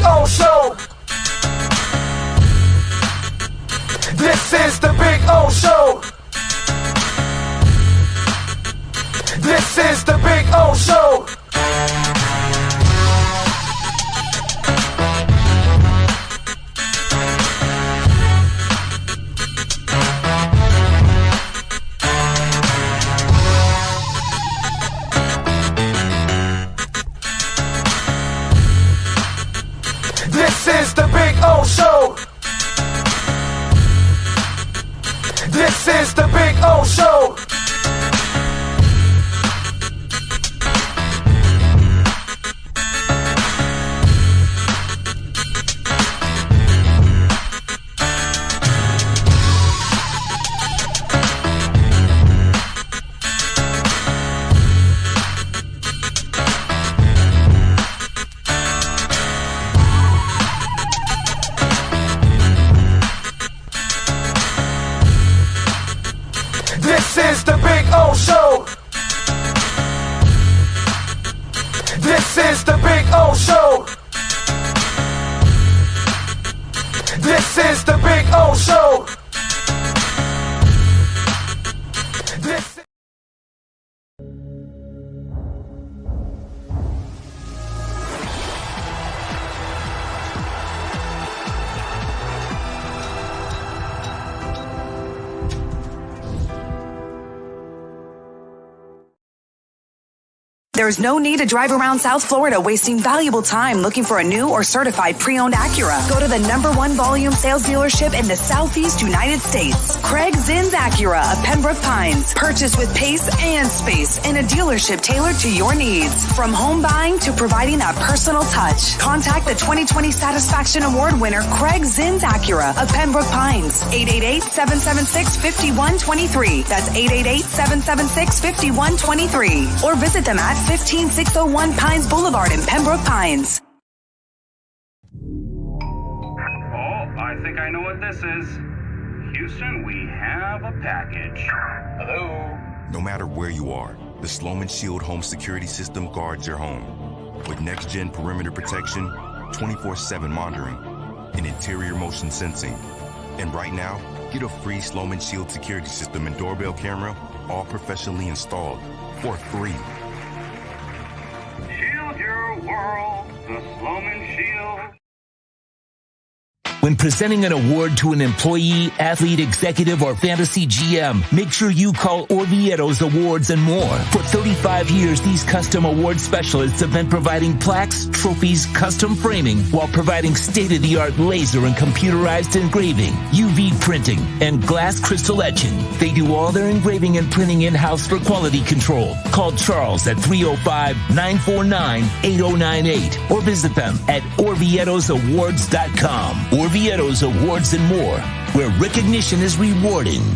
O Show. This is the Big O Show. This is the Big O Show. This is the Big O Show. This is the Big O Show. This is the Big O Show. This is the Big O Show. This is the Big O Show. This There's no need to drive around South Florida wasting valuable time looking for a new or certified pre-owned Acura. Go to the #1 volume sales dealership in the Southeast United States. Craig Zinn's Acura of Pembroke Pines. Purchase with pace and space in a dealership tailored to your needs. From home buying to providing that personal touch. Contact the 2020 Satisfaction Award winner Craig Zinn's Acura of Pembroke Pines. 888-776-5123. That's 888-776-5123. Or visit them at 15601 Pines Boulevard in Pembroke Pines. Oh, I think I know what this is. Houston, we have a package. Hello? No matter where you are, the Sloman Shield home security system guards your home. With next-gen perimeter protection, 24/7 monitoring, and interior motion sensing. And right now, get a free Sloman Shield security system and doorbell camera, all professionally installed, for free. Shield your world, the Sloman Shield. When presenting an award to an employee, athlete, executive, or fantasy GM, make sure you call Orvieto's Awards and More. For 35 years, these custom award specialists have been providing plaques, trophies, custom framing, while providing state-of-the-art laser and computerized engraving, UV printing, and glass crystal etching. They do all their engraving and printing in-house for quality control. Call Charles at 305-949-8098 or visit them at orvietosawards.com. Orvieto's Awards and More, where recognition is rewarding.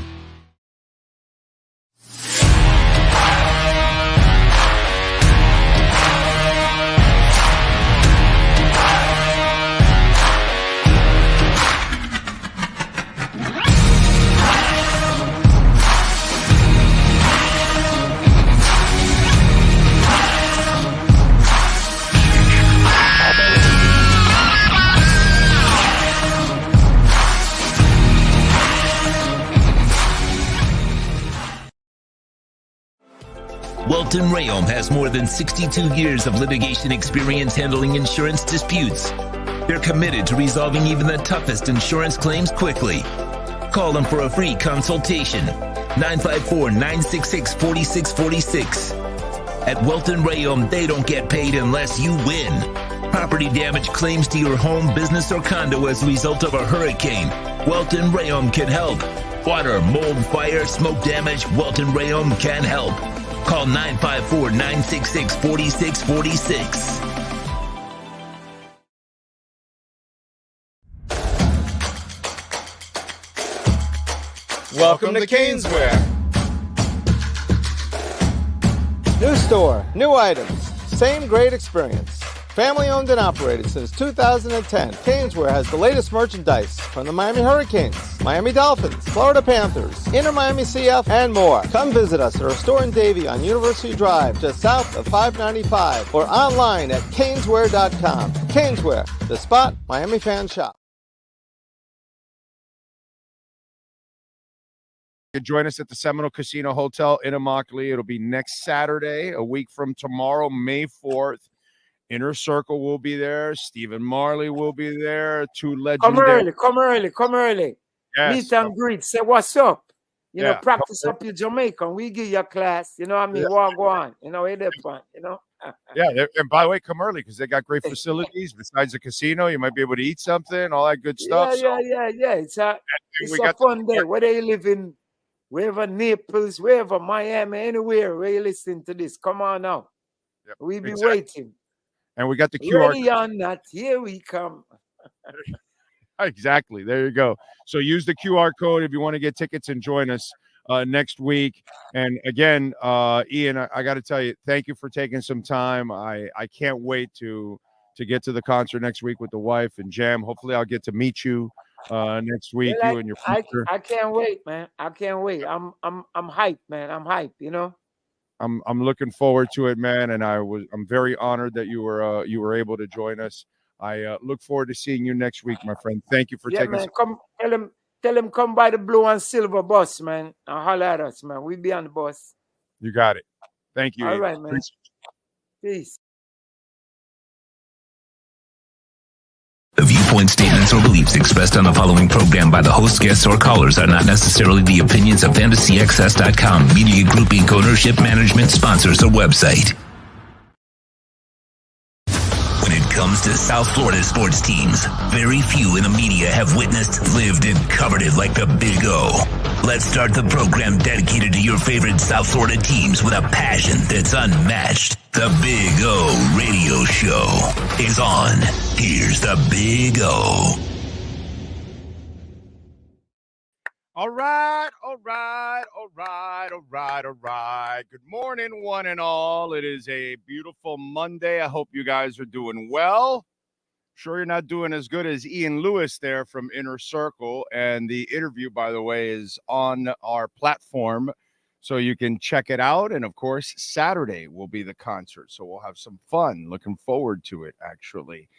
Welton Rayom has more than 62 years of litigation experience handling insurance disputes. They're committed to resolving even the toughest insurance claims quickly. Call them for a free consultation. 954-966-4646. At Welton Rayom, they don't get paid unless you win. Property damage claims to your home, business, or condo as a result of a hurricane. Welton Rayom can help. Water, mold, fire, smoke damage, Welton Rayom can help. Call 954-966-4646. Welcome to Caneswear. New store, new items, same great experience. Family owned and operated since 2010, Caneswear has the latest merchandise from the Miami Hurricanes, Miami Dolphins, Florida Panthers, Inter Miami CF, and more. Come visit us at our store in Davie on University Drive, just south of 595, or online at caneswear.com. Caneswear, the spot Miami fans shop. You can join us at the Seminole Casino Hotel in Immokalee. It'll be next Saturday, a week from tomorrow, May 4th. Inner Circle will be there. Stephen Marley will be there. Two legendary. Come early. Yes. Meet and greet. Say what's up. You know, practice up your Jamaican. We give you a class. You know what I mean? Walk on. You know, it fun. You know. Yeah, and by the way, come early because they got great facilities. Besides the casino, you might be able to eat something, all that good stuff. Yeah. It's a fun day. Whether you live in wherever Naples, wherever Miami, anywhere where you listen to this, come on now. Yep, We'll be waiting. And we got the QR. Ready or not, here we come. Exactly. There you go. So use the QR code if you want to get tickets and join us next week. And again, Ian, I got to tell you, thank you for taking some time. I can't wait to get to the concert next week with the wife and Jam. Hopefully I'll get to meet you next week, you and your future. I can't wait, man. I can't wait. I'm hyped, man. I'm hyped, you know. I'm looking forward to it, man, and I'm very honored that you were able to join us. I look forward to seeing you next week, my friend. Thank you for taking. Man, come tell him come by the blue and silver bus, man, and holler at us, man. We be on the bus. You got it. Thank you. All right, man. Peace. The viewpoint, statements, or beliefs expressed on the following program by the host, guests, or callers are not necessarily the opinions of FantasyXS.com, Media Group Inc., ownership, management, sponsors, or website. When it comes to South Florida sports teams, very few in the media have witnessed, lived, and covered it like the Big O. Let's start the program dedicated to your favorite South Florida teams with a passion that's unmatched. The Big O Radio Show is on. Here's the Big O. All right. Good morning, one and all. It is a beautiful Monday. I hope you guys are doing well. Sure you're not doing as good as Ian Lewis there from Inner Circle. And the interview, by the way, is on our platform, so you can check it out. And, of course, Saturday will be the concert, so we'll have some fun. Looking forward to it, actually.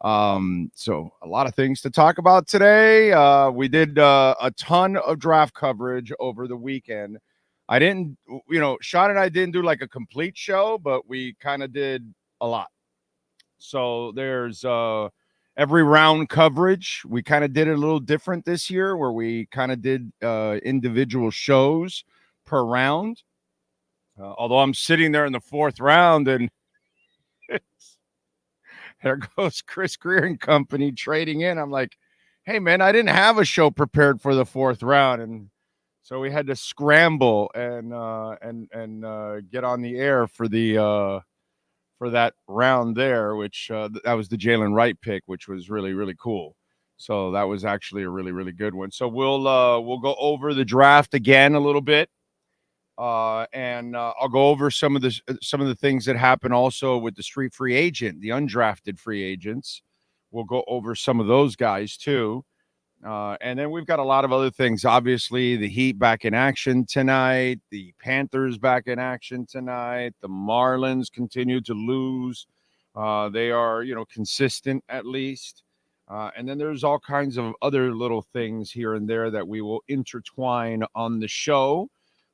So a lot of things to talk about today. We did a ton of draft coverage over the weekend. I didn't, Sean and I didn't do like a complete show, but we kind of did a lot. So there's every round coverage. We kind of did it a little different this year, where we kind of did individual shows per round. Although I'm sitting there in the fourth round, and there goes Chris Greer and company trading in. I'm like, hey, man, I didn't have a show prepared for the fourth round. And so we had to scramble and get on the air for that round there, which that was the Jalen Wright pick, which was really, really cool. So that was actually a really, really good one. So we'll go over the draft again a little bit. And I'll go over some of the things that happen also with the street free agent, the undrafted free agents. We'll go over some of those guys too. And then we've got a lot of other things. Obviously, the Heat back in action tonight, the Panthers back in action tonight, the Marlins continue to lose. They are, consistent at least. And then there's all kinds of other little things here and there that we will intertwine on the show.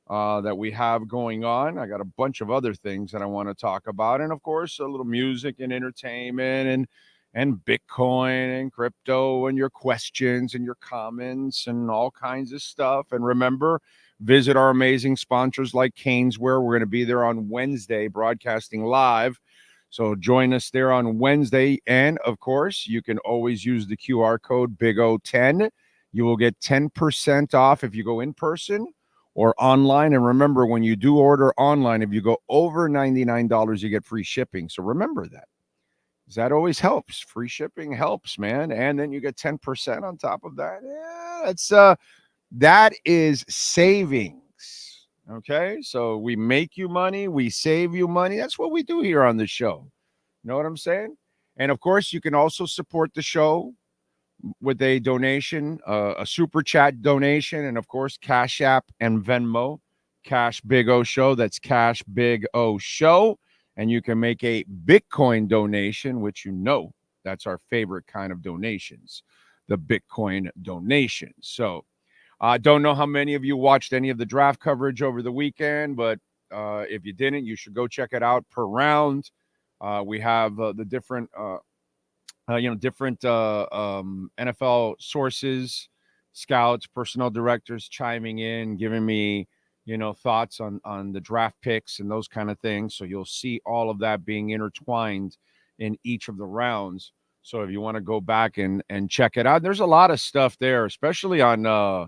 That we have going on. I got a bunch of other things that I want to talk about. And, of course, a little music and entertainment and Bitcoin and crypto and your questions and your comments and all kinds of stuff. And remember, visit our amazing sponsors like Caneswear. We're going to be there on Wednesday broadcasting live. So join us there on Wednesday. And, of course, you can always use the QR code BIGO10. You will get 10% off if you go in person or online. And remember, when you do order online, if you go over $99, you get free shipping. So remember that. That always helps. Free shipping helps, man. And then you get 10% on top of that. Yeah, that is savings. Okay? So we make you money. We save you money. That's what we do here on the show. You know what I'm saying? And, of course, you can also support the show with a donation, a super chat donation, and, of course, Cash App and Venmo. Cash Big O Show. That's Cash Big O Show. And you can make a Bitcoin donation, which that's our favorite kind of donations, the Bitcoin donation. So I don't know how many of you watched any of the draft coverage over the weekend, but if you didn't, you should go check it out per round. We have the different, NFL sources, scouts, personnel directors chiming in, giving me thoughts on the draft picks and those kind of things. So you'll see all of that being intertwined in each of the rounds. So if you want to go back and check it out, there's a lot of stuff there, especially on, I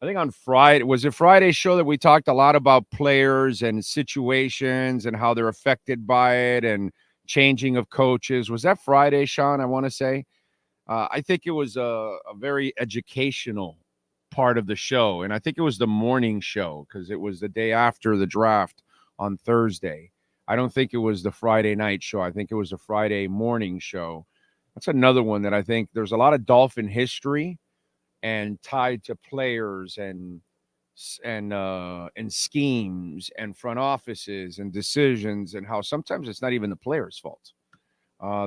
think on Friday, was it Friday's show that we talked a lot about players and situations and how they're affected by it and changing of coaches. Was that Friday, Sean? I want to say, I think it was a very educational part of the show, and I think it was the morning show because it was the day after the draft on Thursday. I don't think it was the Friday night show. I think it was a Friday morning show. That's another one that I think there's a lot of Dolphin history and tied to players and schemes and front offices and decisions and how sometimes it's not even the player's fault.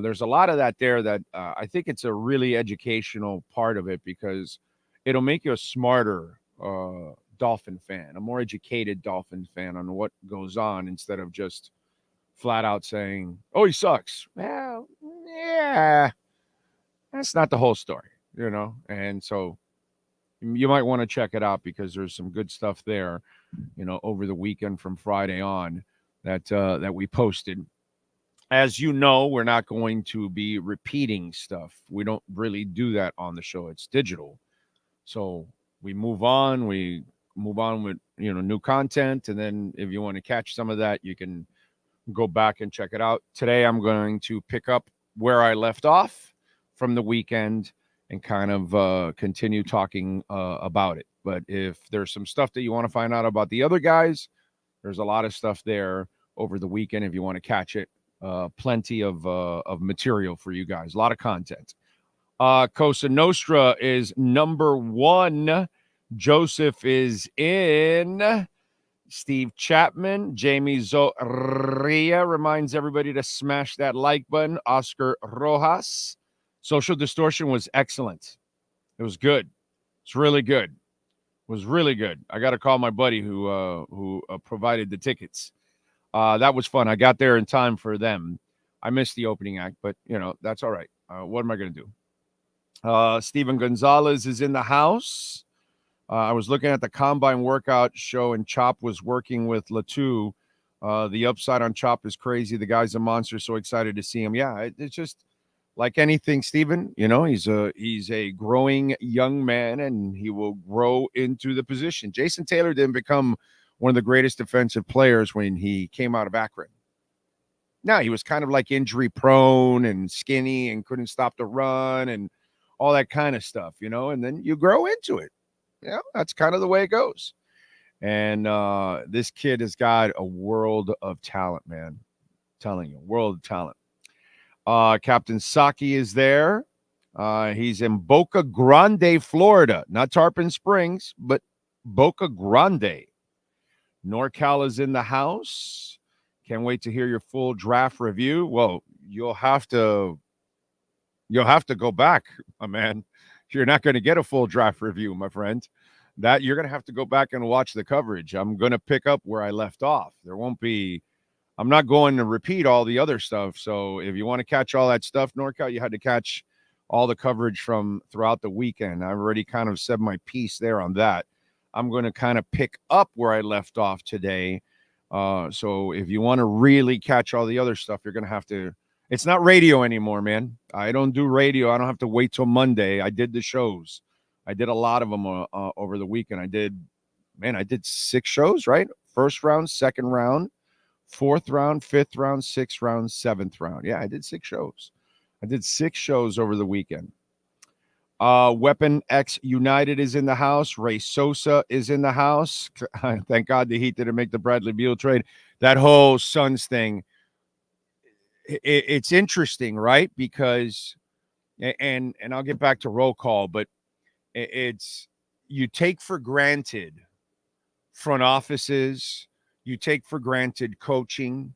There's a lot of that there that I think it's a really educational part of it because it'll make you a smarter Dolphin fan, a more educated Dolphin fan on what goes on instead of just flat out saying, oh, he sucks. Well, yeah, that's not the whole story, And so you might want to check it out because there's some good stuff there, over the weekend from Friday on that we posted. As you know, we're not going to be repeating stuff. We don't really do that on the show. It's digital. So we move on with, new content. And then if you want to catch some of that, you can go back and check it out. Today, I'm going to pick up where I left off from the weekend and kind of continue talking about it. But if there's some stuff that you want to find out about the other guys, there's a lot of stuff there over the weekend. If you want to catch it, plenty of material for you guys, a lot of content. Cosa Nostra is number one. Joseph is in. Steve Chapman. Jamie Zoria reminds everybody to smash that like button. Oscar Rojas. Social Distortion was excellent. It was good. It's really good. It was really good. I got to call my buddy who provided the tickets. That was fun. I got there in time for them. I missed the opening act, but, that's all right. What am I going to do? Steven Gonzalez is in the house. I was looking at the Combine workout show, and Chop was working with Latu. The upside on Chop is crazy. The guy's a monster. So excited to see him. Yeah, it's just like anything, Steven. He's a growing young man, and he will grow into the position. Jason Taylor didn't become one of the greatest defensive players when he came out of Akron. Now, he was kind of like injury prone and skinny and couldn't stop the run and all that kind of stuff, and then you grow into it. That's kind of the way it goes. And this kid has got a world of talent, man. I'm telling you, world of talent. Captain Saki is there. He's in Boca Grande, Florida, not Tarpon Springs, but Boca Grande. NorCal is in the house. Can't wait to hear your full draft review. Well, you'll have to go back, my man. You're not going to get a full draft review, my friend. That you're going to have to go back and watch the coverage. I'm going to pick up where I left off. I'm not going to repeat all the other stuff. So if you want to catch all that stuff, NorCal, you had to catch all the coverage from throughout the weekend. I've already kind of said my piece there on that. I'm going to kind of pick up where I left off today. So if you want to really catch all the other stuff, you're going to have to. It's not radio anymore, man. I don't do radio. I don't have to wait till Monday. I did the shows. I did a lot of them over the weekend. I did 6 shows, right? First round, second round, 4th round, 5th round, 6th round, 7th round. Yeah, I did 6 shows. I did 6 shows over the weekend. Weapon X United is in the house. Ray Sosa is in the house. Thank God the Heat didn't make the Bradley Beal trade. That whole Suns thing, it's interesting, right? Because, and I'll get back to roll call, but it's, you take for granted front offices, you take for granted coaching,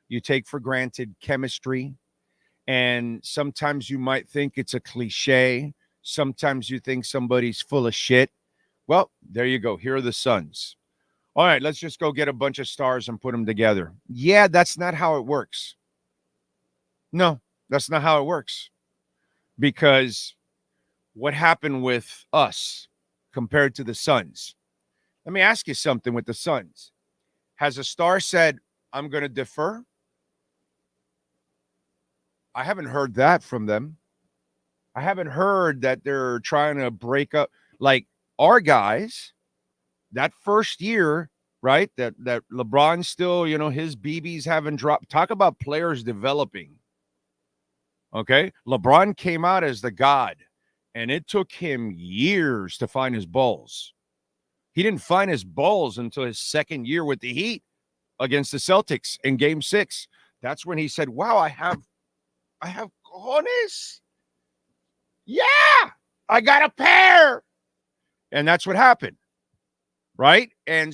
you take for granted chemistry, and sometimes you might think it's a cliche. Sometimes you think somebody's full of shit. Well, there you go. Here are the Suns. All right, let's just go get a bunch of stars and put them together. Yeah, that's not how it works. No, that's not how it works. Because what happened with us compared to the Suns? Let me ask you something with the Suns. Has a star said, I'm going to defer? I haven't heard that from them. I haven't heard that they're trying to break up. Like our guys, that first year, right, that LeBron still, his BBs haven't dropped. Talk about players developing. Okay? LeBron came out as the god, and it took him years to find his balls. He didn't find his balls until his second year with the Heat against the Celtics in Game 6. That's when he said, wow, I have cojones. Yeah, I got a pair. And that's what happened, right? And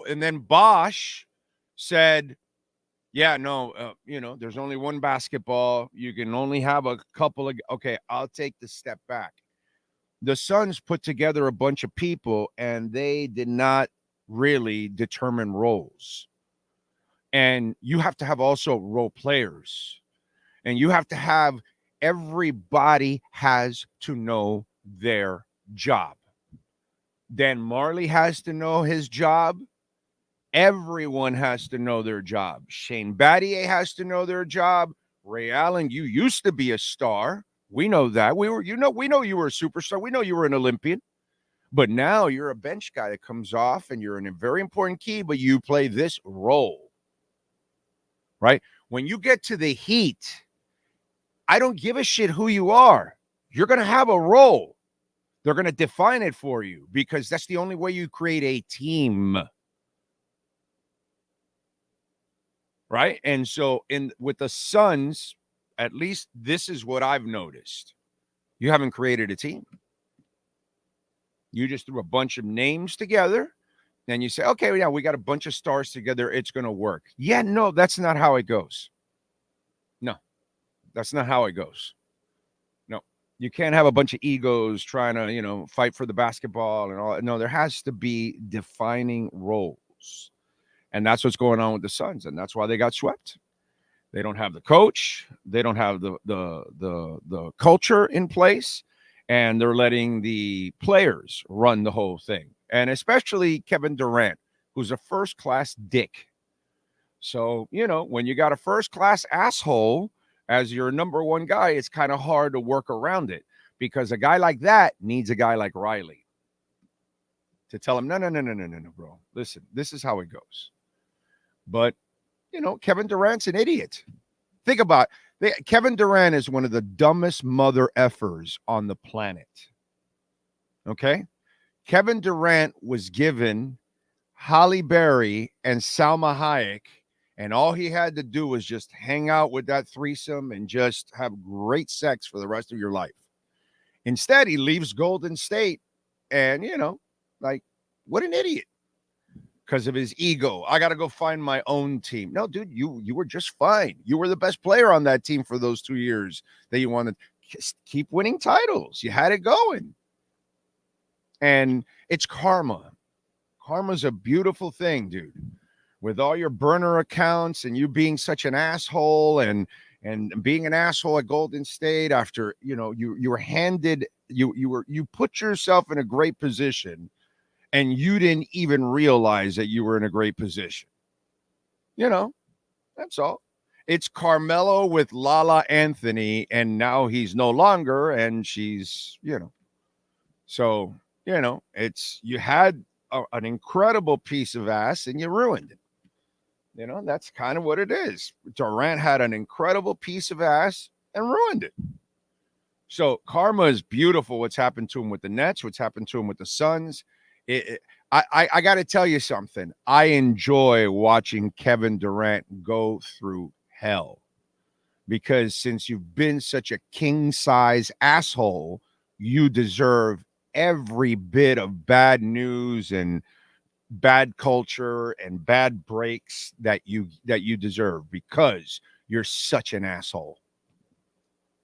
then Bosch said, yeah, no, there's only one basketball. You can only have a couple of, okay, I'll take the step back. The Suns put together a bunch of people, and they did not really determine roles. And you have to have also role players. And you have to have, everybody has to know their job. Dan Marley has to know his job. Everyone has to know their job. Shane Battier has to know their job. Ray Allen, you used to be a star. We know that. We know you were a superstar. We know you were an Olympian. But now you're a bench guy that comes off, and you're in a very important key, but you play this role. Right? When you get to the Heat, I don't give a shit who you are. You're going to have a role. They're going to define it for you, because that's the only way you create a team. Right? And so with the Suns, at least this is what I've noticed. You haven't created a team. You just threw a bunch of names together, and you say, okay, yeah, we got a bunch of stars together. It's going to work. Yeah, no, that's not how it goes. No, that's not how it goes. No, you can't have a bunch of egos trying to, fight for the basketball and all. No, there has to be defining roles. And that's what's going on with the Suns, and that's why they got swept. They don't have the coach. They don't have the culture in place, and they're letting the players run the whole thing, and especially Kevin Durant, who's a first-class dick. So, when you got a first-class asshole as your number one guy, it's kind of hard to work around it, because a guy like that needs a guy like Riley to tell him, no, bro. Listen, this is how it goes. But, Kevin Durant's an idiot. Think about it. Kevin Durant is one of the dumbest mother effers on the planet. Okay? Kevin Durant was given Halle Berry and Salma Hayek, and all he had to do was just hang out with that threesome and just have great sex for the rest of your life. Instead, he leaves Golden State, and, what an idiot. Because of his ego. I got to go find my own team. No, dude, you were just fine. You were the best player on that team for those 2 years that you wanted. Just keep winning titles. You had it going. And it's karma. Karma's a beautiful thing, dude. With all your burner accounts and you being such an asshole and being an asshole at Golden State after, you were handed, you put yourself in a great position, and you didn't even realize that you were in a great position. That's all. It's Carmelo with Lala Anthony, and now he's no longer, and she's, So, it's, you had an incredible piece of ass, and you ruined it. That's kind of what it is. Durant had an incredible piece of ass and ruined it. So karma is beautiful. What's happened to him with the Nets, what's happened to him with the Suns. I got to tell you something. I enjoy watching Kevin Durant go through hell, because since you've been such a king-size asshole, you deserve every bit of bad news and bad culture and bad breaks that you deserve, because you're such an asshole.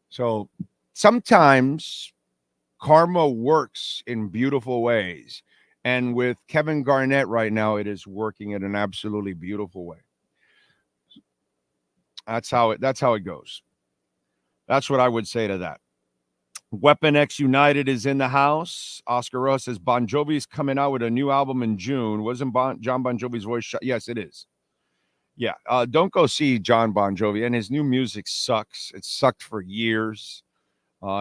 So sometimes karma works in beautiful ways. And with Kevin Garnett right now, it is working in an absolutely beautiful way. That's how it goes. That's what I would say to that. Weapon X United is in the house. Oscar Ross says Bon Jovi's coming out with a new album in June. Wasn't John Bon Jovi's voice shot? Yes, it is. Yeah, don't go see John Bon Jovi. And his new music sucks. It sucked for years.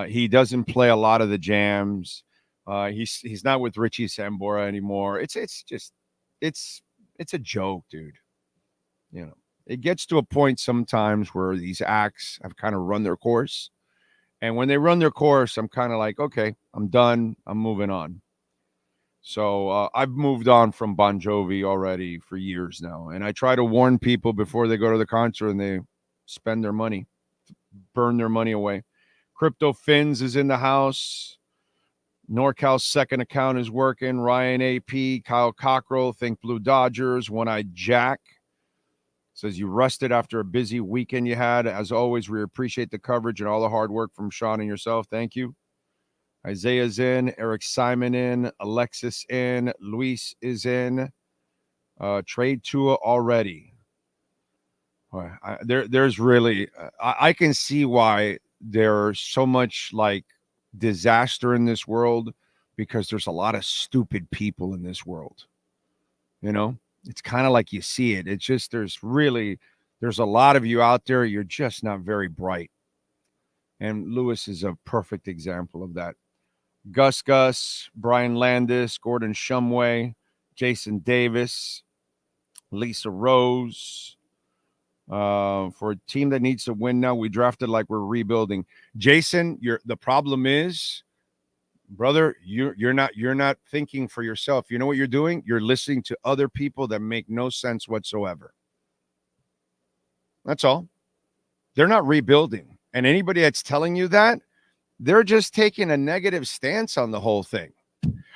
He doesn't play a lot of the jams. He's not with Richie Sambora anymore. It's a joke, dude. You know, it gets to a point sometimes where these acts have kind of run their course. And when they run their course, I'm kind of like, okay, I'm done. I'm moving on. So I've moved on from Bon Jovi already for years now. And I try to warn people before they go to the concert and they spend their money, burn their money away. Crypto Fins is in the house. NorCal's second account is working. Ryan AP, Kyle Cockrell, Think Blue Dodgers, One-Eyed Jack. Says you rested after a busy weekend you had. As always, we appreciate the coverage and all the hard work from Sean and yourself. Thank you. Isaiah's in. Eric Simon in. Alexis in. Luis is in. Trade Tua already. There's really, I can see why there's so much like disaster in this world, because there's a lot of stupid people in this world. You know, it's kind of like you see it. It's just there's a lot of you out there. You're just not very bright. And Lewis is a perfect example of that. Gus, Brian Landis, Gordon Shumway, Jason Davis, Lisa Rose. For a team that needs to win now, we drafted like we're rebuilding. Jason, the problem is, brother, you're not thinking for yourself. You know what you're doing? You're listening to other people that make no sense whatsoever. That's all. They're not rebuilding. And anybody that's telling you that, they're just taking a negative stance on the whole thing.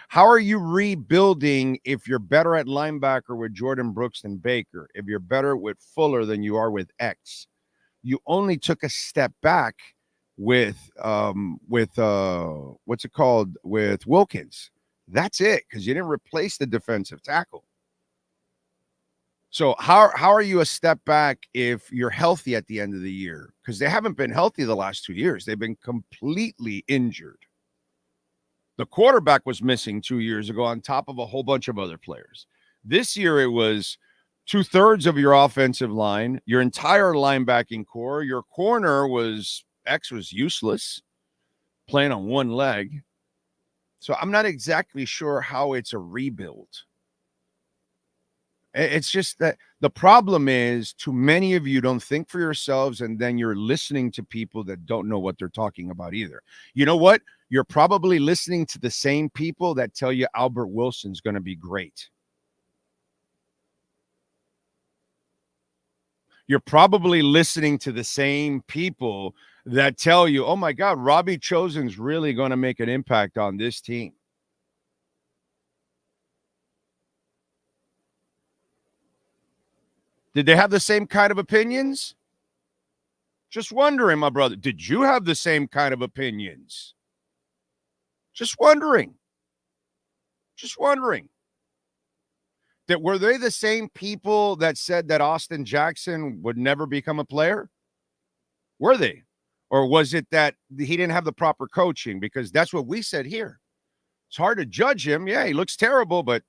How are you rebuilding if you're better at linebacker with Jordan Brooks than Baker? If you're better with Fuller than you are with X? You only took a step back with what's it called? With Wilkins. That's it, because you didn't replace the defensive tackle. So how are you a step back if you're healthy at the end of the year? Because they haven't been healthy the last 2 years. They've been completely injured. The quarterback was missing 2 years ago on top of a whole bunch of other players. This year, it was 2/3 of your offensive line, your entire linebacking core. Your corner was useless, playing on one leg. So I'm not exactly sure how it's a rebuild. It's just that the problem is too many of you don't think for yourselves, and then you're listening to people that don't know what they're talking about either. You know what? You're probably listening to the same people that tell you Albert Wilson's going to be great. You're probably listening to the same people that tell you, oh my God, Robbie Chosen's really going to make an impact on this team. Did they have the same kind of opinions? Just wondering, my brother. Did you have the same kind of opinions? Just wondering. Just wondering. That were they the same people that said that Austin Jackson would never become a player? Were they? Or was it that he didn't have the proper coaching? Because that's what we said here. It's hard to judge him. Yeah, he looks terrible, but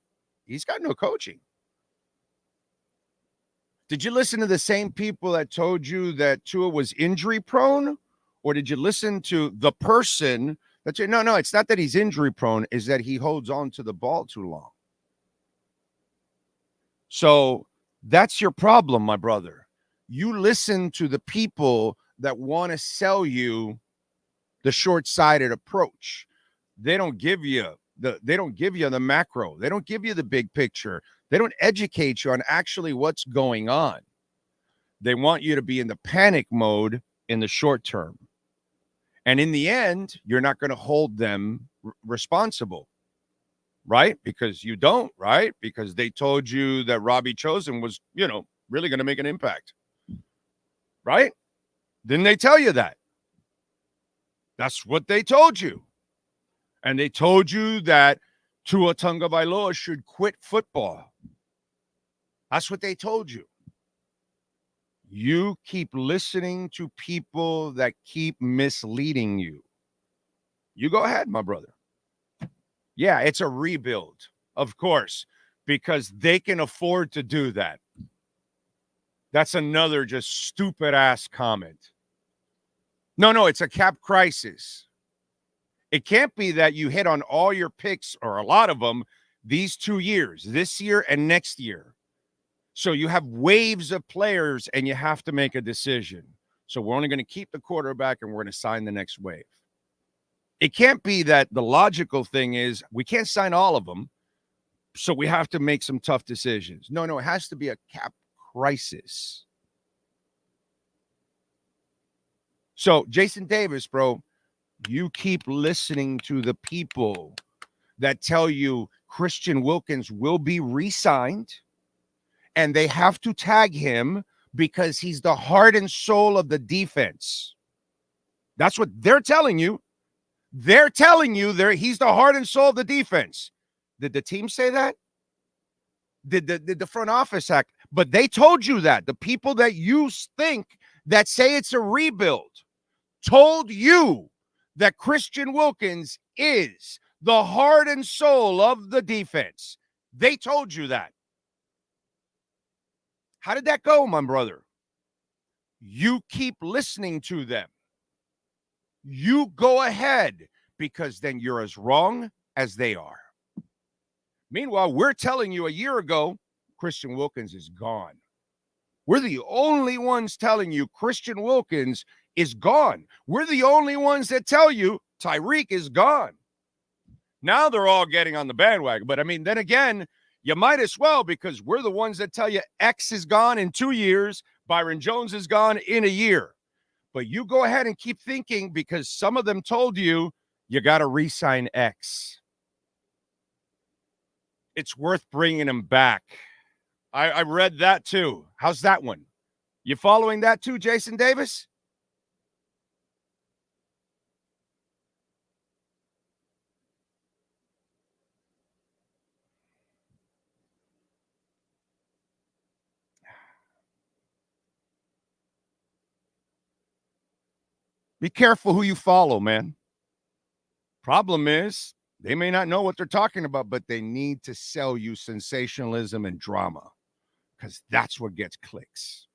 he's got no coaching. Did you listen to the same people that told you that Tua was injury prone? Or did you listen to the person that said, no, it's not that he's injury prone, is that he holds on to the ball too long. So that's your problem, my brother. You listen to the people that want to sell you the short-sighted approach. They don't give you the macro. They don't give you the big picture. They don't educate you on actually what's going on. They want you to be in the panic mode in the short term. And in the end, you're not going to hold them responsible, right? Because you don't, right? Because they told you that Robbie Chosen was, really going to make an impact, right? Didn't they tell you that? That's what they told you. And they told you that Tua Tagovailoa should quit football. That's what they told you. You keep listening to people that keep misleading you. You go ahead, my brother. Yeah, it's a rebuild, of course, because they can afford to do that. That's another just stupid ass comment. No, it's a cap crisis. It can't be that you hit on all your picks, or a lot of them, these 2 years, this year and next year. So you have waves of players and you have to make a decision. So we're only going to keep the quarterback and we're going to sign the next wave. It can't be that the logical thing is we can't sign all of them, so we have to make some tough decisions. No, it has to be a cap crisis. So Jason Davis, bro, you keep listening to the people that tell you Christian Wilkins will be re-signed and they have to tag him because he's the heart and soul of the defense. That's what they're telling you. They're telling you he's the heart and soul of the defense. Did the team say that? Did the front office act? But they told you that. The people that you think that say it's a rebuild told you that Christian Wilkins is the heart and soul of the defense. They told you that. How did that go, my brother? You keep listening to them. You go ahead, because then you're as wrong as they are. Meanwhile, we're telling you a year ago, Christian Wilkins is gone. We're the only ones telling you Christian Wilkins is gone. We're the only ones that tell you Tyreek is gone. Now they're all getting on the bandwagon. But, then again, you might as well, because we're the ones that tell you X is gone in 2 years, Byron Jones is gone in a year. But you go ahead and keep thinking, because some of them told you got to re-sign X. It's worth bringing him back. I read that too. How's that one? You following that too, Jason Davis? Be careful who you follow, man. Problem is, they may not know what they're talking about, but they need to sell you sensationalism and drama, because that's what gets clicks.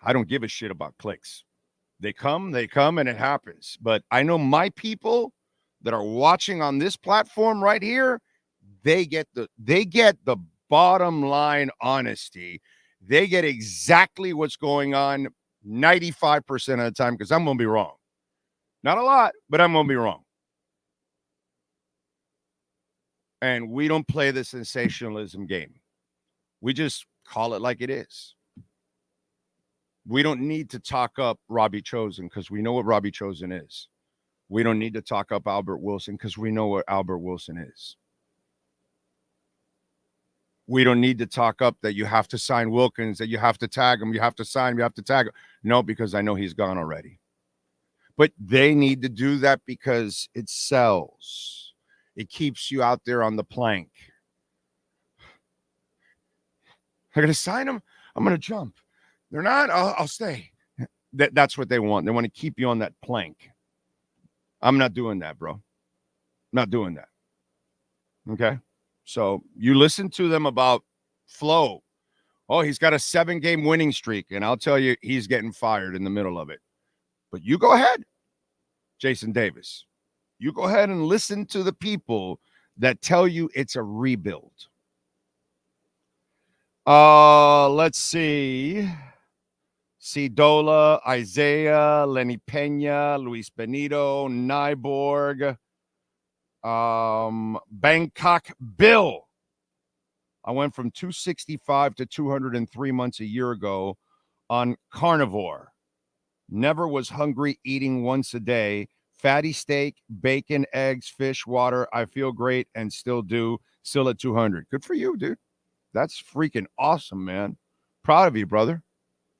I don't give a shit about clicks. They come, and it happens. But I know my people that are watching on this platform right here, they get the bottom line honesty. They get exactly what's going on 95% of the time, because I'm going to be wrong. Not a lot, but I'm going to be wrong. And we don't play the sensationalism game. We just call it like it is. We don't need to talk up Robbie Chosen, because we know what Robbie Chosen is. We don't need to talk up Albert Wilson, because we know what Albert Wilson is. We don't need to talk up that you have to sign Wilkins, that you have to tag him, you have to sign him, you have to tag him. No, because I know he's gone already. But they need to do that because it sells. It keeps you out there on the plank. They're going to sign him. I'm going to jump. They're not. I'll stay. That's what they want. They want to keep you on that plank. I'm not doing that, bro. Not doing that. Okay? So you listen to them about Flo. Oh, he's got a 7-game winning streak, and I'll tell you, he's getting fired in the middle of it. But you go ahead, Jason Davis. You go ahead and listen to the people that tell you it's a rebuild. Let's see. Cidola, Isaiah, Lenny Pena, Luis Benito, Nyborg, Bangkok Bill. I went from 265 to 203 months a year ago on carnivore. Never was hungry, eating once a day. Fatty steak, bacon, eggs, fish, water. I feel great and still do. Still at 200. Good for you, dude. That's freaking awesome, man. Proud of you, brother.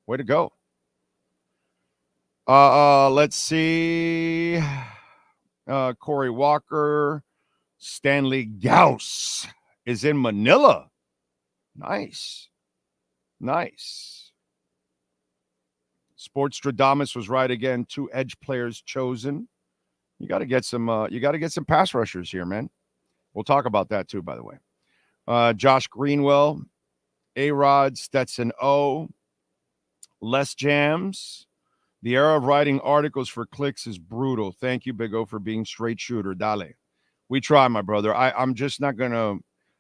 Way to go. Let's see. Corey Walker. Stanley Gauss is in Manila. Nice. Sportstradamus was right again. 2 edge players chosen. You got to get some pass rushers here, man. We'll talk about that too, by the way. Josh Greenwell, A-Rod, Stetson O, Les Jams. The era of writing articles for clicks is brutal. Thank you, Big O, for being straight shooter. Dale. We try, my brother. I'm just not gonna.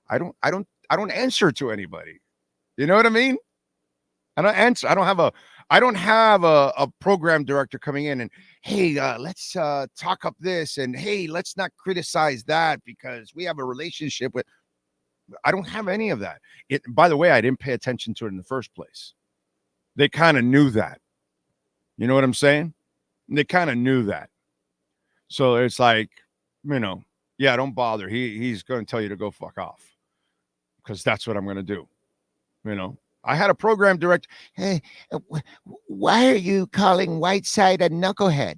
I don't answer to anybody. You know what I mean? I don't answer. I don't have a program director coming in and, hey, let's talk up this, and hey, let's not criticize that because we have a relationship with. I don't have any of that. By the way, I didn't pay attention to it in the first place. They kind of knew that. You know what I'm saying? They kind of knew that. So it's like, yeah, don't bother. He's going to tell you to go fuck off because that's what I'm going to do. I had a program director. Hey, why are you calling Whiteside a knucklehead?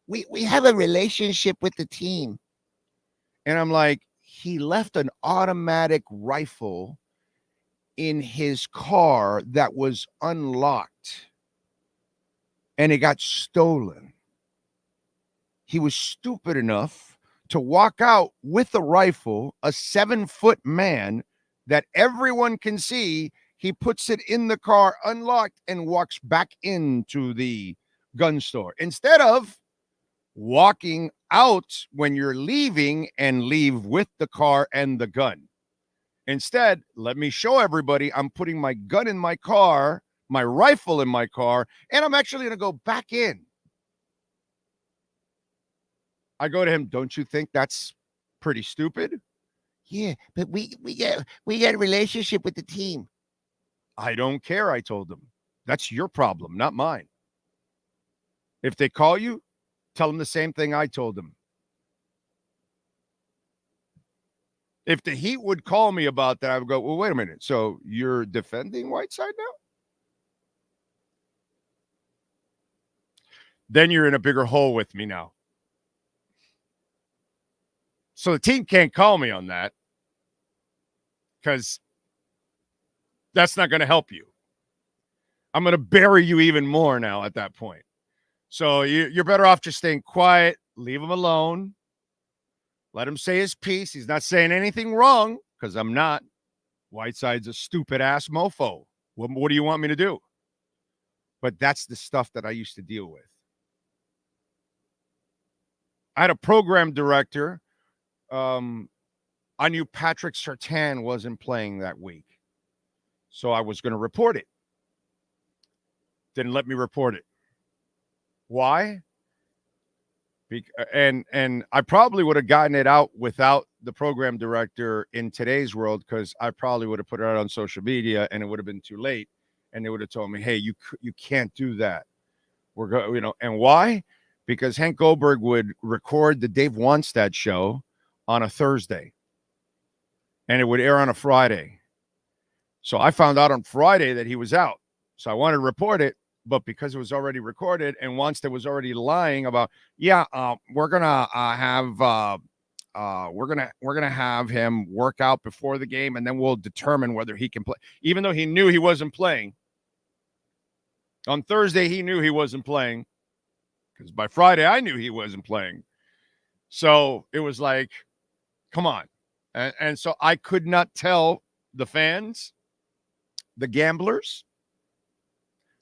We have a relationship with the team. And I'm like, he left an automatic rifle in his car that was unlocked and it got stolen. He was stupid enough to walk out with a rifle, a 7-foot man that everyone can see. He puts it in the car unlocked and walks back into the gun store instead of walking out when you're leaving and leave with the car and the gun. Instead, let me show everybody I'm putting my gun in my car, my rifle in my car, and I'm actually going to go back in. I go to him, don't you think that's pretty stupid? Yeah, but we get a relationship with the team. I don't care, I told them. That's your problem, not mine. If they call you, tell them the same thing I told them. If the Heat would call me about that, I would go, well, wait a minute. So you're defending Whiteside now? Then you're in a bigger hole with me now. So the team can't call me on that because that's not going to help you. I'm going to bury you even more now at that point. So you're better off just staying quiet, leave him alone, let him say his piece. He's not saying anything wrong because I'm not. Whiteside's a stupid-ass mofo. What do you want me to do? But that's the stuff that I used to deal with. I had a program director. I knew Patrick Surtain wasn't playing that week. So I was going to report it. Didn't let me report it. Why? And I probably would have gotten it out without the program director in today's world because I probably would have put it out on social media and it would have been too late. And they would have told me, hey, you can't do that. And why? Because Hank Goldberg would record the Dave Wanstead show on a Thursday and it would air on a Friday. So I found out on Friday that he was out. So I wanted to report it, but because it was already recorded and Wanstead was already lying about, we're gonna have him work out before the game and then we'll determine whether he can play. Even though he knew he wasn't playing. On Thursday, he knew he wasn't playing because by Friday, I knew he wasn't playing. So it was like, come on. And so I could not tell the fans, the gamblers,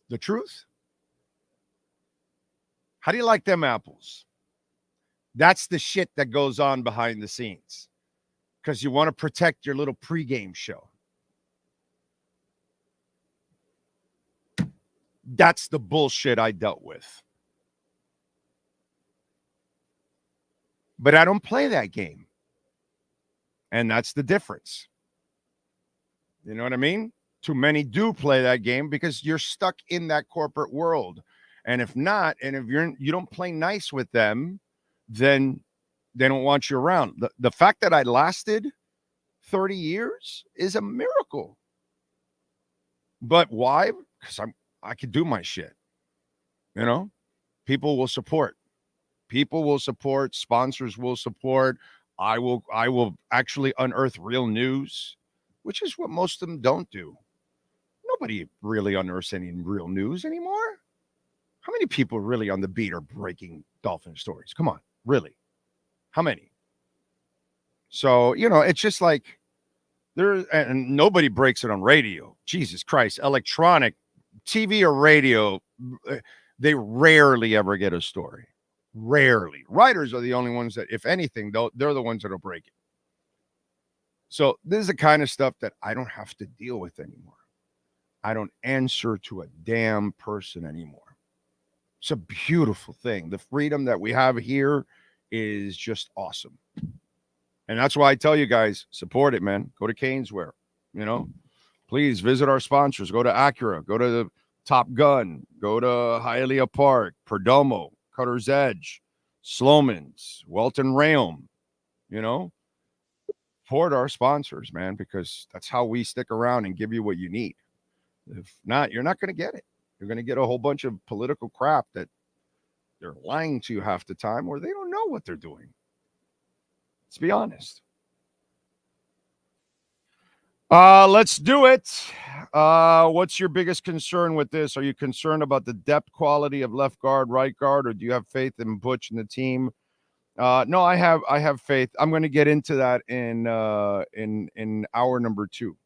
the truth. How do you like them apples? That's the shit that goes on behind the scenes because you want to protect your little pregame show. That's the bullshit I dealt with. But I don't play that game. And that's the difference. You know what I mean? Too many do play that game because you're stuck in that corporate world. And if not, and if you don't play nice with them, then they don't want you around. The fact that I lasted 30 years is a miracle. But why? Because I can do my shit. You know, people will support. People will support. Sponsors will support. I will actually unearth real news, which is what most of them don't do. Nobody really unearths any real news anymore. How many people really on the beat are breaking Dolphin stories? Come on, really? How many? So, you know, it's just like and nobody breaks it on radio. Jesus Christ, electronic, TV or radio, they rarely ever get a story. Rarely. Writers are the only ones that, if anything, they're the ones that'll break it. So this is the kind of stuff that I don't have to deal with anymore. I don't answer to a damn person anymore. It's a beautiful thing. The freedom that we have here is just awesome. And that's why I tell you guys, support it, man. Go to Caneswear, you know. Please visit our sponsors. Go to Acura. Go to the Top Gun. Go to Hialeah Park, Perdomo, Cutter's Edge, Sloman's, Welton Rayom, you know. Support our sponsors, man, because that's how we stick around and give you what you need. If not, you're not going to get it. You're going to get a whole bunch of political crap that they're lying to you half the time, or they don't know what they're doing. Let's be honest. Let's do it. What's your biggest concern with this? Are you concerned about the depth quality of left guard, right guard, or do you have faith in Butch and the team? No, I have faith. I'm going to get into that in hour number 2.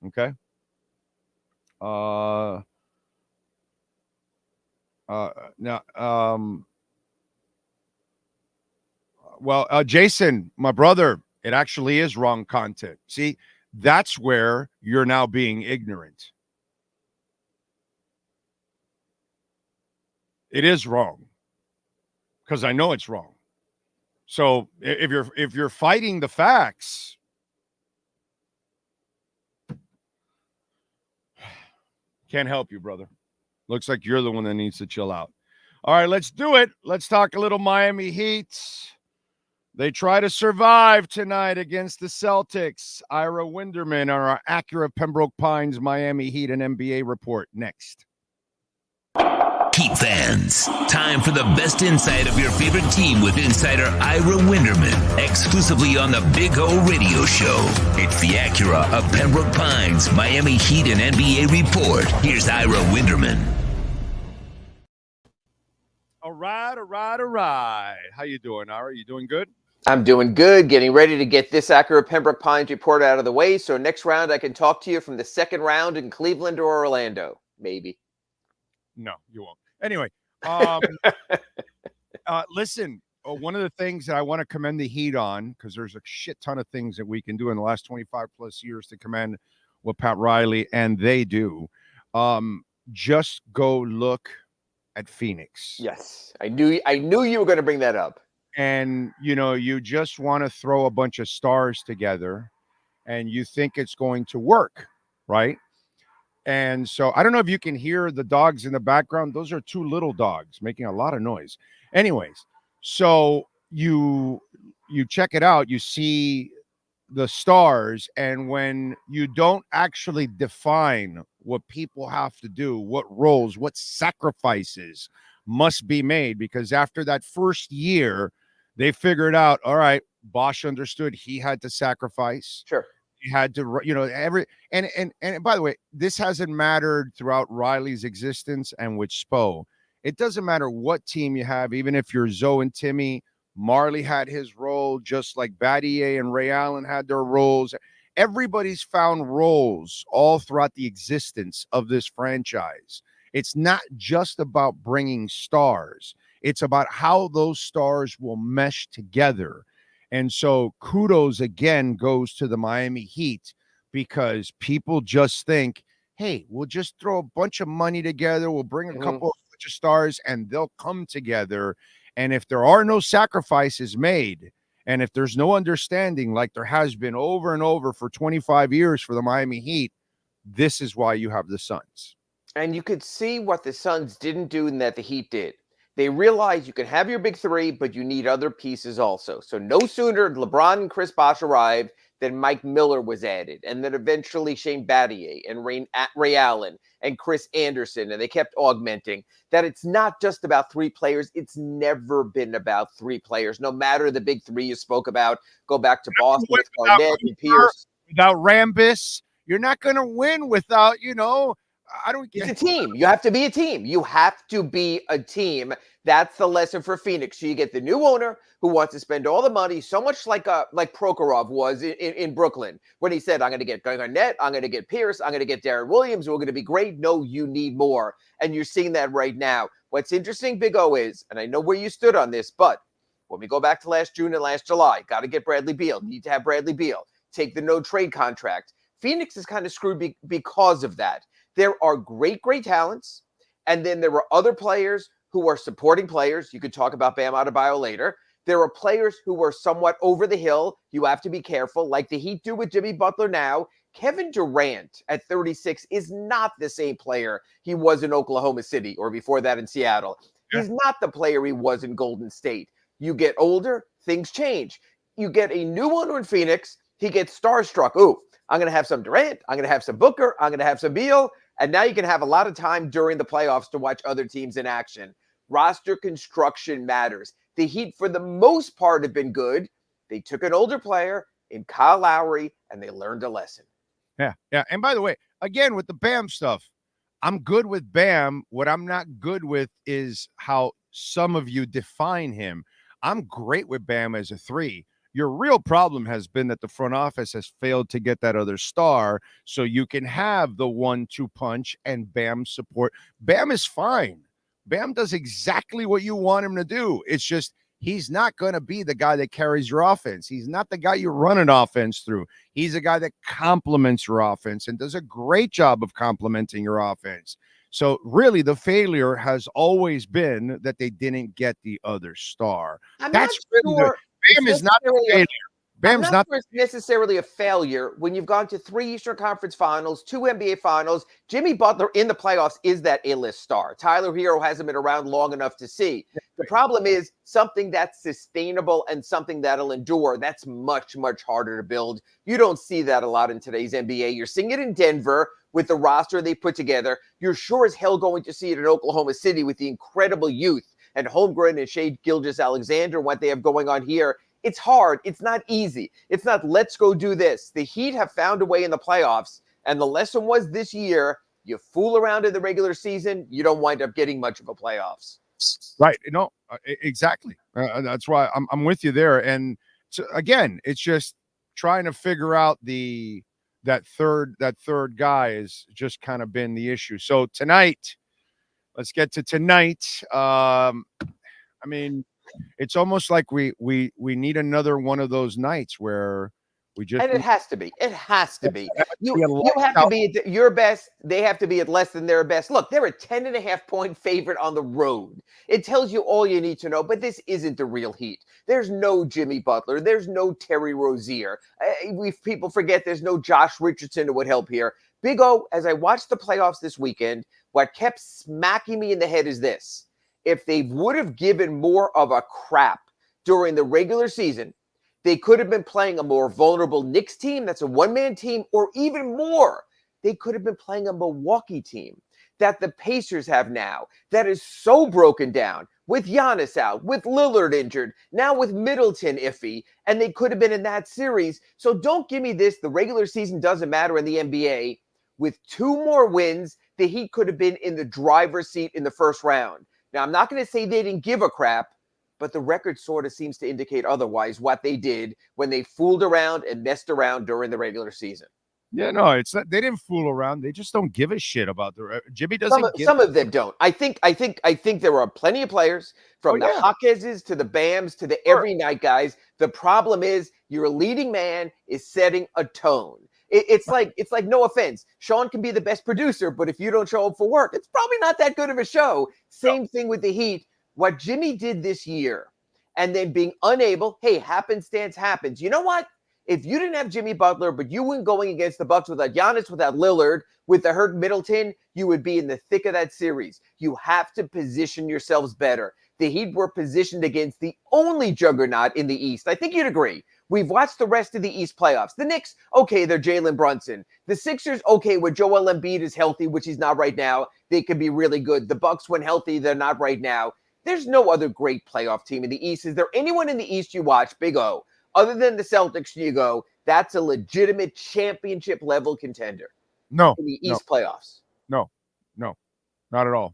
Okay. Jason, my brother, it actually is wrong content. See, that's where you're now being ignorant. It is wrong because I know it's wrong. So if you're fighting the facts, can't help you, brother. Looks like you're the one that needs to chill out. All right, let's do it. Let's talk a little Miami Heat. They try to survive tonight against the Celtics. Ira Winderman on our Acura Pembroke Pines Miami Heat and NBA report next. Heat fans, time for the best insight of your favorite team with insider Ira Winderman, exclusively on the Big O Radio Show. It's the Acura of Pembroke Pines Miami Heat and NBA report. Here's Ira Winderman. All right. How you doing, Ira? You doing good? I'm doing good, getting ready to get this Acura Pembroke Pines report out of the way, so next round I can talk to you from the second round in Cleveland or Orlando, maybe. No, you won't. Anyway, listen, one of the things that I want to commend the Heat on, because there's a shit ton of things that we can do in the last 25 plus years to commend what Pat Riley and they do. Just go look at Phoenix. Yes, I knew you were going to bring that up. And, you know, you just want to throw a bunch of stars together and you think it's going to work, right? And so I don't know if you can hear the dogs in the background. Those are 2 little dogs making a lot of noise. Anyways, so you check it out. You see the stars. And when you don't actually define what people have to do, what roles, what sacrifices must be made, because after that first year, they figured out, all right, Bosch understood he had to sacrifice. Sure. He had to, you know, and by the way, this hasn't mattered throughout Riley's existence and with Spo. It doesn't matter what team you have, even if you're Zoe and Timmy. Marley had his role, just like Battier and Ray Allen had their roles. Everybody's found roles all throughout the existence of this franchise. It's not just about bringing stars. It's about how those stars will mesh together. And so kudos again goes to the Miami Heat, because people just think, hey, we'll just throw a bunch of money together. We'll bring a couple of stars and they'll come together. And if there are no sacrifices made And if there's no understanding, like there has been over and over for 25 years for the Miami Heat, this is why you have the Suns. And you could see what the Suns didn't do and that the Heat did. They realized you can have your big three, but you need other pieces also. So no sooner did LeBron and Chris Bosh arrive than Mike Miller was added, and then eventually Shane Battier and Ray Allen and Chris Anderson, and they kept augmenting. That it's not just about three players. It's never been about three players, no matter the big three you spoke about. Go back to Boston with Garnett and Pierce. Without Rambis, you're not going to win without, It's a team. You have to be a team. You have to be a team. That's the lesson for Phoenix. So you get the new owner who wants to spend all the money, so much like Prokhorov was in Brooklyn when he said, I'm going to get Garnett, I'm going to get Pierce, I'm going to get Darren Williams, we're going to be great. No, you need more. And you're seeing that right now. What's interesting, Big O, is, and I know where you stood on this, but when we go back to last June and last July, got to get Bradley Beal. Need to have Bradley Beal. Take the no trade contract. Phoenix is kind of screwed because of that. There are great talents, and then there are other players who are supporting players. You could talk about Bam Adebayo later. There are players who are somewhat over the hill. You have to be careful, like the Heat do with Jimmy Butler now. Kevin Durant at 36 is not the same player he was in Oklahoma City or before that in Seattle. Yeah. He's not the player he was in Golden State. You get older, things change. You get a new owner in Phoenix, he gets starstruck. Ooh, I'm going to have some Durant. I'm going to have some Booker. I'm going to have some Beal. And now you can have a lot of time during the playoffs to watch other teams in action. Roster construction matters. The Heat, for the most part, have been good. They took an older player in Kyle Lowry, and they learned a lesson. Yeah. And by the way, again, with the Bam stuff, I'm good with Bam. What I'm not good with is how some of you define him. I'm great with Bam as a three. Your real problem has been that the front office has failed to get that other star so you can have the 1-2 punch and Bam support. Bam is fine. Bam does exactly what you want him to do. It's just he's not going to be the guy that carries your offense. He's not the guy you run an offense through. He's a guy that complements your offense and does a great job of complementing your offense. So really the failure has always been that they didn't get the other star. That's really Bam is not a failure. Bam's not necessarily a failure when you've gone to 3 Eastern Conference Finals, 2 NBA Finals. Jimmy Butler in the playoffs is that A-list star. Tyler Hero hasn't been around long enough to see. The problem is something that's sustainable and something that'll endure. That's much, much harder to build. You don't see that a lot in today's NBA. You're seeing it in Denver with the roster they put together. You're sure as hell going to see it in Oklahoma City with the incredible youth and Holmgren and Shai Gilgeous-Alexander, what they have going on here. It's hard. It's not easy. It's not, let's go do this. The Heat have found a way in the playoffs, and the lesson was this year, you fool around in the regular season, you don't wind up getting much of a playoffs. Right. No, exactly. That's why I'm with you there. And so, again, it's just trying to figure out that third guy has just kind of been the issue. So tonight, let's get to tonight. I mean, it's almost like we need another one of those nights where we just, and it has to be. It has to be. You have to be at your best. They have to be at less than their best. Look, they're a 10.5-point favorite on the road. It tells you all you need to know, but this isn't the real Heat. There's no Jimmy Butler. There's no Terry Rozier. People forget there's no Josh Richardson who would help here. Big O, as I watched the playoffs this weekend, what kept smacking me in the head is this. If they would have given more of a crap during the regular season, they could have been playing a more vulnerable Knicks team that's a one-man team, or even more, they could have been playing a Milwaukee team that the Pacers have now that is so broken down with Giannis out, with Lillard injured, now with Middleton iffy, and they could have been in that series. So don't give me this, the regular season doesn't matter in the NBA. With 2 more wins, the Heat could have been in the driver's seat in the first round. Now, I'm not going to say they didn't give a crap, but the record sort of seems to indicate otherwise what they did when they fooled around and messed around during the regular season. Yeah, no, it's not, they didn't fool around. They just don't give a shit about the Jimmy doesn't. Some of them don't. I think there are plenty of players from the Hawkeses to the Bams to the every night guys. The problem is your leading man is setting a tone. It's like, no offense, Sean can be the best producer, but if you don't show up for work, it's probably not that good of a show. Same thing with the Heat. What Jimmy did this year and then being unable, hey, happenstance happens. You know what? If you didn't have Jimmy Butler, but you weren't going against the Bucks without Giannis, without Lillard, with the hurt Middleton, you would be in the thick of that series. You have to position yourselves better. The Heat were positioned against the only juggernaut in the East. I think you'd agree. We've watched the rest of the East playoffs. The Knicks, okay, they're Jalen Brunson. The Sixers, okay, when Joel Embiid is healthy, which he's not right now, they could be really good. The Bucks, when healthy, they're not right now. There's no other great playoff team in the East. Is there anyone in the East you watch, Big O, other than the Celtics, you go, that's a legitimate championship level contender? No. In the East playoffs. No, not at all.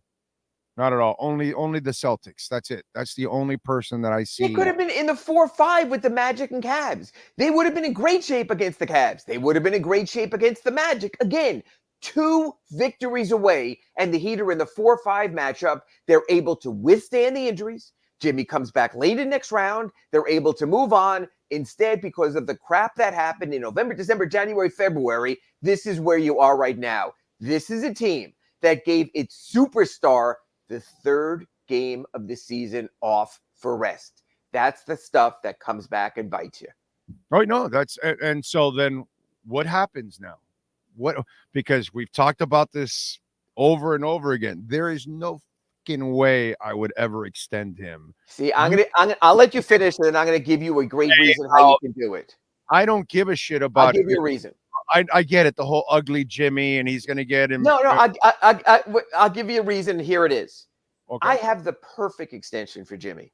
Not at all. Only the Celtics. That's it. That's the only person that I see. They could have been in the 4-5 with the Magic and Cavs. They would have been in great shape against the Cavs. They would have been in great shape against the Magic. Again, 2 victories away, and the Heat are in the 4-5 matchup. They're able to withstand the injuries. Jimmy comes back late in next round. They're able to move on. Instead, because of the crap that happened in November, December, January, February, this is where you are right now. This is a team that gave its superstar the 3rd game of the season off for rest. That's the stuff that comes back and bites you. Right? No, and so then what happens now? Because we've talked about this over and over again. There is no fucking way I would ever extend him. See, I'll let you finish, and then I'm gonna give you a great reason how you can do it. I don't give a shit about I'll give you a reason. I get it, the whole ugly Jimmy, and he's gonna get him. No, I'll give you a reason. Here it is. Okay. I have the perfect extension for Jimmy.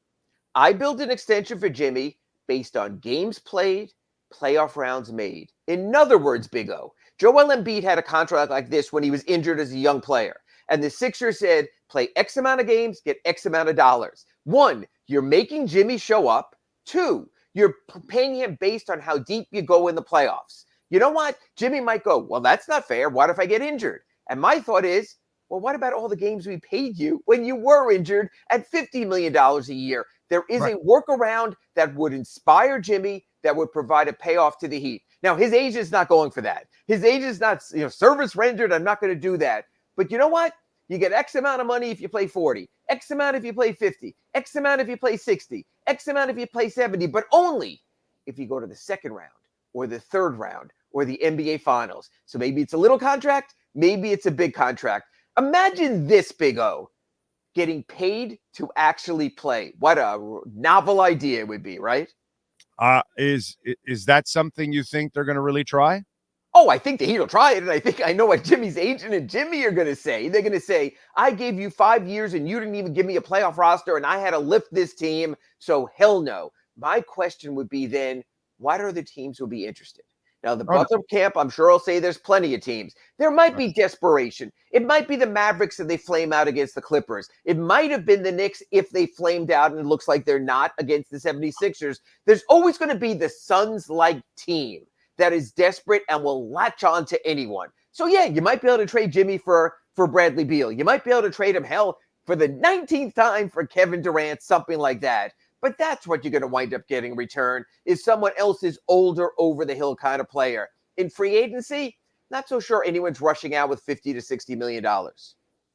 I built an extension for Jimmy based on games played, playoff rounds made. In other words, Big O, Joel Embiid had a contract like this when he was injured as a young player. And the Sixers said, play X amount of games, get X amount of dollars. 1, you're making Jimmy show up. 2, you're paying him based on how deep you go in the playoffs. You know what? Jimmy might go, well, that's not fair. What if I get injured? And my thought is, well, what about all the games we paid you when you were injured at $50 million a year? There is a workaround that would inspire Jimmy, that would provide a payoff to the Heat. Now, his age is not going for that. His age is not, service rendered. I'm not going to do that. But you know what? You get X amount of money if you play 40, X amount if you play 50, X amount if you play 60, X amount if you play 70, but only if you go to the 2nd round or the 3rd round or the NBA Finals. So maybe it's a little contract, maybe it's a big contract. Imagine this, Big O, getting paid to actually play. What a novel idea it would be, right? Is that something you think they're going to really try? Oh, I think the Heat will try it, and I think I know what Jimmy's agent and Jimmy are going to say. They're going to say, I gave you 5 years, and you didn't even give me a playoff roster, and I had to lift this team, so hell no. My question would be then, what other teams will be interested? Now, the Butler camp, I'm sure will say there's plenty of teams. There might be desperation. It might be the Mavericks if they flame out against the Clippers. It might have been the Knicks if they flamed out and it looks like they're not against the 76ers. There's always going to be the Suns-like team that is desperate and will latch on to anyone. So, yeah, you might be able to trade Jimmy for Bradley Beal. You might be able to trade him, for the 19th time for Kevin Durant, something like that. But that's what you're going to wind up getting in return, is someone else's older, over-the-hill kind of player. In free agency, not so sure anyone's rushing out with $50 to $60 million.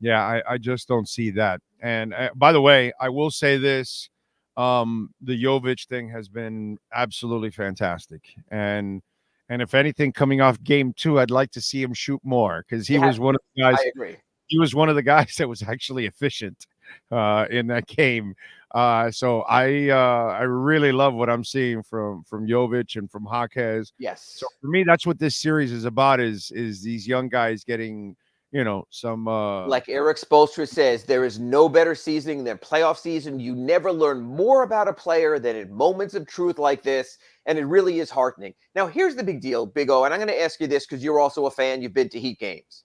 Yeah, I just don't see that. And by the way, I will say this. The Jovic thing has been absolutely fantastic. And if anything, coming off game 2, I'd like to see him shoot more, because he was one of the guys. I agree. He was one of the guys that was actually efficient in that game. So I really love what I'm seeing from Jovic and from Jaquez. Yes. So for me, that's what this series is about, is these young guys getting, some like Eric Spoelstra says, there is no better seasoning than playoff season. You never learn more about a player than in moments of truth like this, and it really is heartening. Now, here's the big deal, Big O, and I'm going to ask you this because you're also a fan. You've been to Heat games.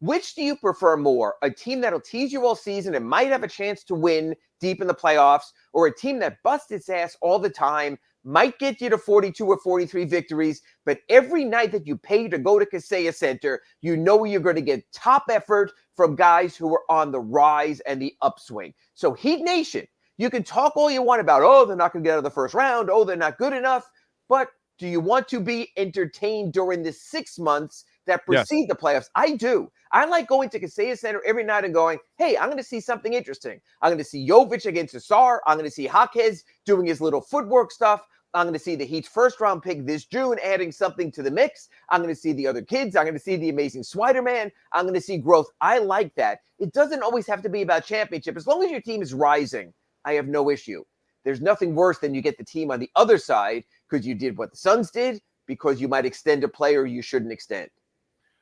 Which do you prefer more? A team that'll tease you all season and might have a chance to win deep in the playoffs, or a team that busts its ass all the time, might get you to 42 or 43 victories, but every night that you pay to go to Kaseya Center, you know you're going to get top effort from guys who are on the rise and the upswing. So Heat Nation, you can talk all you want about, they're not going to get out of the first round, they're not good enough, but do you want to be entertained during the 6 months that precede the playoffs. I do. I like going to Kaseya Center every night and going, hey, I'm going to see something interesting. I'm going to see Jovic against Asar. I'm going to see Jaquez doing his little footwork stuff. I'm going to see the Heat's first-round pick this June adding something to the mix. I'm going to see the other kids. I'm going to see the amazing Spider-Man. I'm going to see growth. I like that. It doesn't always have to be about championship. As long as your team is rising, I have no issue. There's nothing worse than you get the team on the other side because you did what the Suns did, because you might extend a player you shouldn't extend.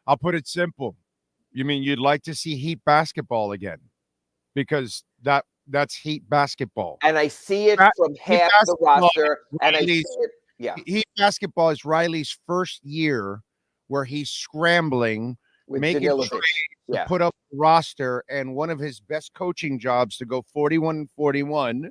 I'll put it simple. You mean you'd like to see Heat basketball again? Because that's Heat basketball. And I see it from half the roster. And I see it, Heat basketball is Riley's first year where he's scrambling, with making trades to put up the roster, and one of his best coaching jobs to go 41-41,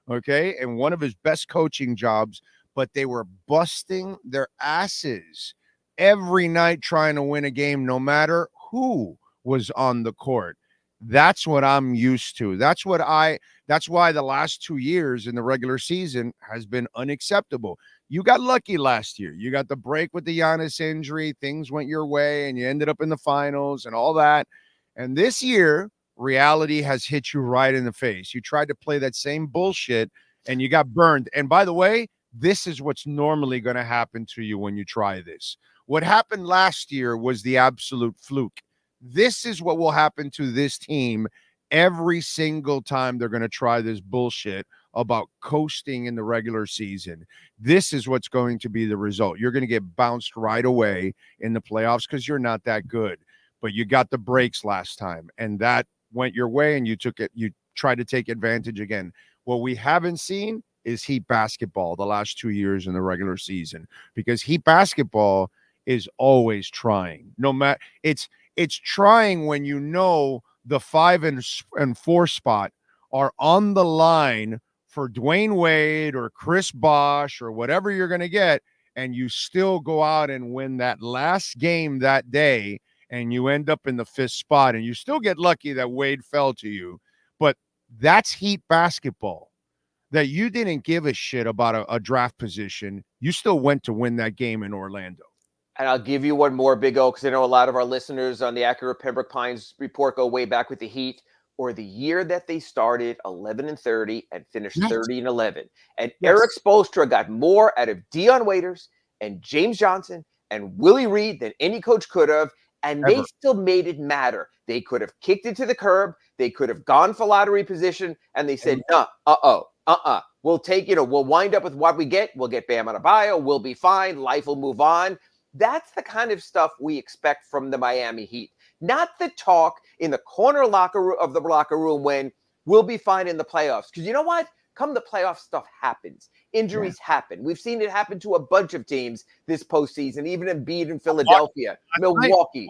okay? And one of his best coaching jobs, but they were busting their asses every night trying to win a game, no matter who was on the court. That's what I'm used to. That's why the last 2 years in the regular season has been unacceptable. You got lucky last year. You got the break with the Giannis injury. Things went your way and you ended up in the finals and all that. And this year, reality has hit you right in the face. You tried to play that same bullshit and you got burned. And by the way, this is what's normally going to happen to you when you try this. What happened last year was the absolute fluke. This is what will happen to this team every single time they're going to try this bullshit about coasting in the regular season. This is what's going to be the result. You're going to get bounced right away in the playoffs because you're not that good. But you got the breaks last time, and that went your way, and you tried to take advantage again. What we haven't seen is Heat basketball the last 2 years in the regular season, because Heat basketball is always trying. No matter it's trying when you know the 5 and 4 spot are on the line for Dwayne Wade or Chris Bosh or whatever you're going to get, and you still go out and win that last game that day, and you end up in the 5th spot, and you still get lucky that Wade fell to you. But that's Heat basketball, that you didn't give a shit about a draft position. You still went to win that game in Orlando. And I'll give you one more, Big O, because I know a lot of our listeners on the Accurate Pembroke Pines report go way back with the Heat, or the year that they started 11-30 and finished 30-11. And Eric Spoelstra got more out of Dion Waiters and James Johnson and Willie Reed than any coach could have, and they still made it matter. They could have kicked it to the curb. They could have gone for lottery position, and they said, we'll take, we'll wind up with what we get. We'll get Bam Adebayo. We'll be fine. Life will move on. That's the kind of stuff we expect from the Miami Heat. Not the talk in the corner of the locker room when we'll be fine in the playoffs. Because you know what? Come the playoff stuff happens. Injuries happen. We've seen it happen to a bunch of teams this postseason, even Embiid in Philadelphia, Milwaukee.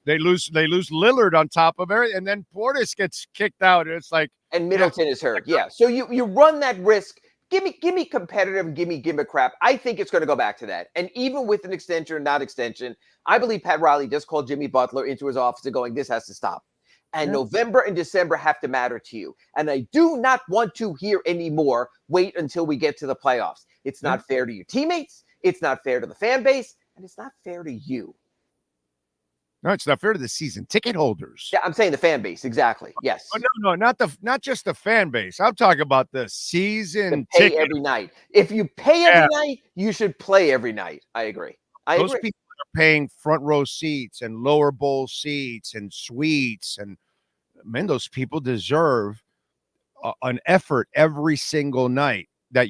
They lose Lillard on top of it, and then Portis gets kicked out. It's like, and Middleton is hurt. Yeah. So you run that risk. Give me competitive, give me crap. I think it's going to go back to that. And even with an extension or not extension, I believe Pat Riley just called Jimmy Butler into his office and going, this has to stop. And November and December have to matter to you. And I do not want to hear anymore, wait until we get to the playoffs. It's not fair to your teammates. It's not fair to the fan base. And it's not fair to you. No, it's not fair to the season ticket holders. Yeah, I'm saying the fan base. Exactly. Yes. Oh, no, not just the fan base. I'm talking about the season ticket. Every night. If you pay every night, you should play every night. I agree. Those people are paying front row seats and lower bowl seats and suites, and man, those people deserve an effort every single night. That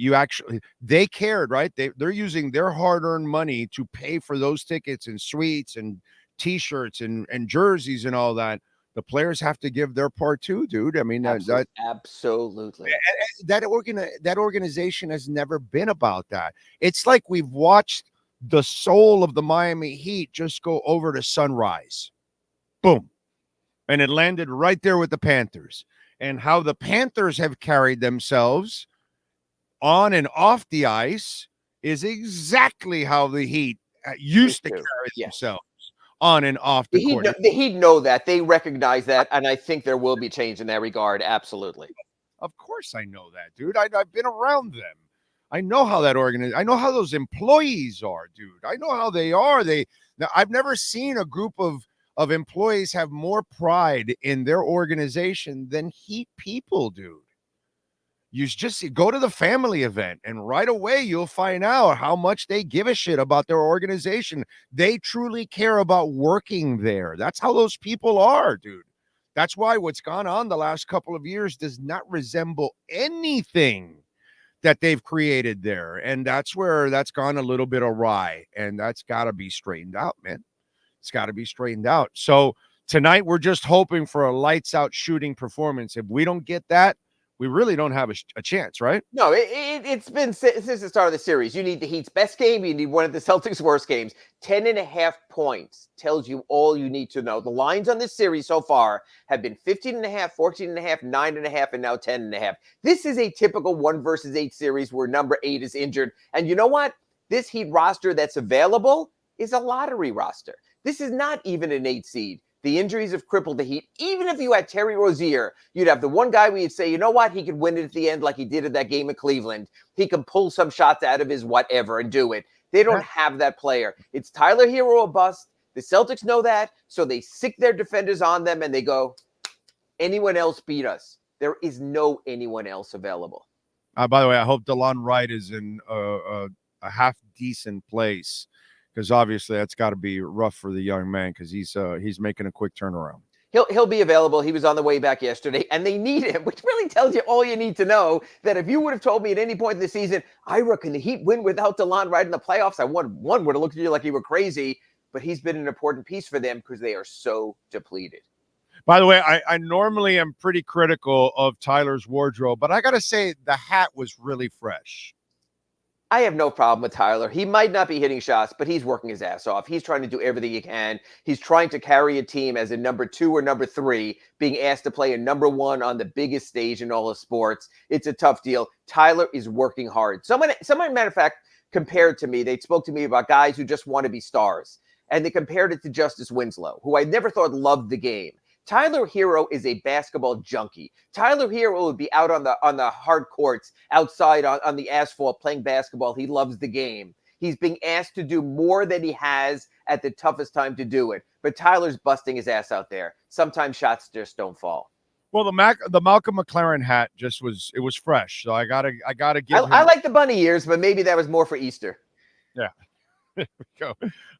they cared, right? They're using their hard-earned money to pay for those tickets and suites and T-shirts and jerseys and all that. The players have to give their part too, dude. I mean, absolutely. That organization has never been about that. It's like we've watched the soul of the Miami Heat just go over to Sunrise. Boom. And it landed right there with the Panthers. And how the Panthers have carried themselves on and off the ice is exactly how the Heat used to carry themselves. On and off the court. The Heat know that. They recognize that, and I think there will be change in that regard. Absolutely. Of course I know that, dude. I've been around them. I know how that I know how those employees are, dude. I know how they are. They Now, I've never seen a group of employees have more pride in their organization than Heat people do. You just go to the family event, and right away you'll find out how much they give a shit about their organization. They truly care about working there. That's how those people are, dude. That's why what's gone on the last couple of years does not resemble anything that they've created there. And that's where that's gone a little bit awry, and that's got to be straightened out, man. It's got to be straightened out. So tonight we're just hoping for a lights out shooting performance. If we don't get that, we really don't have a chance, right? No, it's been since the start of the series. You need the Heat's best game. You need one of the Celtics' worst games. 10.5 points tells you all you need to know. The lines on this series so far have been 15.5, 14.5, 9.5, and now 10.5. This is a typical 1 versus 8 series where number 8 is injured. And you know what? This Heat roster that's available is a lottery roster. This is not even an 8 seed. The injuries have crippled the Heat. Even if you had Terry Rozier, you'd have the one guy where you'd say, you know what? He could win it at the end like he did in that game in Cleveland. He can pull some shots out of his whatever and do it. They don't have that player. It's Tyler Hero or bust. The Celtics know that, so they sick their defenders on them, and they go, anyone else beat us. There is no anyone else available. By the way, I hope DeLon Wright is in a half-decent place, because obviously that's got to be rough for the young man, because he's making a quick turnaround. He'll be available. He was on the way back yesterday, and they need him, which really tells you all you need to know, that if you would have told me at any point in the season, Ira, can the Heat win without DeLon Wright in the playoffs? One would have looked at you like you were crazy, but he's been an important piece for them because they are so depleted. By the way, I normally am pretty critical of Tyler's wardrobe, but I got to say the hat was really fresh. I have no problem with Tyler. He might not be hitting shots, but he's working his ass off. He's trying to do everything he can. He's trying to carry a team as a number 2 or number 3, being asked to play a number 1 on the biggest stage in all of sports. It's a tough deal. Tyler is working hard. Someone, matter of fact, compared to me, they spoke to me about guys who just want to be stars, and they compared it to Justice Winslow, who I never thought loved the game. Tyler Hero is a basketball junkie. Tyler Hero would be out on the hard courts, outside on the asphalt playing basketball. He loves the game. He's being asked to do more than he has at the toughest time to do it. But Tyler's busting his ass out there. Sometimes shots just don't fall. Well, the Malcolm McLaren hat it was fresh. So I gotta give him. I like the bunny ears, but maybe that was more for Easter. Yeah. There we go.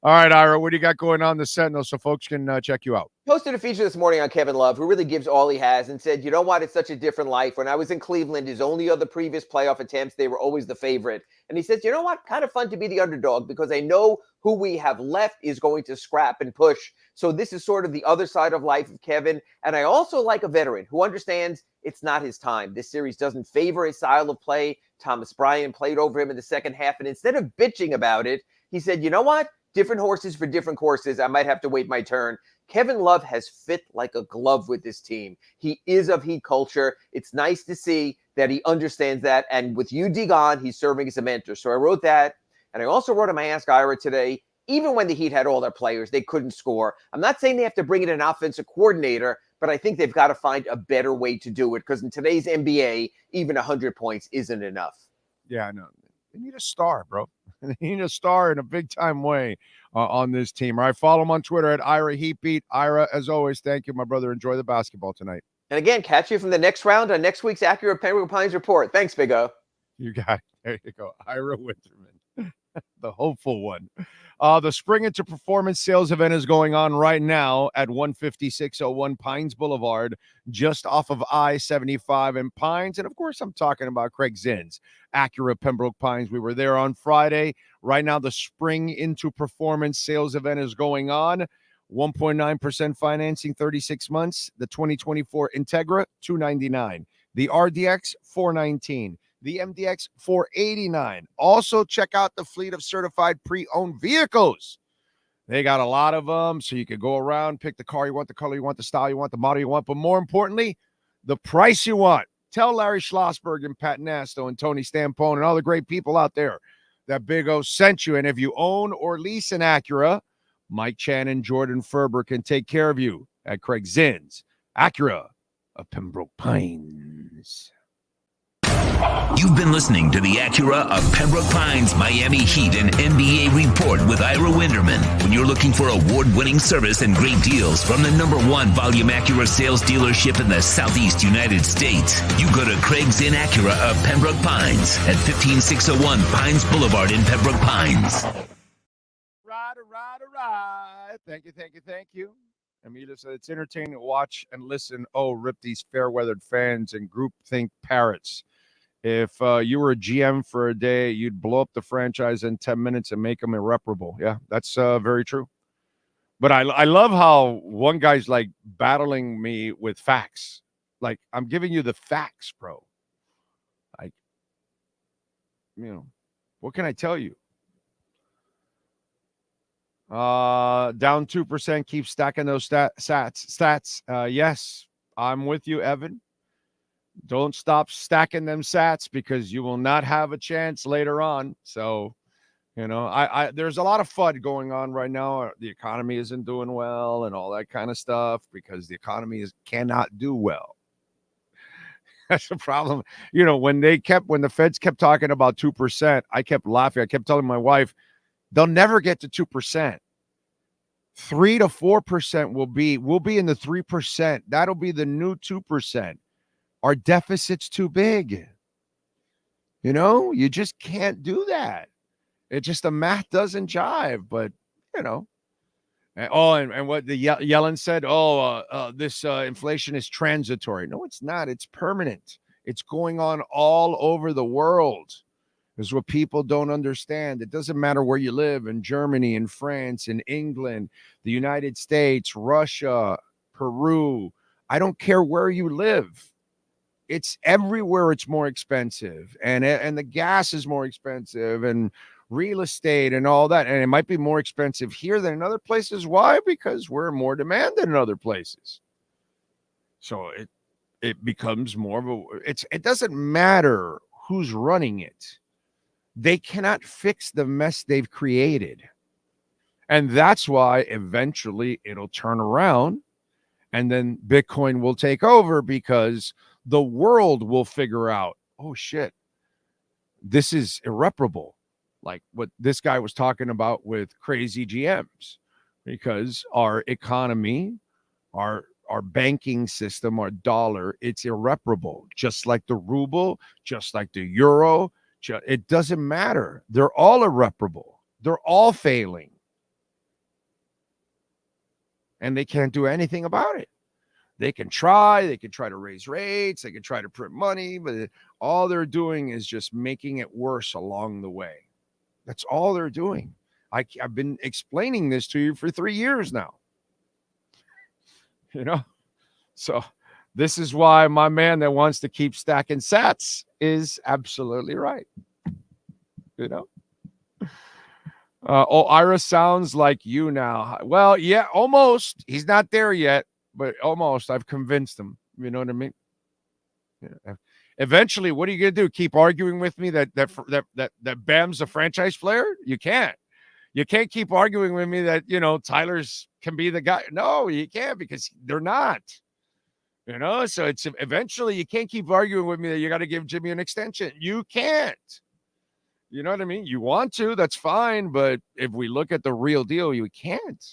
All right, Ira, what do you got going on the Sentinel so folks can check you out? Posted a feature this morning on Kevin Love, who really gives all he has, and said, you know what? It's such a different life. When I was in Cleveland, his only other previous playoff attempts, they were always the favorite. And he says, you know what? Kind of fun to be the underdog, because I know who we have left is going to scrap and push. So this is sort of the other side of life of Kevin. And I also like a veteran who understands it's not his time. This series doesn't favor his style of play. Thomas Bryant played over him in the second half, and instead of bitching about it, he said, you know what? Different horses for different courses. I might have to wait my turn. Kevin Love has fit like a glove with this team. He is of Heat culture. It's nice to see that he understands that. And with UD gone, he's serving as a mentor. So I wrote that. And I also wrote in my Ask Ira today, even when the Heat had all their players, they couldn't score. I'm not saying they have to bring in an offensive coordinator, but I think they've got to find a better way to do it, because in today's NBA, even 100 points isn't enough. Yeah, I know. They need a star, bro. They need a star in a big-time way on this team. All right, follow him on Twitter at Ira Heatbeat. Ira, as always, thank you, my brother. Enjoy the basketball tonight. And again, catch you from the next round on next week's Accurate Pembroke Pines Report. Thanks, Big O. You got it. There you go. Ira Winterman, the hopeful one. The Spring into Performance sales event is going on right now at 15601 Pines Boulevard, just off of I-75 in Pines. And, of course, I'm talking about Craig Zinn's Acura Pembroke Pines. We were there on Friday. Right now, the Spring into Performance sales event is going on. 1.9% financing, 36 months. The 2024 Integra, $299. The RDX, $419. The MDX, $489. Also, check out the fleet of certified pre-owned vehicles. They got a lot of them, so you can go around, pick the car you want, the color you want, the style you want, the model you want, but more importantly, the price you want. Tell Larry Schlossberg and Pat Nasto and Tony Stampone and all the great people out there that Big O sent you. And if you own or lease an Acura, Mike Chan and Jordan Ferber can take care of you at Craig Zinn's Acura of Pembroke Pines. You've been listening to the Acura of Pembroke Pines Miami Heat and NBA Report with Ira Winderman. When you're looking for award-winning service and great deals from the #1 volume Acura sales dealership in the Southeast United States, you go to Craig's Inn Acura of Pembroke Pines at 15601 Pines Boulevard in Pembroke Pines. Right. Thank you. Amita said it's entertaining to watch and listen. Oh, rip these fair-weathered fans and groupthink parrots. If you were a GM for a day, you'd blow up the franchise in 10 minutes and make them irreparable. Yeah, that's very true. But I love how one guy's like battling me with facts. Like, I'm giving you the facts, bro. Like, what can I tell you? Down 2%. Keep stacking those stats. Yes, I'm with you, Evan. Don't stop stacking them sats because you will not have a chance later on. So, there's a lot of FUD going on right now. The economy isn't doing well and all that kind of stuff because the economy cannot do well. That's the problem. When the feds kept talking about 2%, I kept laughing. I kept telling my wife, they'll never get to 2%. 3 to 4% we'll be in the 3%. That'll be the new 2%. Our deficit's too big. You just can't do that. The math doesn't jive, but and what the Yellen said, this inflation is transitory. No, it's not. It's permanent. It's going on all over the world. This is what people don't understand. It doesn't matter where you live, in Germany, in France, in England, the United States, Russia, Peru. I don't care where you live. It's everywhere. It's more expensive, and the gas is more expensive, and real estate and all that. And it might be more expensive here than in other places. Why? Because we're in more demand than in other places. So it becomes more of it doesn't matter who's running it. They cannot fix the mess they've created. And that's why eventually it'll turn around and then Bitcoin will take over because the world will figure out, oh shit, this is irreparable. Like what this guy was talking about with crazy GMs, because our economy, our banking system, our dollar, it's irreparable. Just like the ruble, just like the euro, it doesn't matter. They're all irreparable. They're all failing. And they can't do anything about it. They can try to raise rates, they can try to print money, but all they're doing is just making it worse along the way. That's all they're doing. I've been explaining this to you for 3 years now. So this is why my man that wants to keep stacking sats is absolutely right. Ira sounds like you now. Well, yeah, almost. He's not there yet, but almost. I've convinced him. You know what I mean? Yeah. Eventually, what are you gonna do? Keep arguing with me that Bam's a franchise player? You can't. You can't keep arguing with me that Tyler's can be the guy. No, you can't, because they're not. So it's eventually you can't keep arguing with me that you got to give Jimmy an extension. You can't. You know what I mean? You want to, that's fine. But if we look at the real deal, you can't.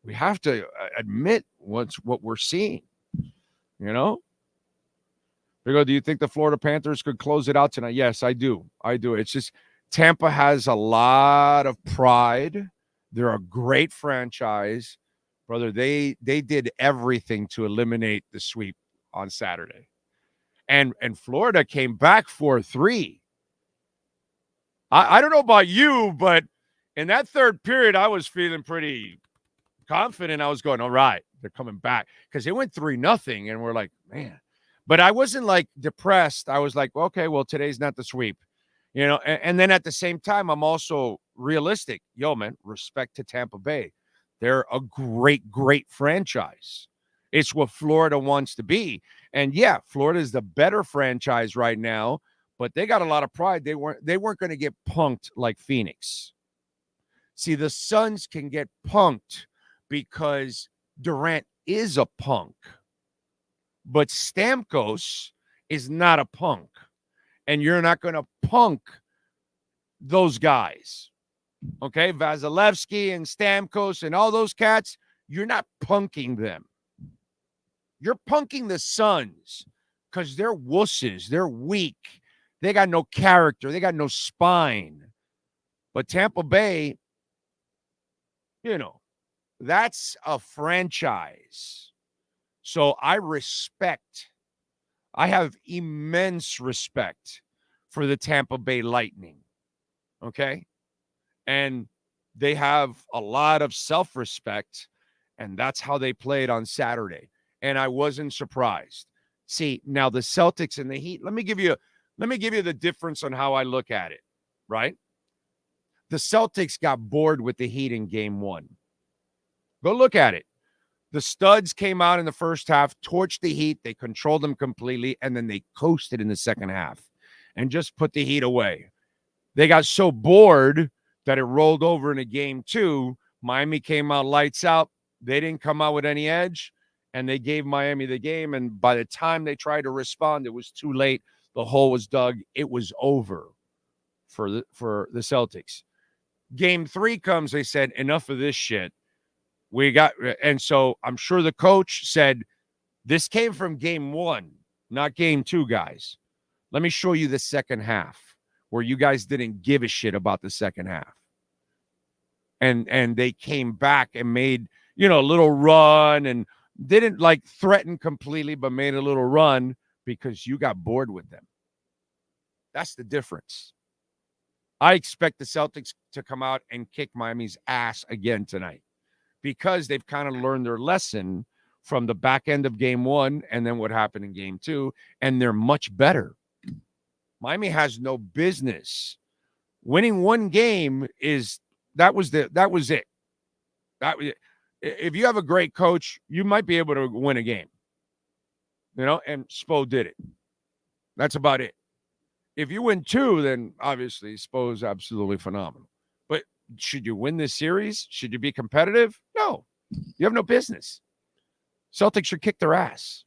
We have to admit what we're seeing. Do you think the Florida Panthers could close it out tonight? Yes, I do. It's just Tampa has a lot of pride. They're a great franchise. Brother, they did everything to eliminate the sweep on Saturday. And Florida came back 4-3. I don't know about you, but in that third period, I was feeling pretty confident. I was going, all right, they're coming back, because it went 3-0, and we're like, man. But I wasn't like depressed. I was like, okay, well, today's not the sweep, and then at the same time, I'm also realistic. Yo, man, respect to Tampa Bay. They're a great, great franchise. It's what Florida wants to be. And yeah, Florida is the better franchise right now, but they got a lot of pride. They weren't going to get punked like Phoenix. See, the Suns can get punked because Durant is a punk, but Stamkos is not a punk. And you're not going to punk those guys. Okay? Vasilevsky and Stamkos and all those cats, you're not punking them. You're punking the Suns because they're wusses. They're weak. They got no character. They got no spine. But Tampa Bay, you know, that's a franchise. So I have immense respect for the Tampa Bay Lightning. Okay? And they have a lot of self-respect, and that's how they played on Saturday. And I wasn't surprised. See, now the Celtics and the Heat, let me give you the difference on how I look at it, right? The Celtics got bored with the Heat in game 1. Go look at it. The studs came out in the first half, torched the Heat, they controlled them completely, and then they coasted in the second half and just put the Heat away. They got so bored that it rolled over into game 2. Miami came out lights out. They didn't come out with any edge, and they gave Miami the game. And by the time they tried to respond, it was too late. The hole was dug. It was over for the Celtics. Game 3 comes. They said, enough of this shit. And so I'm sure the coach said, this came from game 1, not game 2, guys. Let me show you the second half where you guys didn't give a shit about the second half. And they came back and made, a little run and didn't threaten completely, but made a little run because you got bored with them. That's the difference. I expect the Celtics to come out and kick Miami's ass again tonight because they've kind of learned their lesson from the back end of game 1 and then what happened in game 2, and they're much better. Miami has no business. Winning one game that was it. If you have a great coach, you might be able to win a game. And Spo did it. That's about it. If you win 2, then obviously Spo's absolutely phenomenal. But should you win this series? Should you be competitive? No. You have no business. Celtics should kick their ass.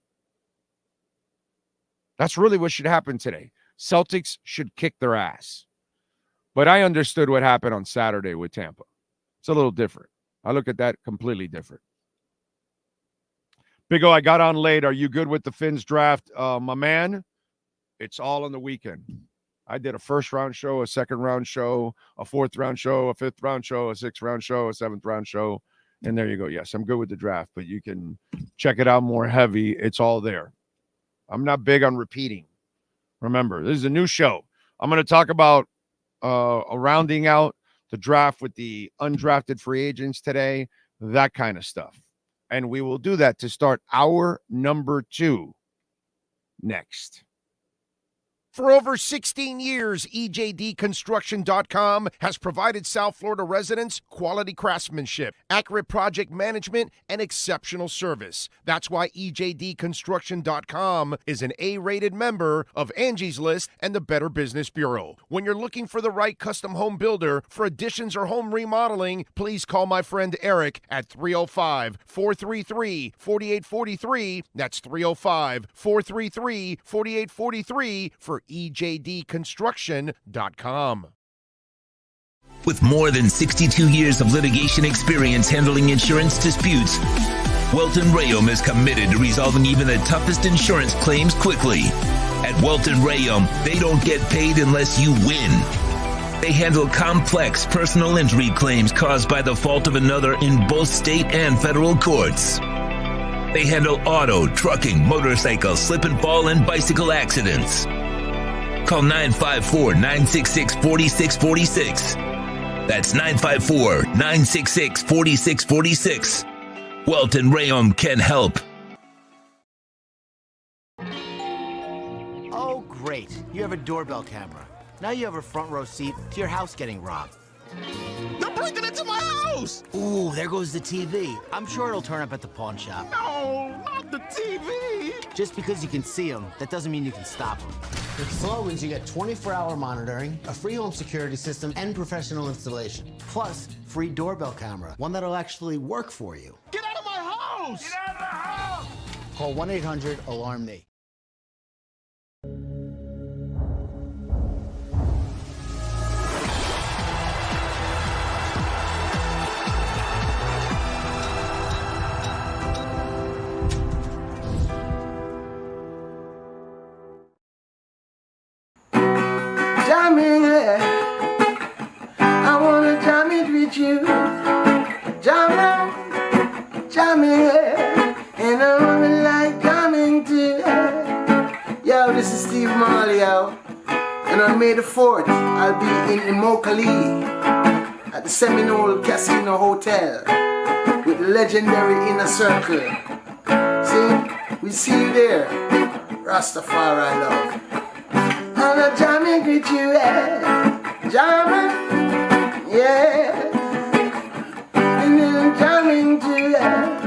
That's really what should happen today. Celtics should kick their ass. But I understood what happened on Saturday with Tampa. It's a little different. I look at that completely different. Big O, I got on late. Are you good with the Finns draft? My man, it's all on the weekend. I did a first-round show, a second-round show, a fourth-round show, a fifth-round show, a sixth-round show, a seventh-round show. And there you go. Yes, I'm good with the draft, but you can check it out more heavy. It's all there. I'm not big on repeating. Remember, this is a new show. I'm going to talk about rounding out the draft with the undrafted free agents today, that kind of stuff. And we will do that to start hour number 2 next. For over 16 years, EJDconstruction.com has provided South Florida residents quality craftsmanship, accurate project management, and exceptional service. That's why EJDconstruction.com is an A-rated member of Angie's List and the Better Business Bureau. When you're looking for the right custom home builder for additions or home remodeling, please call my friend Eric at 305-433-4843. That's 305-433-4843 for EJDconstruction.com. With more than 62 years of litigation experience handling insurance disputes, Welton Rayom is committed to resolving even the toughest insurance claims quickly. At Welton Rayom, they don't get paid unless you win. They handle complex personal injury claims caused by the fault of another in both state and federal courts. They handle auto, trucking, motorcycle, slip and fall, and bicycle accidents. Call 954-966-4646. That's 954-966-4646. Welton Rayom can help. Oh, great. You have a doorbell camera. Now you have a front row seat to your house getting robbed. They're breaking into my house! Ooh, there goes the TV. I'm sure it'll turn up at the pawn shop. No, not the TV! Just because you can see them, that doesn't mean you can stop them. With Slogans, you get 24-hour monitoring, a free home security system, and professional installation. Plus, free doorbell camera, one that'll actually work for you. Get out of my house! Get out of the house! Call 1-800-ALARM-ME. And on May the 4th, I'll be in Immokalee at the Seminole Casino Hotel with the legendary Inner Circle. See? We see you there. Rastafari love. And I'm jamming with you, jamming, yeah. And I'm jamming to you,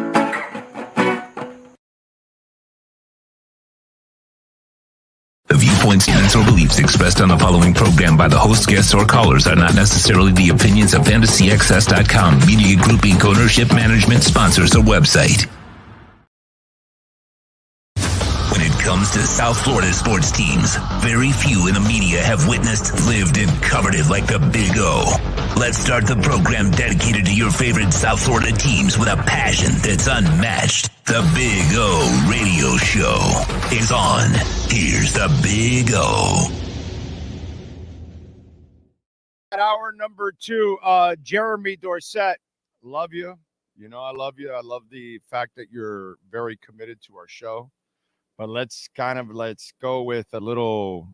The viewpoints, statements, or beliefs expressed on the following program by the host, guests, or callers are not necessarily the opinions of FantasyXS.com, Media Group Inc. ownership, management, sponsors, or website. When it comes to South Florida sports teams, very few in the media have witnessed, lived, and covered it like the Big O. Let's start the program dedicated to your favorite South Florida teams with a passion that's unmatched. The Big O Radio Show is on. Here's the Big O. At hour number 2, Jeremy Dorsett, love you. You know I love you. I love the fact that you're very committed to our show. But let's go with a little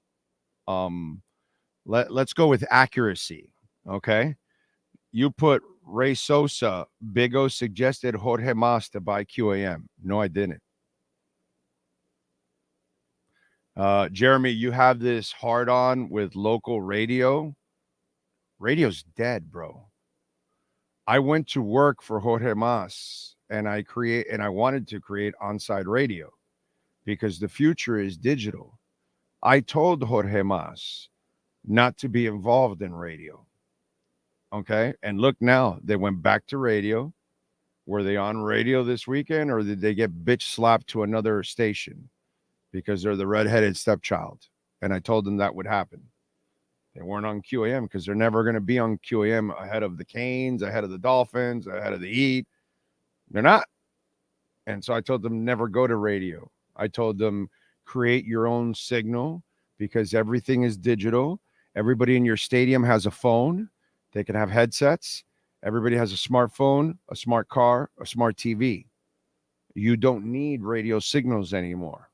let's go with accuracy. Okay. You put Ray Sosa, Big O suggested Jorge Mas to buy QAM. No, I didn't. Jeremy, you have this hard on with local radio. Radio's dead, bro. I went to work for Jorge Mas and I wanted to create on-site radio because the future is digital. I told Jorge Mas not to be involved in radio. Okay. And look now, they went back to radio. Were they on radio this weekend or did they get bitch slapped to another station because they're the redheaded stepchild? And I told them that would happen. They weren't on QAM because they're never going to be on QAM ahead of the Canes, ahead of the Dolphins, ahead of the Heat. They're not. And so I told them never go to radio. I told them create your own signal because everything is digital. Everybody in your stadium has a phone. They can have headsets. Everybody has a smartphone, a smart car, a smart TV. You don't need radio signals anymore.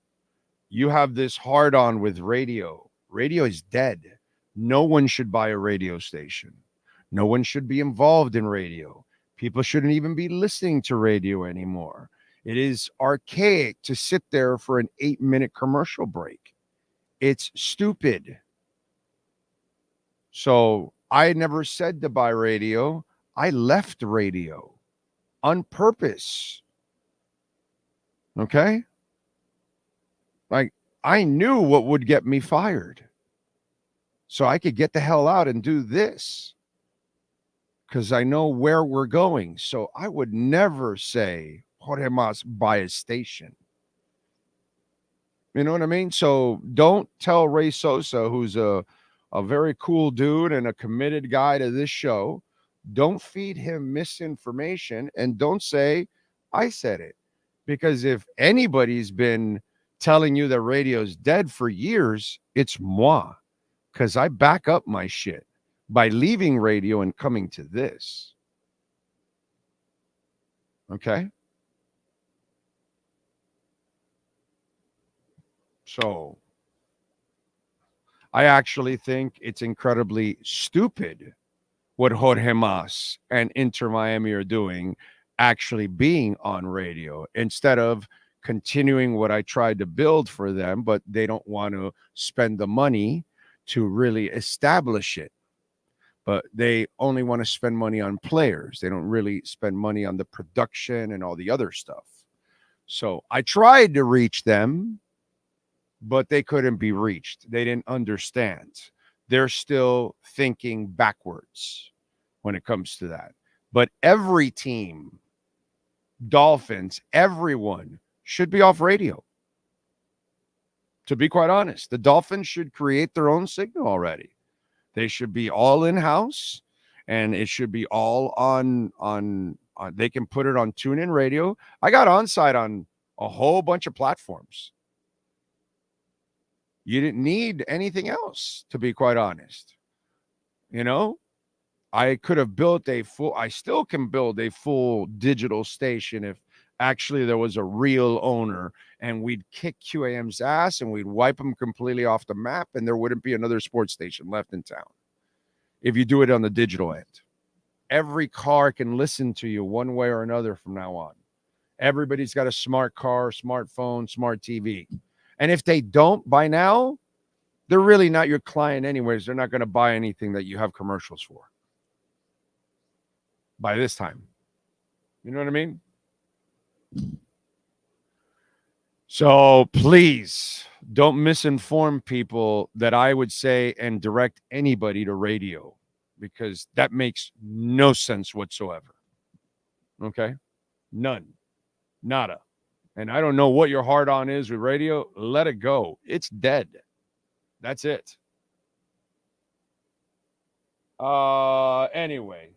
You have this hard on with radio. Radio is dead. No one should buy a radio station. No one should be involved in radio. People shouldn't even be listening to radio anymore. It is archaic to sit there for an 8-minute commercial break. It's stupid. So I never said to buy radio. I left radio on purpose. Okay? Like, I knew what would get me fired. So I could get the hell out and do this. Because I know where we're going. So I would never say, Jorge Mas, buy a station. You know what I mean? So don't tell Ray Sosa, who's a very cool dude and a committed guy to this show. Don't feed him misinformation and don't say, I said it. Because if anybody's been telling you that radio's dead for years, it's moi. Because I back up my shit by leaving radio and coming to this. Okay? So I actually think it's incredibly stupid what Jorge Mas and Inter Miami are doing, actually being on radio instead of continuing what I tried to build for them, but they don't want to spend the money to really establish it. But they only want to spend money on players. They don't really spend money on the production and all the other stuff. So I tried to reach them, but they couldn't be reached. They didn't understand. They're still thinking backwards when it comes to that. But every team, Dolphins, everyone should be off radio. To be quite honest, the Dolphins should create their own signal already. They should be all in-house, and it should be all on they can put it on TuneIn Radio. I got Onside on a whole bunch of platforms. You didn't need anything else, to be quite honest. You know, I could have built I still can build a full digital station if actually there was a real owner, and we'd kick QAM's ass and we'd wipe them completely off the map, and there wouldn't be another sports station left in town if you do it on the digital end. Every car can listen to you one way or another from now on. Everybody's got a smart car, smartphone, smart TV. And if they don't by now, they're really not your client anyways. They're not going to buy anything that you have commercials for by this time. You know what I mean? So please don't misinform people that I would say and direct anybody to radio, because that makes no sense whatsoever. Okay? None. Nada. And I don't know what your heart on is with radio. Let it go. It's dead. That's it. Anyway,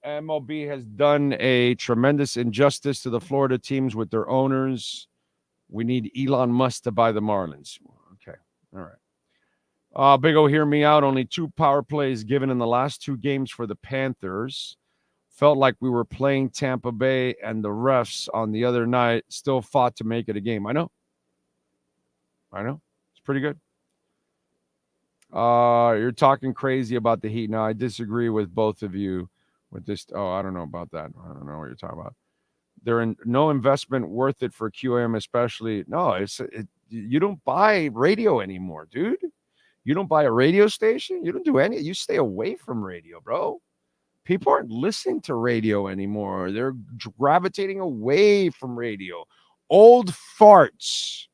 MLB has done a tremendous injustice to the Florida teams with their owners. We need Elon Musk to buy the Marlins. Okay. All right. Big O, hear me out. Only 2 power plays given in the last 2 games for the Panthers. Felt like we were playing Tampa Bay, and the refs on the other night still fought to make it a game. I know. It's pretty good. You're talking crazy about the Heat. Now, I disagree with both of you with this. Oh, I don't know about that. I don't know what you're talking about. There no investment worth it for QM, especially. No, you don't buy radio anymore, dude. You don't buy a radio station. You don't do any. You stay away from radio, bro. People aren't listening to radio anymore. They're gravitating away from radio. Old farts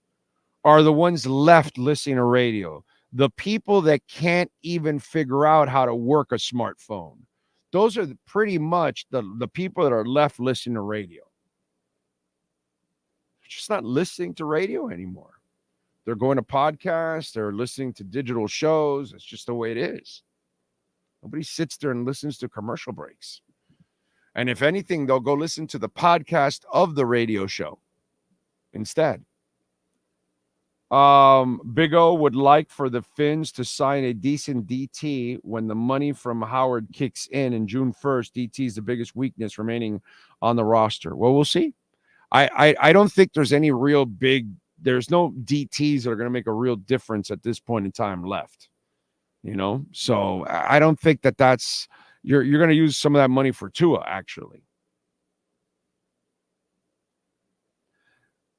are the ones left listening to radio. The people that can't even figure out how to work a smartphone. Those are pretty much the people that are left listening to radio. They're just not listening to radio anymore. They're going to podcasts. They're listening to digital shows. It's just the way it is. Nobody sits there and listens to commercial breaks. And if anything, they'll go listen to the podcast of the radio show instead. Big O would like for the Finns to sign a decent DT when the money from Howard kicks in June 1st. DT is the biggest weakness remaining on the roster. Well, we'll see. I don't think there's any real there's no DTs that are going to make a real difference at this point in time left. You know, so I don't think that's you're going to use some of that money for Tua, actually.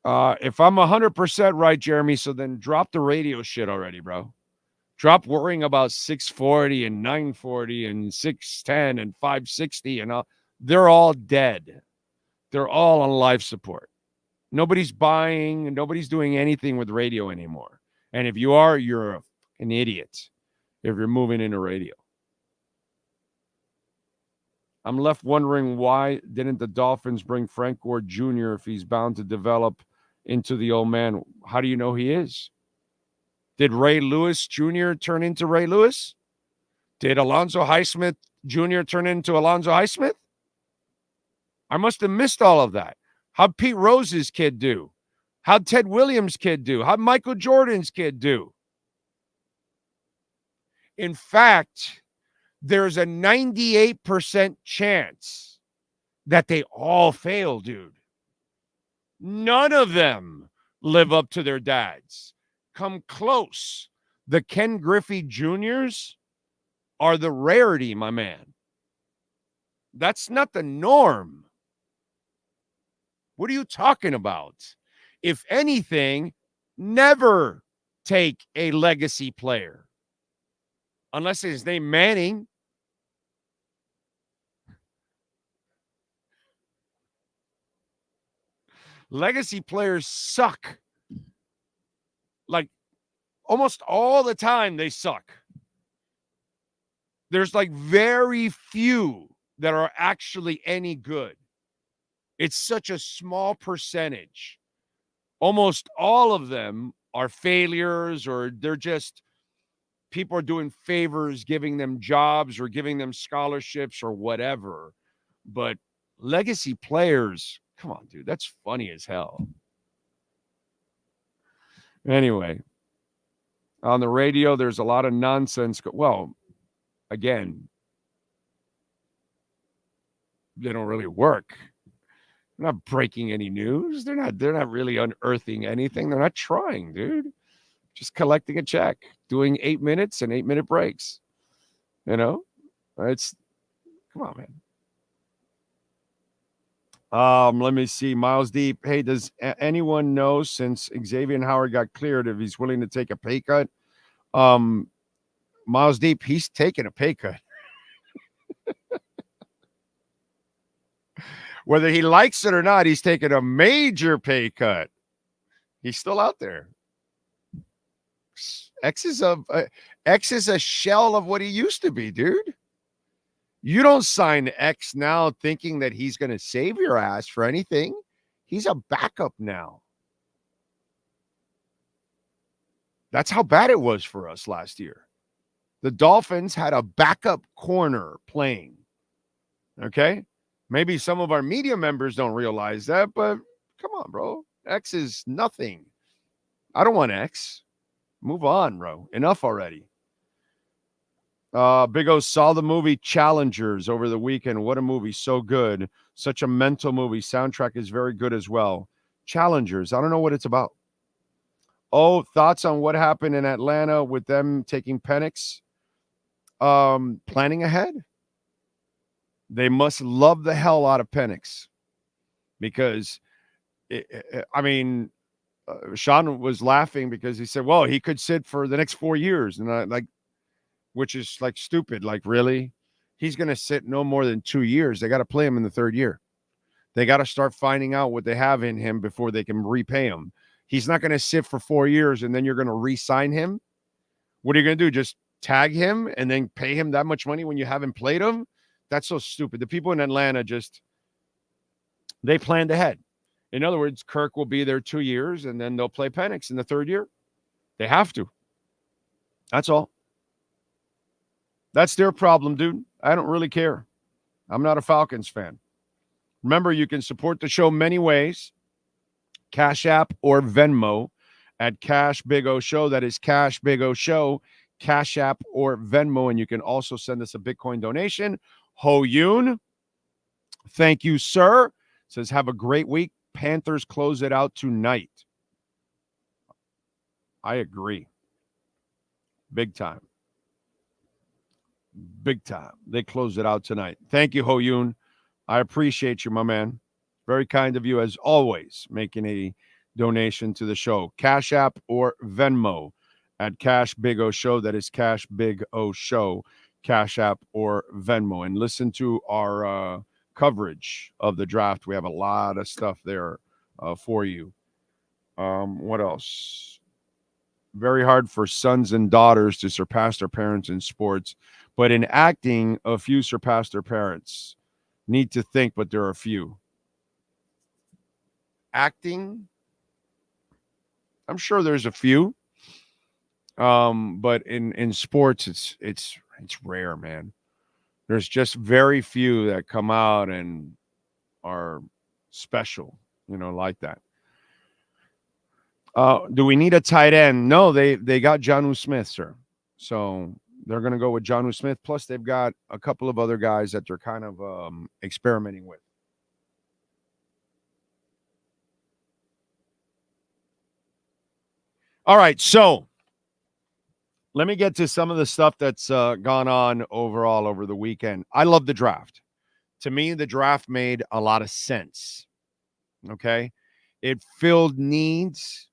If I'm 100% right, Jeremy, so then drop the radio shit already, bro. Drop worrying about 640 and 940 and 610 and 560 and all. They're all dead. They're all on life support. Nobody's buying, nobody's doing anything with radio anymore. And if you are, you're an idiot. If you're moving into radio. I'm left wondering, why didn't the Dolphins bring Frank Gore Jr. if he's bound to develop into the old man? How do you know he is? Did Ray Lewis Jr. turn into Ray Lewis? Did Alonzo Highsmith Jr. turn into Alonzo Highsmith? I must have missed all of that. How'd Pete Rose's kid do? How'd Ted Williams' kid do? How'd Michael Jordan's kid do? In fact, there's a 98% chance that they all fail, dude. None of them live up to their dads. Come close. The Ken Griffey Juniors are the rarity, my man. That's not the norm. What are you talking about? If anything, never take a legacy player. Unless his name Manning. Legacy players suck. Like almost all the time they suck. There's like very few that are actually any good. It's such a small percentage. Almost all of them are failures, or they're just people are doing favors, giving them jobs or giving them scholarships or whatever. But legacy players, come on, dude, that's funny as hell. Anyway, on the radio, there's a lot of nonsense. Well, again, they don't really work. They're not breaking any news. They're not really unearthing anything. They're not trying, dude. Just collecting a check, doing 8 minutes and 8-minute breaks. You know, it's come on, man. Let me see. Miles Deep. Hey, does anyone know since Xavier Howard got cleared if he's willing to take a pay cut? Miles Deep, he's taking a pay cut. Whether he likes it or not, he's taking a major pay cut. He's still out there. X is a shell of what he used to be, dude. You don't sign X now thinking that he's going to save your ass for anything. He's a backup now. That's how bad it was for us last year. The Dolphins had a backup corner playing. Okay? Maybe some of our media members don't realize that, but come on, bro. X is nothing. I don't want X. Move on, bro. Enough already. Big O saw the movie Challengers over the weekend. What a movie. So good. Such a mental movie. Soundtrack is very good as well. Challengers. I don't know what it's about. Oh, thoughts on what happened in Atlanta with them taking Penix? Planning ahead. They must love the hell out of Penix because, Sean was laughing because he said, well, he could sit for the next 4 years. And which is like stupid. Like, really? He's going to sit no more than 2 years. They got to play him in the third year. They got to start finding out what they have in him before they can repay him. He's not going to sit for 4 years and then you're going to re-sign him. What are you going to do? Just tag him and then pay him that much money when you haven't played him? That's so stupid. The people in Atlanta they planned ahead. In other words, Kirk will be there 2 years and then they'll play Penix in the third year. They have to. That's all. That's their problem, dude. I don't really care. I'm not a Falcons fan. Remember, you can support the show many ways. Cash App or Venmo at Cash Big O Show. That is Cash Big O Show, Cash App or Venmo. And you can also send us a Bitcoin donation. Ho Yoon, thank you, sir. Says, have a great week. Panthers close it out tonight. I agree. Big time. Big time. They close it out tonight. Thank you, Ho Yoon. I appreciate you, my man. Very kind of you, as always, making a donation to the show. Cash App or Venmo at Cash Big O Show. That is Cash Big O Show. Cash App or Venmo. And listen to our coverage of the draft. We have a lot of stuff there for you. What else? Very hard for sons and daughters to surpass their parents in sports. But in acting, a few surpass their parents. Need to think, but there are a few. Acting, I'm sure there's a few. But in sports, it's rare, man. There's just very few that come out and are special, like that. Do we need a tight end? No, they got Jonnu Smith, sir. So they're going to go with Jonnu Smith. Plus, they've got a couple of other guys that they're kind of experimenting with. All right, so let me get to some of the stuff that's gone on overall over the weekend. I love the draft. To me, the draft made a lot of sense. Okay? It filled needs.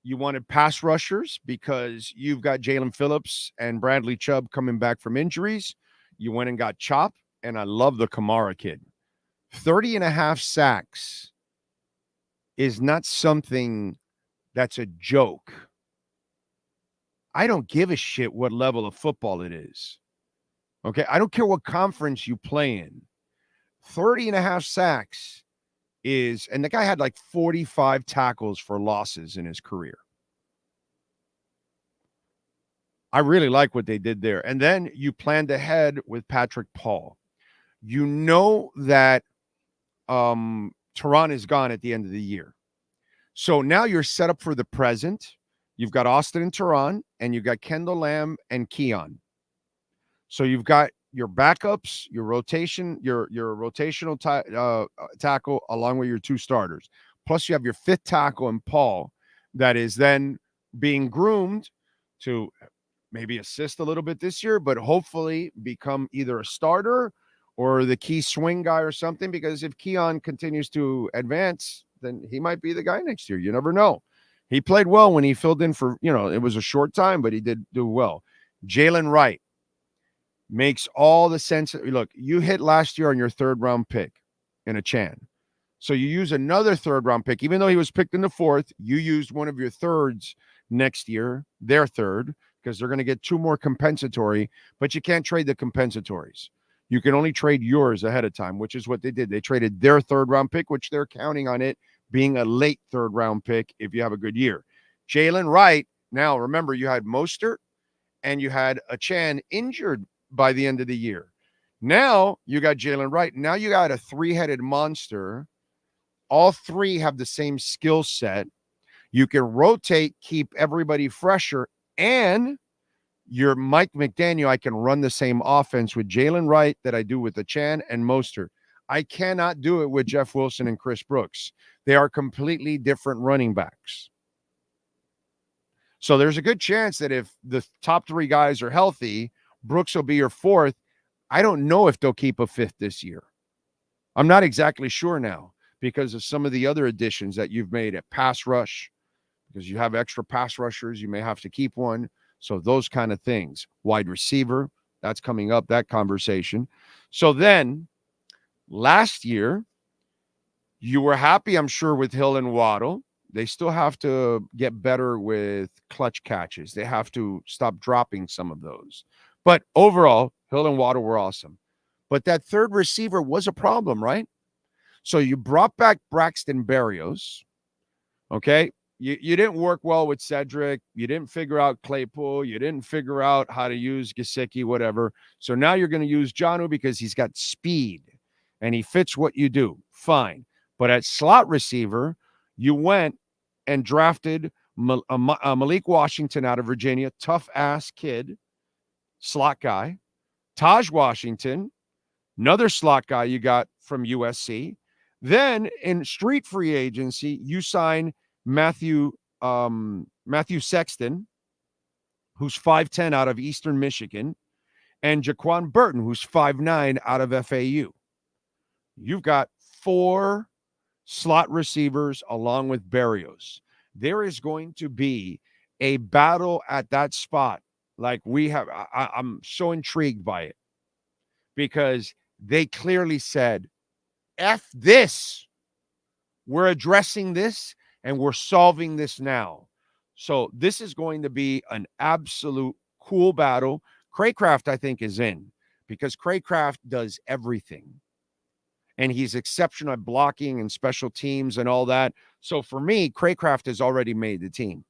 You wanted pass rushers because you've got Jalen Phillips and Bradley Chubb coming back from injuries. You went and got Chop, and I love the Kamara kid. 30.5 sacks is not something that's a joke. I don't give a shit what level of football it is. Okay? I don't care what conference you play in. 30.5 sacks is, and the guy had like 45 tackles for losses in his career. I really like what they did there. And then you planned ahead with Patrick Paul. You know that Tehran is gone at the end of the year. So now you're set up for the present. You've got Austin and Tehran, and you've got Kendall Lamb and Keon. So you've got your backups, your rotation, your rotational tackle, along with your two starters. Plus, you have your fifth tackle in Paul that is then being groomed to maybe assist a little bit this year, but hopefully become either a starter or the key swing guy or something, because if Keon continues to advance, then he might be the guy next year. You never know. He played well when he filled in for, it was a short time, but he did do well. Jalen Wright makes all the sense. Look, you hit last year on your third-round pick in a Chan. So you use another third-round pick. Even though he was picked in the fourth, you used one of your thirds next year, their third, because they're going to get two more compensatory, but you can't trade the compensatories. You can only trade yours ahead of time, which is what they did. They traded their third-round pick, which they're counting on it being a late third-round pick if you have a good year. Jalen Wright, now remember, you had Mostert and you had a Chan injured by the end of the year. Now you got Jalen Wright. Now you got a three-headed monster. All three have the same skill set. You can rotate, keep everybody fresher, and you're Mike McDaniel. I can run the same offense with Jalen Wright that I do with the Chan and Mostert. I cannot do it with Jeff Wilson and Chris Brooks. They are completely different running backs. So there's a good chance that if the top three guys are healthy, Brooks will be your fourth. I don't know if they'll keep a fifth this year. I'm not exactly sure now because of some of the other additions that you've made at pass rush, because you have extra pass rushers. You may have to keep one. So those kind of things. Wide receiver, that's coming up, that conversation. So then last year, you were happy, I'm sure, with Hill and Waddle. They still have to get better with clutch catches. They have to stop dropping some of those. But overall, Hill and Waddle were awesome. But that third receiver was a problem, right? So you brought back Braxton Berrios. Okay? You didn't work well with Cedric. You didn't figure out Claypool. You didn't figure out how to use Gesicki, whatever. So now you're going to use Jonnu because he's got speed and he fits what you do. Fine. But at slot receiver, you went and drafted Malik Washington out of Virginia, tough-ass kid, slot guy. Taj Washington, another slot guy you got from USC. Then in street free agency, you sign Matthew Sexton, who's 5'10" out of Eastern Michigan, and Jaquan Burton, who's 5'9" out of FAU. You've got 4 slot receivers along with Berrios. There is going to be a battle at that spot like we have. I'm so intrigued by it because they clearly said, F this. We're addressing this and we're solving this now. So this is going to be an absolute cool battle. Craycraft, I think, is in because Craycraft does everything. And he's exceptional at blocking and special teams and all that. So for me, Craycraft has already made the team.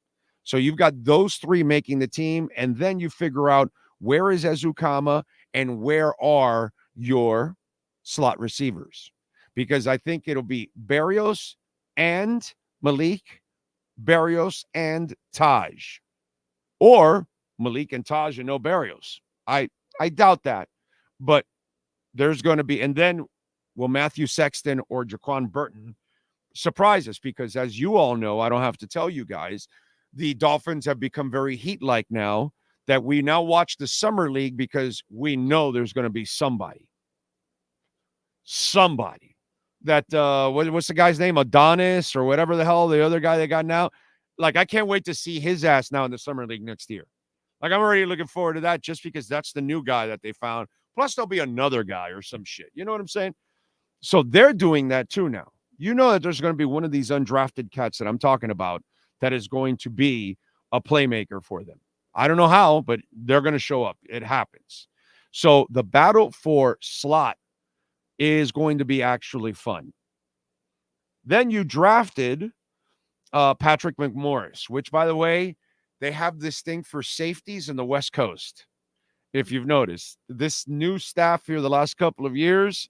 So you've got those 3 making the team, and then you figure out where is Ezukama and where are your slot receivers. Because I think it'll be Berrios and Malik, Berrios and Taj. Or Malik and Taj and no Berrios. I doubt that. But there's going to be, and then will Matthew Sexton or Jaquan Burton surprise us? Because as you all know, I don't have to tell you guys, the Dolphins have become very Heat-like now that we now watch the Summer League because we know there's going to be somebody that, what's the guy's name? Adonis or whatever the hell, the other guy they got now. Like, I can't wait to see his ass now in the Summer League next year. Like, I'm already looking forward to that just because that's the new guy that they found. Plus, there'll be another guy or some shit. You know what I'm saying? So they're doing that too now. You know that there's going to be one of these undrafted cats that I'm talking about that is going to be a playmaker for them. I don't know how, but they're going to show up. It happens. So the battle for slot is going to be actually fun. Then you drafted Patrick McMorris, which, by the way, they have this thing for safeties in the West Coast. If you've noticed, this new staff here the last couple of years,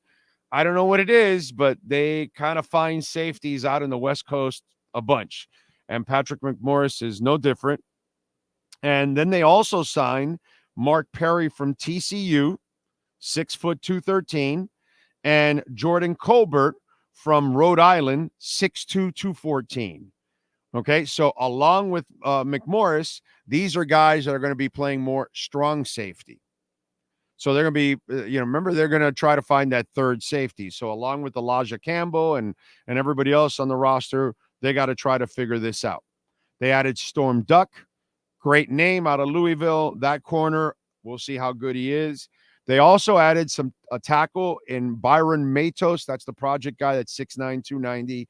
I don't know what it is, but they kind of find safeties out in the West Coast a bunch. And Patrick McMorris is no different. And then they also signed Mark Perry from TCU, 6 foot 213, and Jordan Colbert from Rhode Island, 6'2", 214. Okay, so along with McMorris, these are guys that are going to be playing more strong safety. So they're going to be, remember, they're going to try to find that third safety. So along with Elijah Campbell and everybody else on the roster, they got to try to figure this out. They added Storm Duck, great name out of Louisville. That corner, we'll see how good he is. They also added a tackle in Byron Matos. That's the project guy that's 6'9", 290,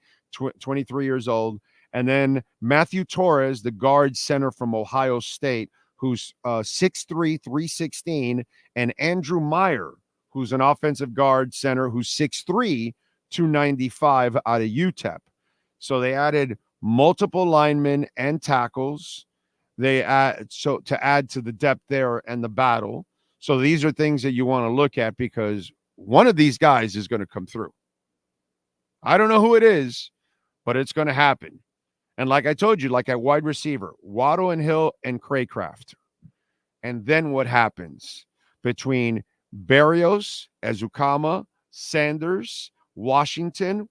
23 years old. And then Matthew Torres, the guard center from Ohio State, who's 6'3", 316, and Andrew Meyer, who's an offensive guard center who's 6'3", 295 out of UTEP. So they added multiple linemen and tackles. They to add to the depth there and the battle. So these are things that you want to look at because one of these guys is going to come through. I don't know who it is, but it's going to happen. And like I told you, like at wide receiver, Waddle and Hill and Craycraft. And then what happens between Berrios, Ezukama, Sanders, Washington,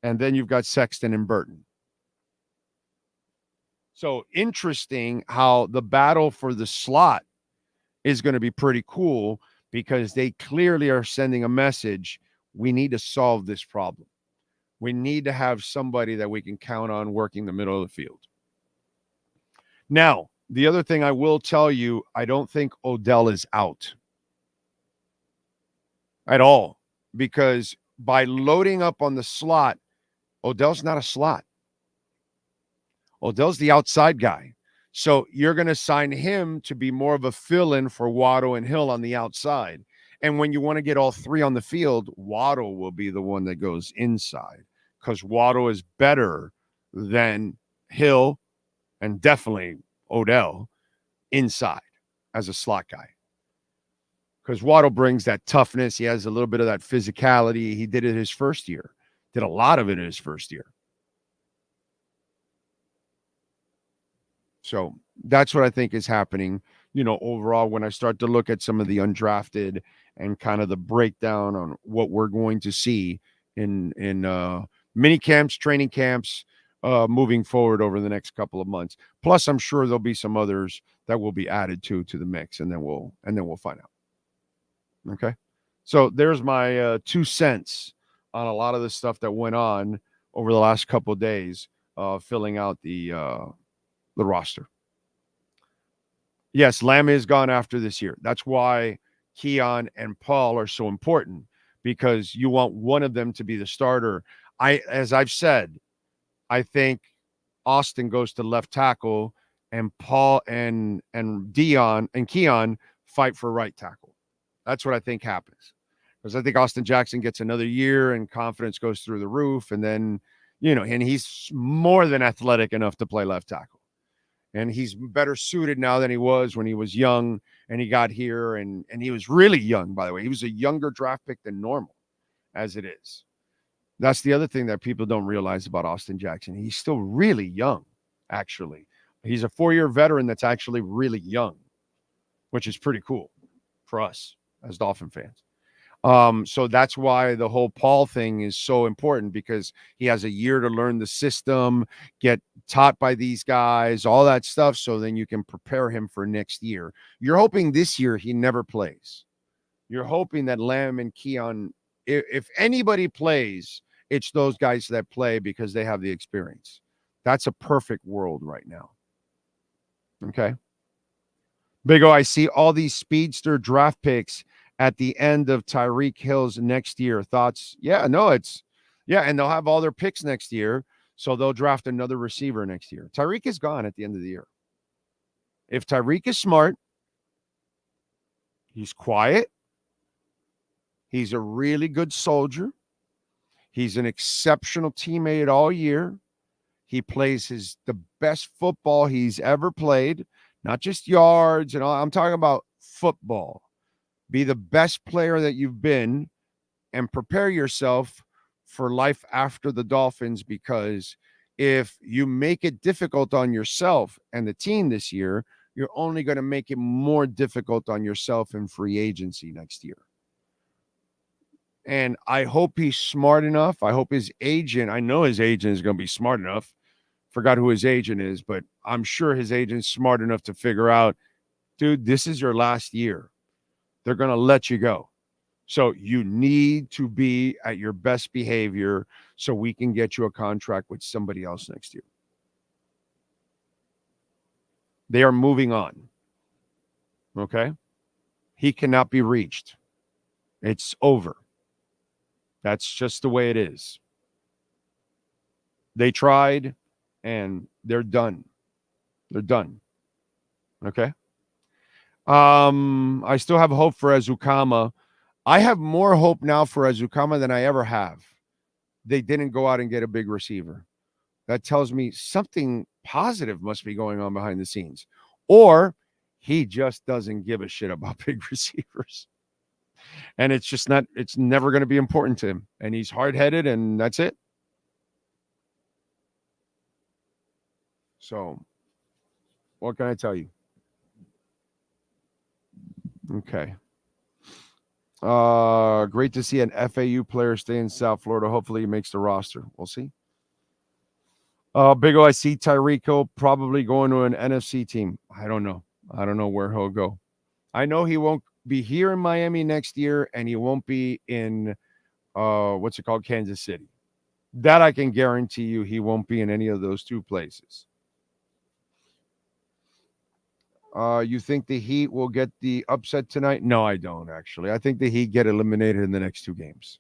and then you've got Sexton and Burton. So interesting how the battle for the slot is going to be pretty cool because they clearly are sending a message. We need to solve this problem. We need to have somebody that we can count on working the middle of the field. Now, the other thing I will tell you, I don't think Odell is out at all because by loading up on the slot, Odell's not a slot. Odell's the outside guy. So you're going to sign him to be more of a fill-in for Waddle and Hill on the outside. And when you want to get all three on the field, Waddle will be the one that goes inside because Waddle is better than Hill and definitely Odell inside as a slot guy. Because Waddle brings that toughness. He has a little bit of that physicality. He did it his first year. Did a lot of it in his first year. So that's what I think is happening, overall when I start to look at some of the undrafted and kind of the breakdown on what we're going to see in mini camps, training camps, moving forward over the next couple of months. Plus, I'm sure there'll be some others that will be added to the mix, and then we'll find out. Okay, so there's my 2 cents on a lot of the stuff that went on over the last couple of days, filling out the roster. Yes, Lamb is gone after this year. That's why Keon and Paul are so important because you want one of them to be the starter. As I've said, I think Austin goes to left tackle and Paul and Dion and Keon fight for right tackle. That's what I think happens. Because I think Austin Jackson gets another year and confidence goes through the roof. And then, and he's more than athletic enough to play left tackle. And he's better suited now than he was when he was young and he got here. And he was really young, by the way. He was a younger draft pick than normal, as it is. That's the other thing that people don't realize about Austin Jackson. He's still really young, actually. He's a 4-year veteran that's actually really young, which is pretty cool for us as Dolphin fans. So that's why the whole Paul thing is so important because he has a year to learn the system, get taught by these guys, all that stuff. So then you can prepare him for next year. You're hoping this year he never plays. You're hoping that Lamb and Keon, if anybody plays, it's those guys that play because they have the experience. That's a perfect world right now. Okay. Big O, I see all these speedster draft picks at the end of Tyreek Hill's next year. Thoughts? Yeah, no, and they'll have all their picks next year, so they'll draft another receiver next year. Tyreek is gone at the end of the year. If Tyreek is smart, he's quiet, he's a really good soldier, he's an exceptional teammate all year, he plays the best football he's ever played, not just yards and all. I'm talking about football. Be the best player that you've been and prepare yourself for life after the Dolphins, because if you make it difficult on yourself and the team this year, you're only going to make it more difficult on yourself in free agency next year. And I hope he's smart enough. I hope his agent, I know his agent is going to be smart enough. Forgot who his agent is, but I'm sure his agent's smart enough to figure out, dude, this is your last year. They're going to let you go. So you need to be at your best behavior so we can get you a contract with somebody else next year. They are moving on. Okay? He cannot be reached. It's over. That's just the way it is. They tried, and they're done. They're done. Okay? I still have hope for Azukama. I have more hope now for Azukama than I ever have. They didn't go out and get a big receiver. That tells me something positive must be going on behind the scenes. Or he just doesn't give a shit about big receivers. And it's just not, it's never going to be important to him. And he's hard-headed, and that's it. So, what can I tell you? Okay. Great to see an FAU player stay in South Florida. Hopefully he makes the roster. We'll see. Big O, I see Tyreek probably going to an NFC team. I don't know. I don't know where he'll go. I know he won't be here in Miami next year, and he won't be in Kansas City. That I can guarantee you he won't be in any of those two places. You think the Heat will get the upset tonight? No, I don't, actually. I think the Heat get eliminated in the next two games.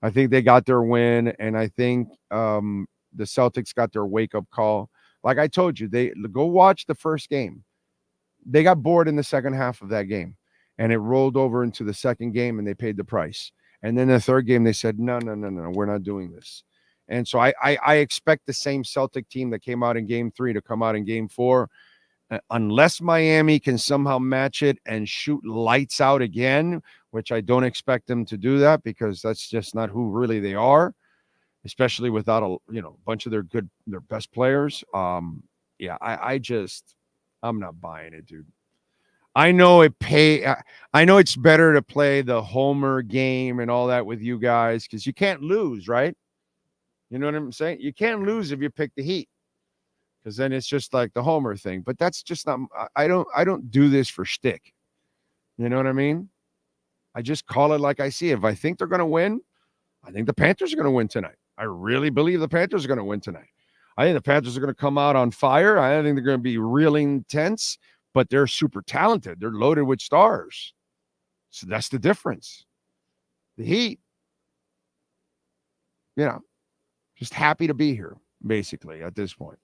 I think they got their win, and I think the Celtics got their wake-up call. Like I told you, they go watch the first game. They got bored in the second half of that game, and it rolled over into the second game, and they paid the price. And then the third game, they said, no, we're not doing this. And so I expect the same Celtic team that came out in game 3 to come out in game 4. Unless Miami can somehow match it and shoot lights out again, which I don't expect them to do that because that's just not who really they are, especially without a bunch of their best players. I'm not buying it, dude. I know I know it's better to play the homer game and all that with you guys because you can't lose, right? You know what I'm saying? You can't lose if you pick the Heat. Because then it's just like the homer thing. But that's just not – I don't do this for shtick. You know what I mean? I just call it like I see it. If I think they're going to win, I think the Panthers are going to win tonight. I really believe the Panthers are going to win tonight. I think the Panthers are going to come out on fire. I think they're going to be really intense, but they're super talented. They're loaded with stars. So that's the difference. The Heat, just happy to be here, basically, at this point.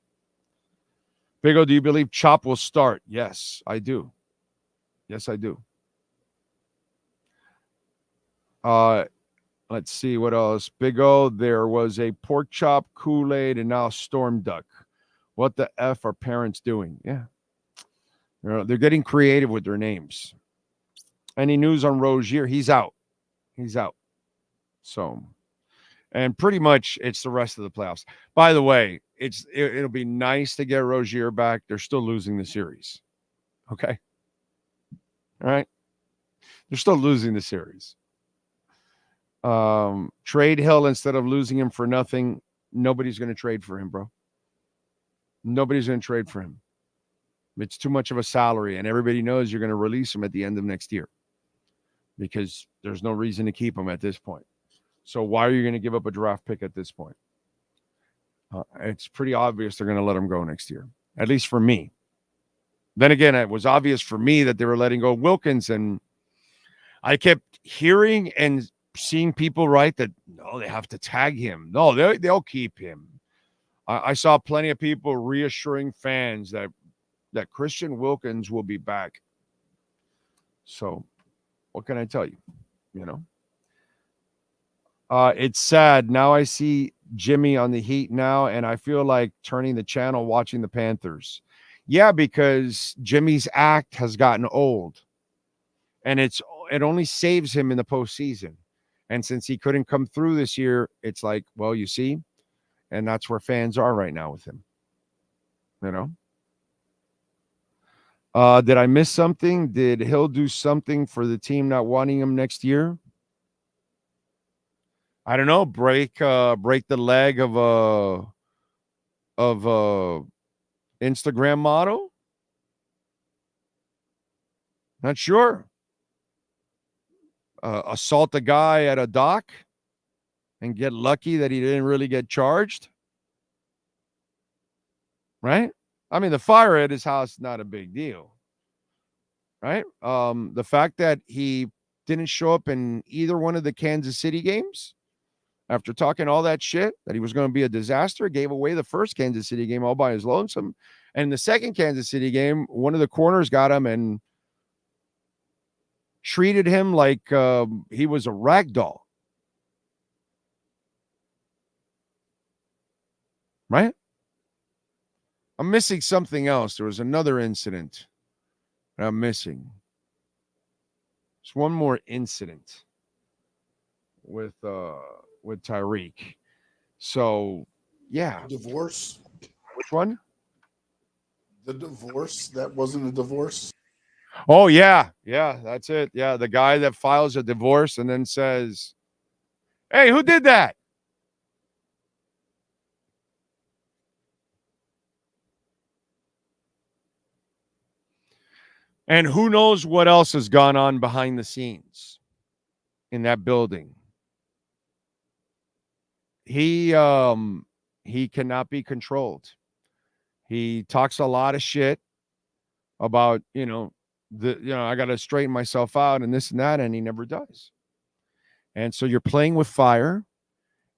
Big O, do you believe Chop will start? Yes, I do. Yes, I do. Let's see what else. Big O, there was a pork chop, Kool-Aid, and now Storm Duck. What the F are parents doing? Yeah. They're getting creative with their names. Any news on Rozier? He's out. He's out. So, and pretty much it's the rest of the playoffs. By the way, it'll be nice to get Rozier back. They're still losing the series. Okay. All right. They're still losing the series. Trade Hill instead of losing him for nothing. Nobody's going to trade for him, bro. Nobody's going to trade for him. It's too much of a salary, and everybody knows you're going to release him at the end of next year because there's no reason to keep him at this point. So why are you going to give up a draft pick at this point? It's pretty obvious they're going to let him go next year, at least for me. Then again, it was obvious for me that they were letting go Wilkins, and I kept hearing and seeing people write that, no, they have to tag him. No, they'll keep him. I saw plenty of people reassuring fans that Christian Wilkins will be back. So what can I tell you? It's sad. Now I see Jimmy on the Heat now, and I feel like turning the channel watching the Panthers. Yeah, because Jimmy's act has gotten old, and it only saves him in the postseason. And since he couldn't come through this year, it's like, well, you see, and that's where fans are right now with him. Did I miss something? Did Hill do something for the team not wanting him next year? I don't know. Break the leg of a Instagram model? Not sure. Assault a guy at a dock and get lucky that he didn't really get charged? Right? I mean, the fire at his house, not a big deal. Right? The fact that he didn't show up in either one of the Kansas City games after talking all that shit, that he was going to be a disaster, gave away the first Kansas City game all by his lonesome. And the second Kansas City game, one of the corners got him and treated him like he was a rag doll. Right? I'm missing something else. There was another incident that I'm missing. There's one more incident with Tyreek. So, yeah. Divorce. Which one? The divorce. That wasn't a divorce. Oh, yeah. Yeah, that's it. Yeah, the guy that files a divorce and then says, hey, who did that? And who knows what else has gone on behind the scenes in that building. He cannot be controlled. He talks a lot of shit about, I got to straighten myself out and this and that, and he never does. And so you're playing with fire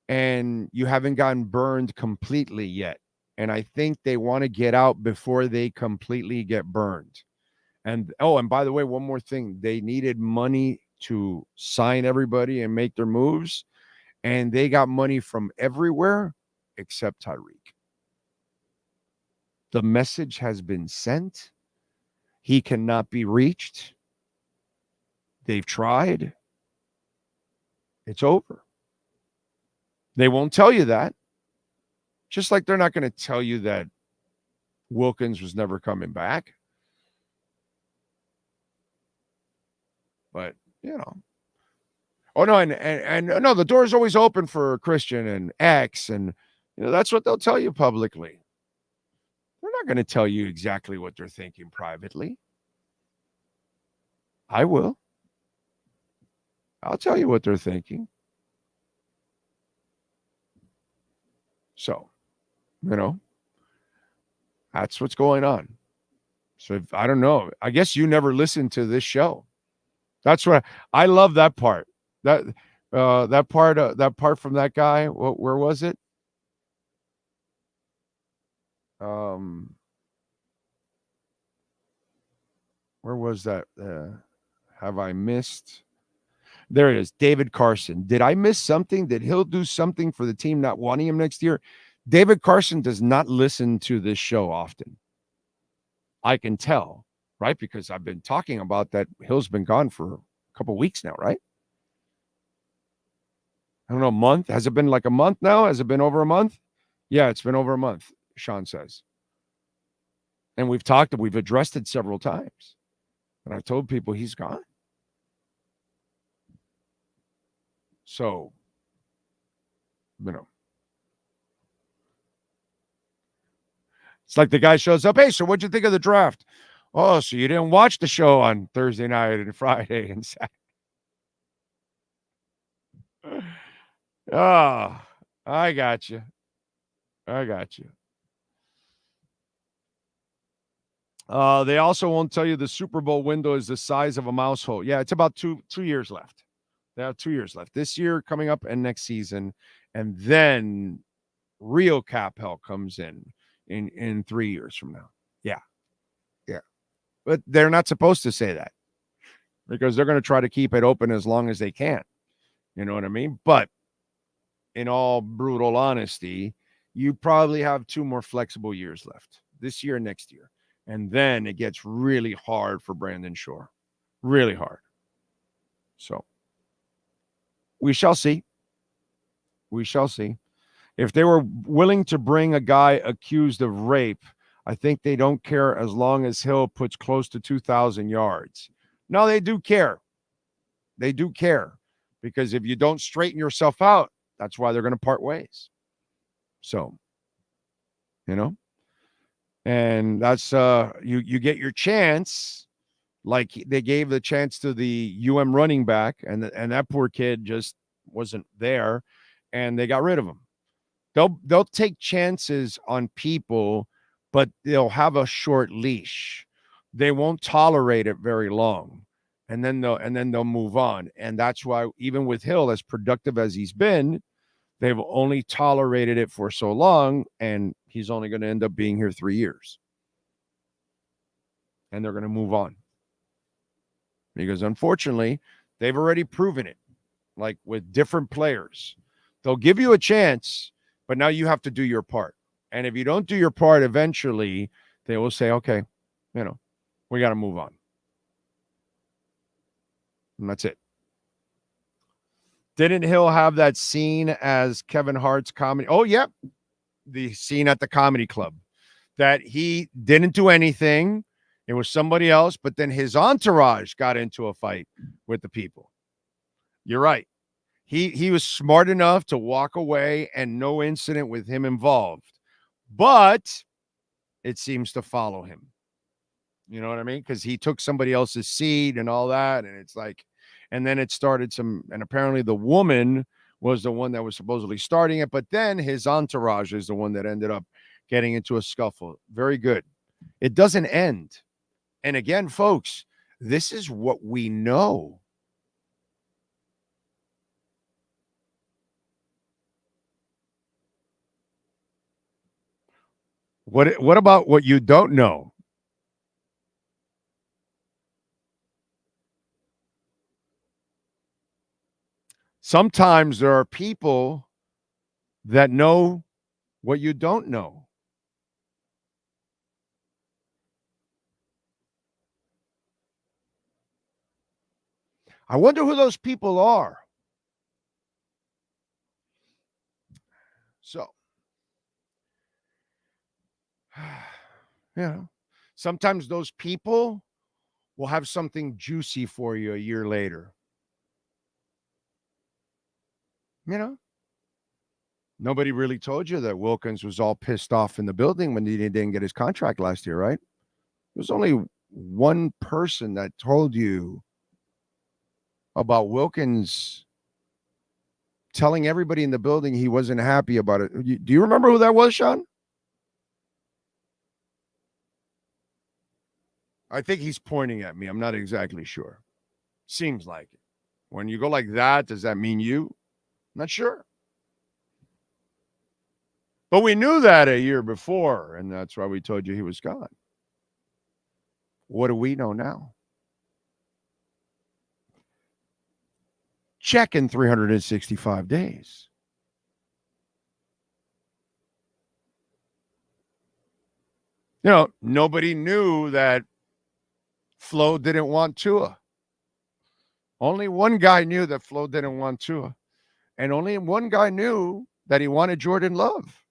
and you haven't gotten burned completely yet. And I think they want to get out before they completely get burned. And by the way, one more thing. They needed money to sign everybody and make their moves. And they got money from everywhere except Tyreek. The message has been sent. He cannot be reached. They've tried. It's over. They won't tell you that. Just like they're not going to tell you that Wilkins was never coming back. But, Oh, no, and no, the door is always open for Christian and X, and, that's what they'll tell you publicly. They're not going to tell you exactly what they're thinking privately. I will. I'll tell you what they're thinking. So, that's what's going on. So, I don't know. I guess you never listened to this show. That's what I love that part. That part from that guy. Where was it? Where was that? Have I missed? There it is. David Carson. Did I miss something? Did Hill do something for the team not wanting him next year? David Carson does not listen to this show often. I can tell, right? Because I've been talking about that. Hill's been gone for a couple of weeks now, right? I don't know, a month. Has it been like a month now? Has it been over a month? Yeah, it's been over a month, Sean says. And we've addressed it several times. And I've told people he's gone. So, it's like the guy shows up. Hey, so what'd you think of the draft? Oh, so you didn't watch the show on Thursday night and Friday and Saturday. Oh, I got you. They also won't tell you the Super Bowl window is the size of a mouse hole. Yeah, it's about two years left. They have 2 years left. This year coming up and next season. And then real cap hell comes in 3 years from now. Yeah. But they're not supposed to say that because they're going to try to keep it open as long as they can. You know what I mean? But in all brutal honesty, you probably have 2 more flexible years left, this year and next year. And then it gets really hard for Brandon Shore. Really hard. So we shall see. If they were willing to bring a guy accused of rape, I think they don't care as long as Hill puts close to 2,000 yards. No, they do care. They do care because if you don't straighten yourself out, that's why they're going to part ways. So, and that's you get your chance, like they gave the chance to the UM running back, and that poor kid just wasn't there, and they got rid of him. They'll take chances on people, but they'll have a short leash. They won't tolerate it very long, and then they'll move on. And that's why even with Hill, as productive as he's been, they've only tolerated it for so long, and he's only going to end up being here 3 years. And they're going to move on. Because unfortunately, they've already proven it, like with different players. They'll give you a chance, but now you have to do your part. And if you don't do your part, eventually they will say, okay, we got to move on. And that's it. Didn't Hill have that scene as Kevin Hart's comedy? Oh, yep. The scene at the comedy club that he didn't do anything. It was somebody else, but then his entourage got into a fight with the people. You're right. He was smart enough to walk away and no incident with him involved. But it seems to follow him. You know what I mean? Because he took somebody else's seat and all that. And it's like, and then it started and apparently the woman was the one that was supposedly starting it. But then his entourage is the one that ended up getting into a scuffle. Very good. It doesn't end. And again, folks, this is what we know. What about what you don't know? Sometimes there are people that know what you don't know. I wonder who those people are. So, sometimes those people will have something juicy for you a year later. Nobody really told you that Wilkins was all pissed off in the building when he didn't get his contract last year, right? There's only one person that told you about Wilkins telling everybody in the building he wasn't happy about it. Do you remember who that was, Sean? I think he's pointing at me. I'm not exactly sure. Seems like it. When you go like that, does that mean you? Not sure. But we knew that a year before, and that's why we told you he was gone. What do we know now? Check in 365 days. Nobody knew that Flo didn't want Tua. Only one guy knew that Flo didn't want Tua. And only one guy knew that he wanted Jordan Love.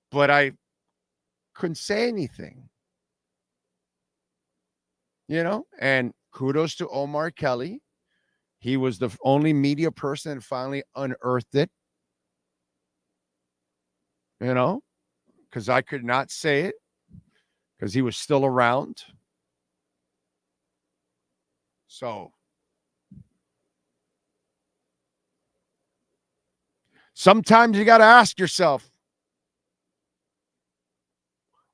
But I couldn't say anything. And kudos to Omar Kelly. He was the only media person that finally unearthed it. Because I could not say it because he was still around. So sometimes you got to ask yourself,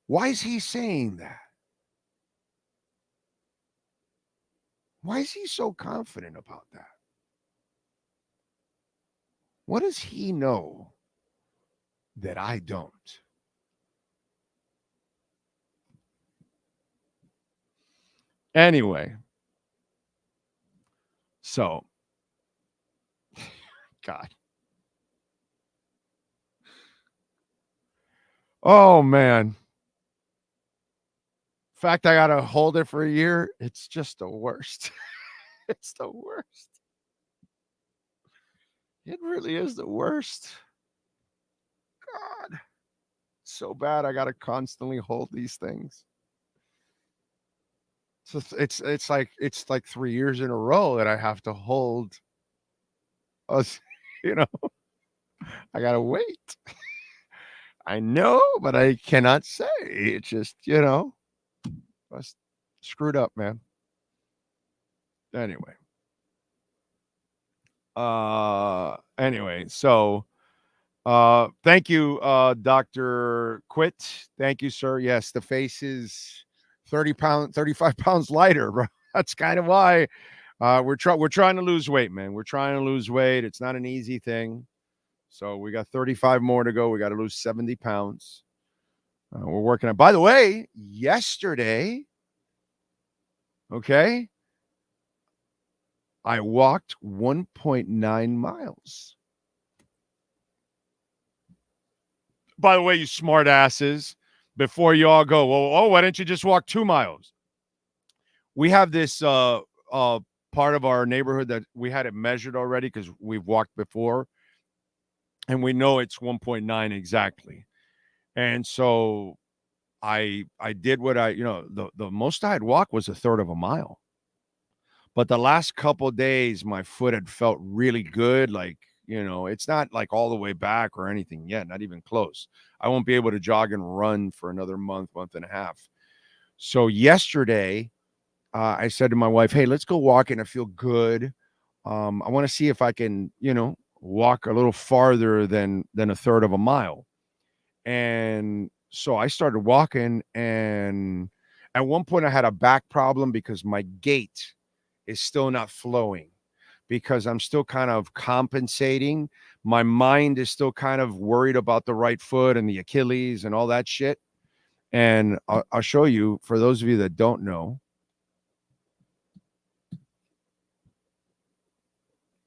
why is he saying that? Why is he so confident about that? What does he know that I don't? Anyway, so, God. Oh, man. In fact, I got to hold it for a year. It's just the worst. It's the worst. It really is the worst. God. so bad. I got to constantly hold these things. So it's like 3 years in a row that I have to hold us, you know. I got to wait. I know, but I cannot say. It's just, you know, I screwed up, man. Anyway. So thank you, Dr. Quit. Thank you, sir. Yes, the face is 35 pounds lighter, bro. That's kind of why we're trying to lose weight, man. We're trying to lose weight. It's not an easy thing. So we got 35 more to go. We got to lose 70 pounds. We're working on. By the way, yesterday, okay, I walked 1.9 miles. By the way, you smart asses, before you all go, well, why didn't you just walk 2 miles? We have this part of our neighborhood that we had it measured already because we've walked before, and we know it's 1.9 exactly. And so I did what the most I had walked was a third of a mile. But the last couple of days, my foot had felt really good. Like, you know, it's not like all the way back or anything yet, not even close. I won't be able to jog and run for another month and a half. So yesterday, I said to my wife, hey, let's go walking. I feel good. I want to see if I can, you know, walk a little farther than a third of a mile. And so I started walking, and at one point I had a back problem because my gait is still not flowing, because I'm still kind of compensating. My mind is still kind of worried about the right foot and the Achilles and all that shit. And I'll show you, for those of you that don't know.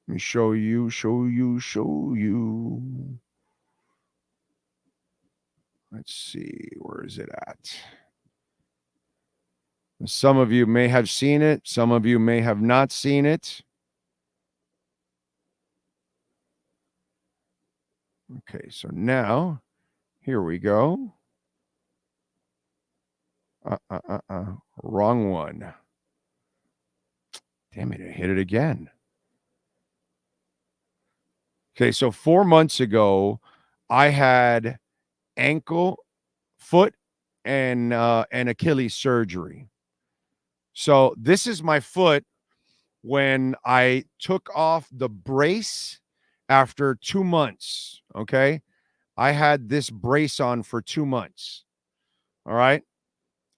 Let me show you. Let's see, where is it at? Some of you may have seen it. Some of you may have not seen it. Okay, so now, here we go. Wrong one. Damn it, I hit it again. Okay, so 4 months ago, I had ankle, foot, and Achilles surgery. So this is my foot when I took off the brace after 2 months, okay? I had this brace on for 2 months, all right?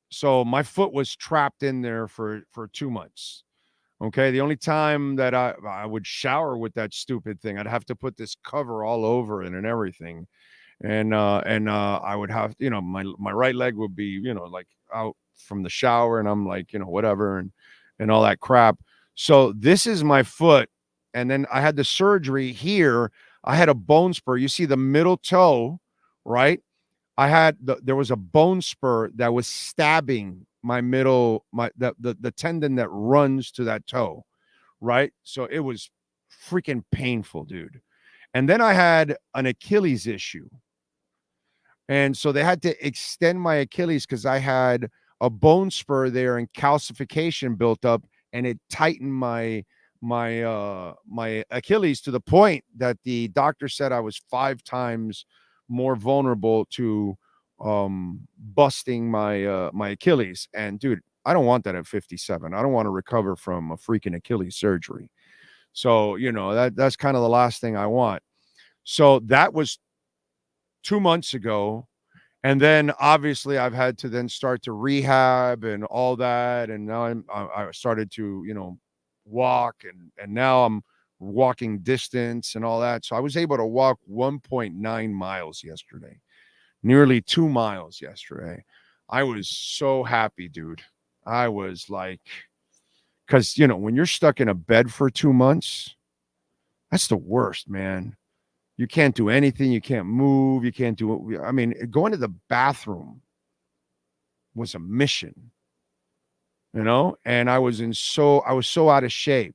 So my foot was trapped in there for 2 months, okay? The only time that I would shower with that stupid thing, I'd have to put this cover all over it and everything. And I would have, you know, my right leg would be, you know, like out from the shower, and I'm like, you know, whatever, and all that crap. So this is my foot. And then I had the surgery here. I had a bone spur. You see the middle toe, right? There was a bone spur that was stabbing my middle, the tendon that runs to that toe, right? So it was freaking painful, dude. And then I had an Achilles issue. And so they had to extend my Achilles because I had a bone spur there and calcification built up, and it tightened my Achilles to the point that the doctor said I was 5 times more vulnerable to busting my Achilles. And dude, I don't want that at 57. I don't want to recover from a freaking Achilles surgery. So, you know, that's kind of the last thing I want. So that was 2 months ago. And then obviously I've had to then start to rehab and all that. And now I started to, you know, walk, and now I'm walking distance and all that. So I was able to walk 1.9 miles yesterday, nearly 2 miles yesterday. I was so happy, dude. I was like, because, you know, when you're stuck in a bed for 2 months, that's the worst, man. You can't do anything. You can't move. You can't do it. I mean, going to the bathroom was a mission, you know, and I was so out of shape.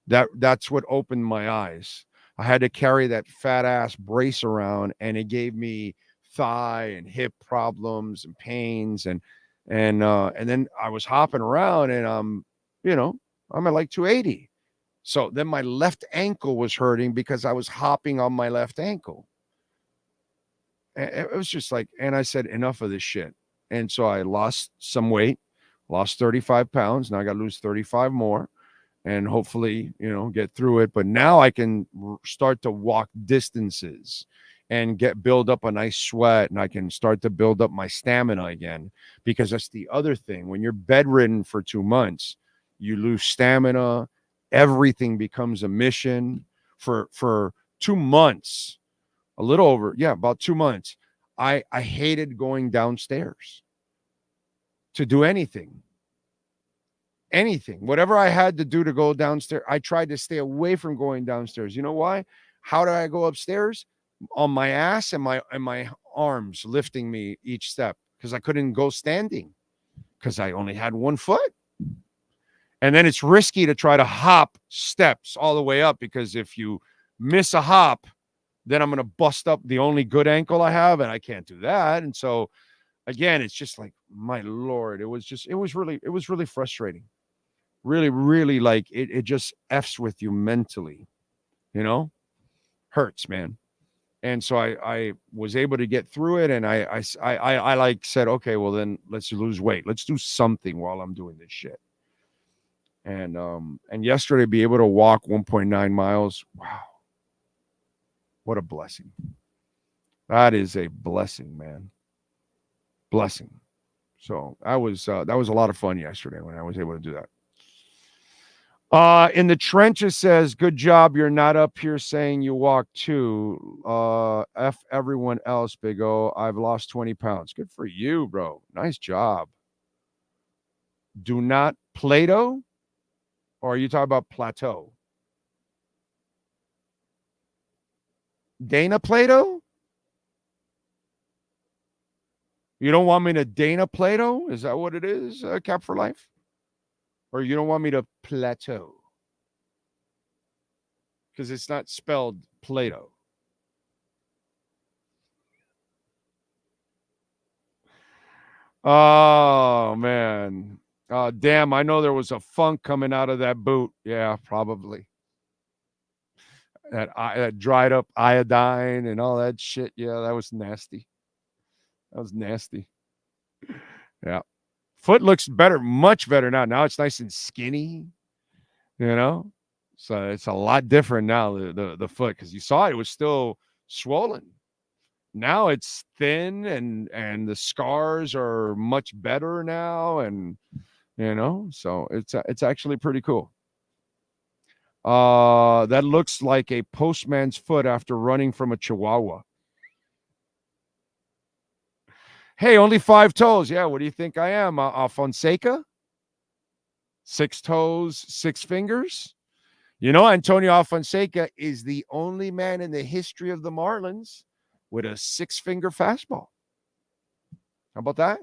That's what opened my eyes. I had to carry that fat ass brace around, and it gave me thigh and hip problems and pains, and then I was hopping around, and I'm at like 280. So then my left ankle was hurting because I was hopping on my left ankle. And it was just like, and I said, enough of this shit. And so I lost some weight, lost 35 pounds. Now I got to lose 35 more and hopefully, get through it. But now I can start to walk distances and build up a nice sweat, and I can start to build up my stamina again, because that's the other thing. When you're bedridden for 2 months, you lose stamina. Everything becomes a mission. For 2 months, a little over, about 2 months, I hated going downstairs to do anything. Whatever I had to do to go downstairs, I tried to stay away from going downstairs. You know why? How do I go upstairs? On my ass and my arms lifting me each step, because I couldn't go standing because I only had 1 foot. And then it's risky to try to hop steps all the way up, because if you miss a hop, then I'm going to bust up the only good ankle I have, and I can't do that. And so again, it's just like, my Lord, it was really frustrating. Really, really, like it just F's with you mentally, hurts, man. And so I was able to get through it, and I like said, okay, well then let's lose weight. Let's do something while I'm doing this shit. And yesterday, be able to walk 1.9 miles. Wow. What a blessing. That is a blessing, man. Blessing. So that was a lot of fun yesterday when I was able to do that. In the trenches says, good job. You're not up here saying you walk too. F everyone else, Big O. I've lost 20 pounds. Good for you, bro. Nice job. Do not Plato? Or are you talking about plateau? Dana Plato? You don't want me to Dana Plato? Is that what it is, Cap for Life? Or you don't want me to plateau? Because it's not spelled Plato. Oh, man. Damn, I know there was a funk coming out of that boot. Yeah, probably. That dried up iodine and all that shit. Yeah, that was nasty. Yeah. Foot looks better, much better now. Now it's nice and skinny, So it's a lot different now, the foot, because you saw it was still swollen. Now it's thin, and the scars are much better now, and so it's actually pretty cool. That looks like a postman's foot after running from a chihuahua. Hey, only 5 toes. Yeah, what do you think I am? Fonseca? 6 toes, 6 fingers? Antonio Alfonseca is the only man in the history of the Marlins with a 6-finger fastball. How about that?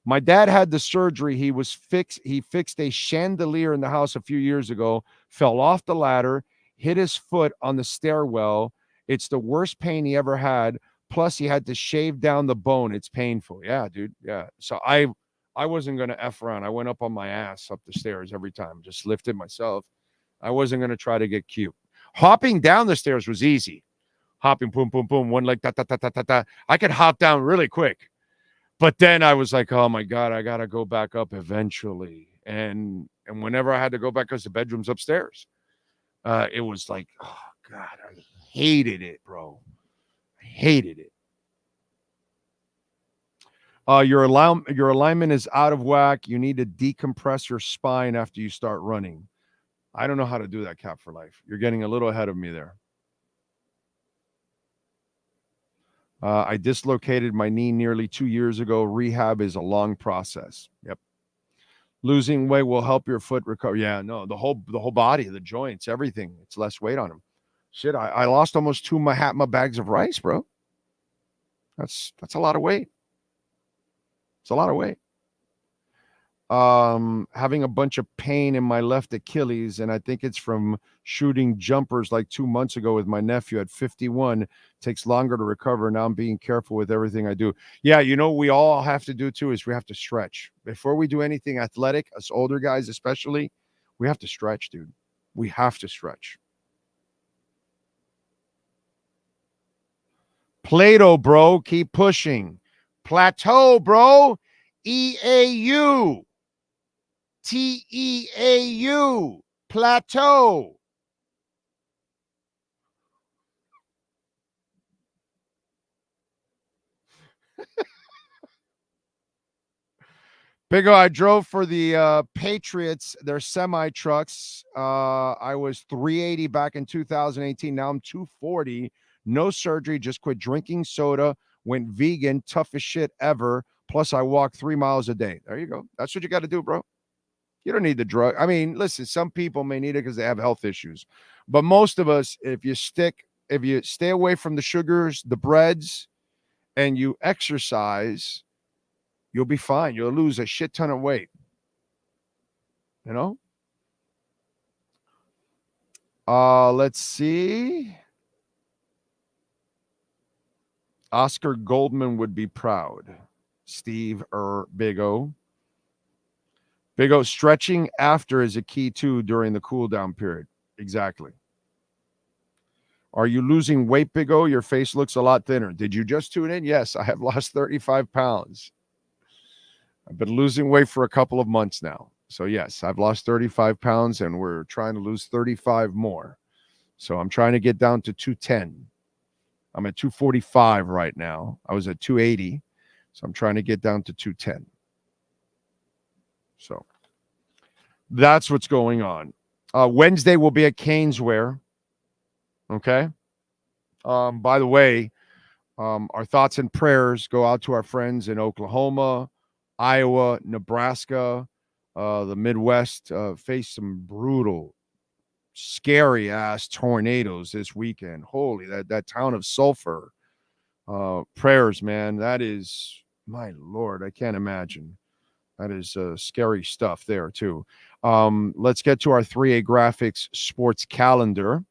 My dad had the surgery. He fixed a chandelier in the house a few years ago, fell off the ladder, hit his foot on the stairwell. It's the worst pain he ever had. Plus, he had to shave down the bone. It's painful. Yeah, dude. Yeah. So I wasn't going to F around. I went up on my ass up the stairs every time. Just lifted myself. I wasn't going to try to get cute. Hopping down the stairs was easy. Hopping, boom, boom, boom. One leg, ta, ta, ta, ta, ta, ta. I could hop down really quick. But then I was like, oh, my God, I got to go back up eventually. And whenever I had to go back, because the bedroom's upstairs, it was like, oh, God, I hated it, bro. Hated it. Your alignment is out of whack. You need to decompress your spine after you start running. I don't know how to do that, Cap for Life. You're getting a little ahead of me there. I dislocated my knee nearly 2 years ago. Rehab is a long process. Yep. Losing weight will help your foot recover. Yeah, no, the whole body, the joints, everything. It's less weight on them. Shit, I lost almost 2 Mahatma bags of rice, bro. That's a lot of weight. It's a lot of weight. having a bunch of pain in my left Achilles, and I think it's from shooting jumpers like 2 months ago with my nephew at 51. Takes longer to recover. Now I'm being careful with everything I do. Yeah, you know, we all have to do too is we have to stretch. Before we do anything athletic, us older guys especially, we have to stretch, dude. We have to stretch. Plato, bro. Keep pushing. Plateau, bro. EAU. TEAU. Plateau. Big O, I drove for the Patriots, their semi-trucks. I was 380 back in 2018. Now I'm 240. No surgery, just quit drinking soda, went vegan, toughest shit ever. Plus, I walk 3 miles a day. There you go. That's what you got to do, bro. You don't need the drug. I mean, listen, some people may need it because they have health issues. But most of us, if you stay away from the sugars, the breads, and you exercise, you'll be fine. You'll lose a shit ton of weight. You know? Let's see. Oscar Goldman would be proud. Steve Big O. Big O, stretching after is a key too during the cool down period. Exactly. Are you losing weight, Big O? Your face looks a lot thinner. Did you just tune in? Yes, I have lost 35 pounds. I've been losing weight for a couple of months now. So yes, I've lost 35 pounds and we're trying to lose 35 more. So I'm trying to get down to 210. I'm at 245 right now. I was at 280. So I'm trying to get down to 210. So that's what's going on. Wednesday will be at Caneswear. Okay. By the way, our thoughts and prayers go out to our friends in Oklahoma, Iowa, Nebraska, the Midwest. Face some brutal, scary ass tornadoes this weekend. Holy, that town of Sulphur. Prayers, man. That is, my Lord, I can't imagine. That is scary stuff there, too. Let's get to our 3A Graphics sports calendar.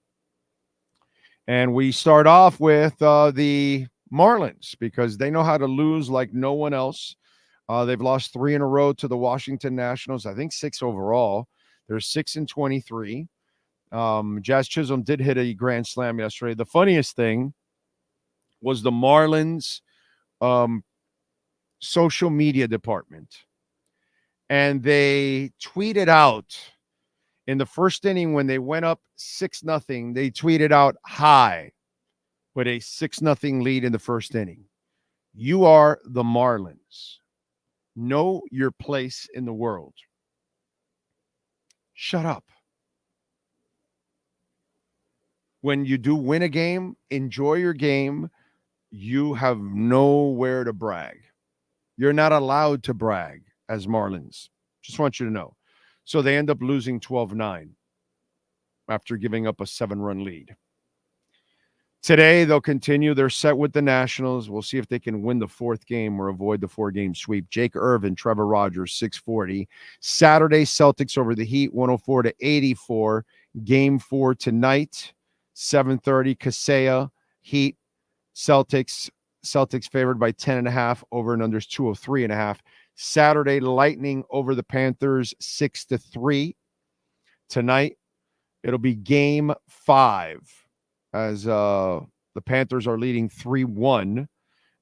And we start off with the Marlins because they know how to lose like no one else. They've lost 3 in a row to the Washington Nationals. I think 6 overall. They're 6-23. Jazz Chisholm did hit a grand slam yesterday. The funniest thing was the Marlins social media department. And they tweeted out in the first inning when they went up 6-0, they tweeted out hi with a 6-0 lead in the first inning. You are the Marlins. Know your place in the world. Shut up. When you do win a game, enjoy your game. You have nowhere to brag. You're not allowed to brag as Marlins. Just want you to know. So they end up losing 12-9 after giving up a 7-run lead. Today, they'll continue. They're set with the Nationals. We'll see if they can win the 4th game or avoid the 4-game sweep. Jake Irvin, Trevor Rogers, 640. Saturday, Celtics over the Heat, 104-84. Game 4 tonight, 7:30. Kaseya, Heat, Celtics. Celtics favored by 10.5. Over and unders 203.5. Saturday, Lightning over the Panthers, 6-3. Tonight, it'll be game 5 as the Panthers are leading 3-1,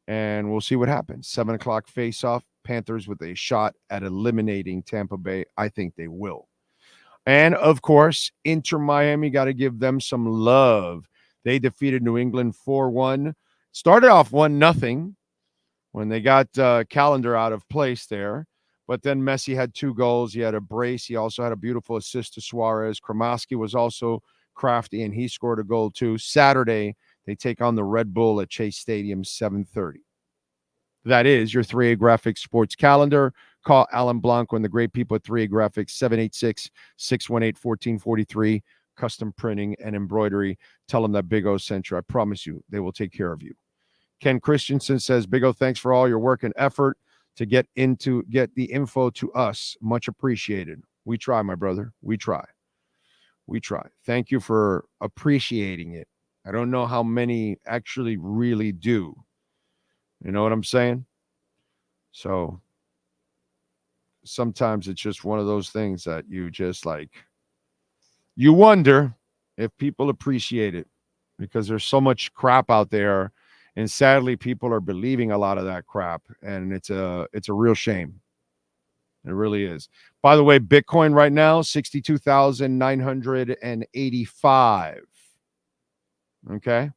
and we'll see what happens. 7 o'clock face-off, Panthers with a shot at eliminating Tampa Bay. I think they will. And, of course, Inter Miami, got to give them some love. They defeated New England 4-1. Started off 1-0. When they got Calendar out of place there. But then Messi had 2 goals. He had a brace. He also had a beautiful assist to Suarez. Kromowski was also crafty, and he scored a goal too. Saturday, they take on the Red Bull at Chase Stadium, 7:30. That is your 3A Graphics sports calendar. Call Alan Blanco and the great people at 3A Graphics, 786-618-1443. Custom printing and embroidery. Tell them that Big O sent you. I promise you, they will take care of you. Ken Christensen says, Big O, thanks for all your work and effort to get the info to us. Much appreciated. We try, my brother. We try. Thank you for appreciating it. I don't know how many actually really do. You know what I'm saying? So sometimes it's just one of those things that you just like, you wonder if people appreciate it, because there's so much crap out there, and sadly people are believing a lot of that crap, and it's a real shame. It really is. By the way, Bitcoin right now, 62,985. Okay.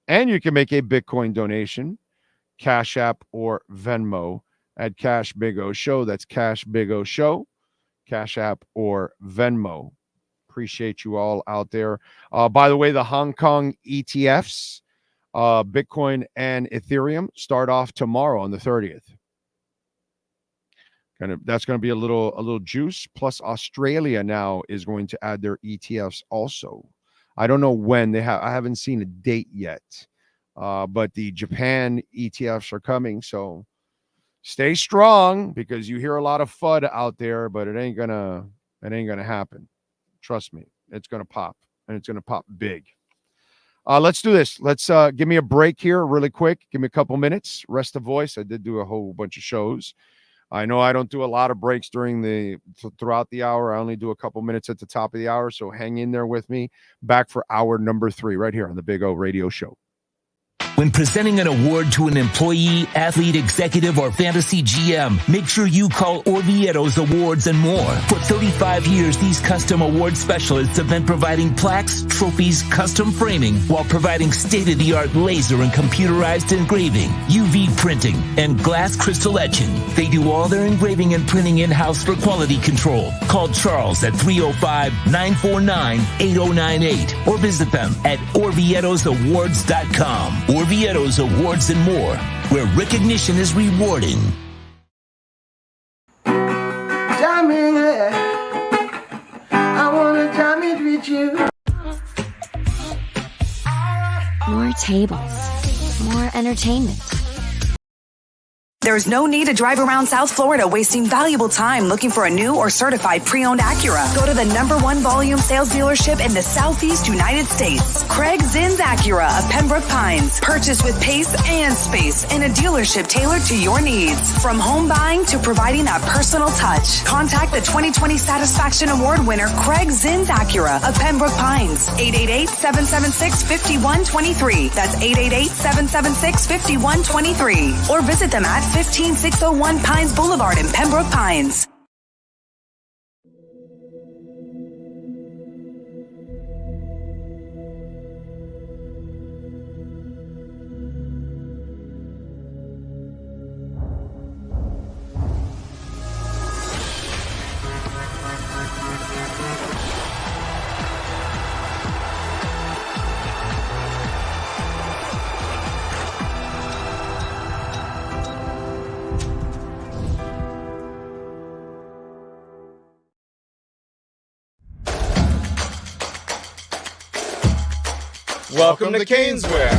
And you can make a Bitcoin donation, Cash App or Venmo at Cash Big O Show. That's Cash Big O Show, Cash App or Venmo. Appreciate you all out there. By the way, the Hong Kong ETFs, Bitcoin and Ethereum, start off tomorrow on the 30th. That's going to be a little juice. Plus, Australia now is going to add their ETFs also. I don't know when I haven't seen a date yet, but the Japan ETFs are coming. So stay strong, because you hear a lot of FUD out there, but it ain't gonna happen. Trust me, it's gonna pop, and it's gonna pop big. Let's do this. Let's give me a break here really quick. Give me a couple minutes. Rest the voice. I did do a whole bunch of shows. I know I don't do a lot of breaks throughout the hour. I only do a couple minutes at the top of the hour. So hang in there with me. Back for hour number 3 right here on the Big O Radio Show. When presenting an award to an employee, athlete, executive, or fantasy GM, make sure you call Orvieto's Awards and More. For 35 years, these custom award specialists have been providing plaques, trophies, custom framing, while providing state-of-the-art laser and computerized engraving, UV printing, and glass crystal etching. They do all their engraving and printing in-house for quality control. Call Charles at 305-949-8098 or visit them at orvietosawards.com. Orvieto's Awards and More, where recognition is rewarding. Jam it, I wanna jam it with you. More tables, more entertainment. There's no need to drive around South Florida wasting valuable time looking for a new or certified pre-owned Acura. Go to the #1 volume sales dealership in the Southeast United States. Craig Zinn's Acura of Pembroke Pines. Purchase with pace and space in a dealership tailored to your needs. From home buying to providing that personal touch. Contact the 2020 Satisfaction Award winner Craig Zinn's Acura of Pembroke Pines. 888-776-5123. That's 888-776-5123. Or visit them at 15601 Pines Boulevard in Pembroke Pines. Welcome to Caneswear.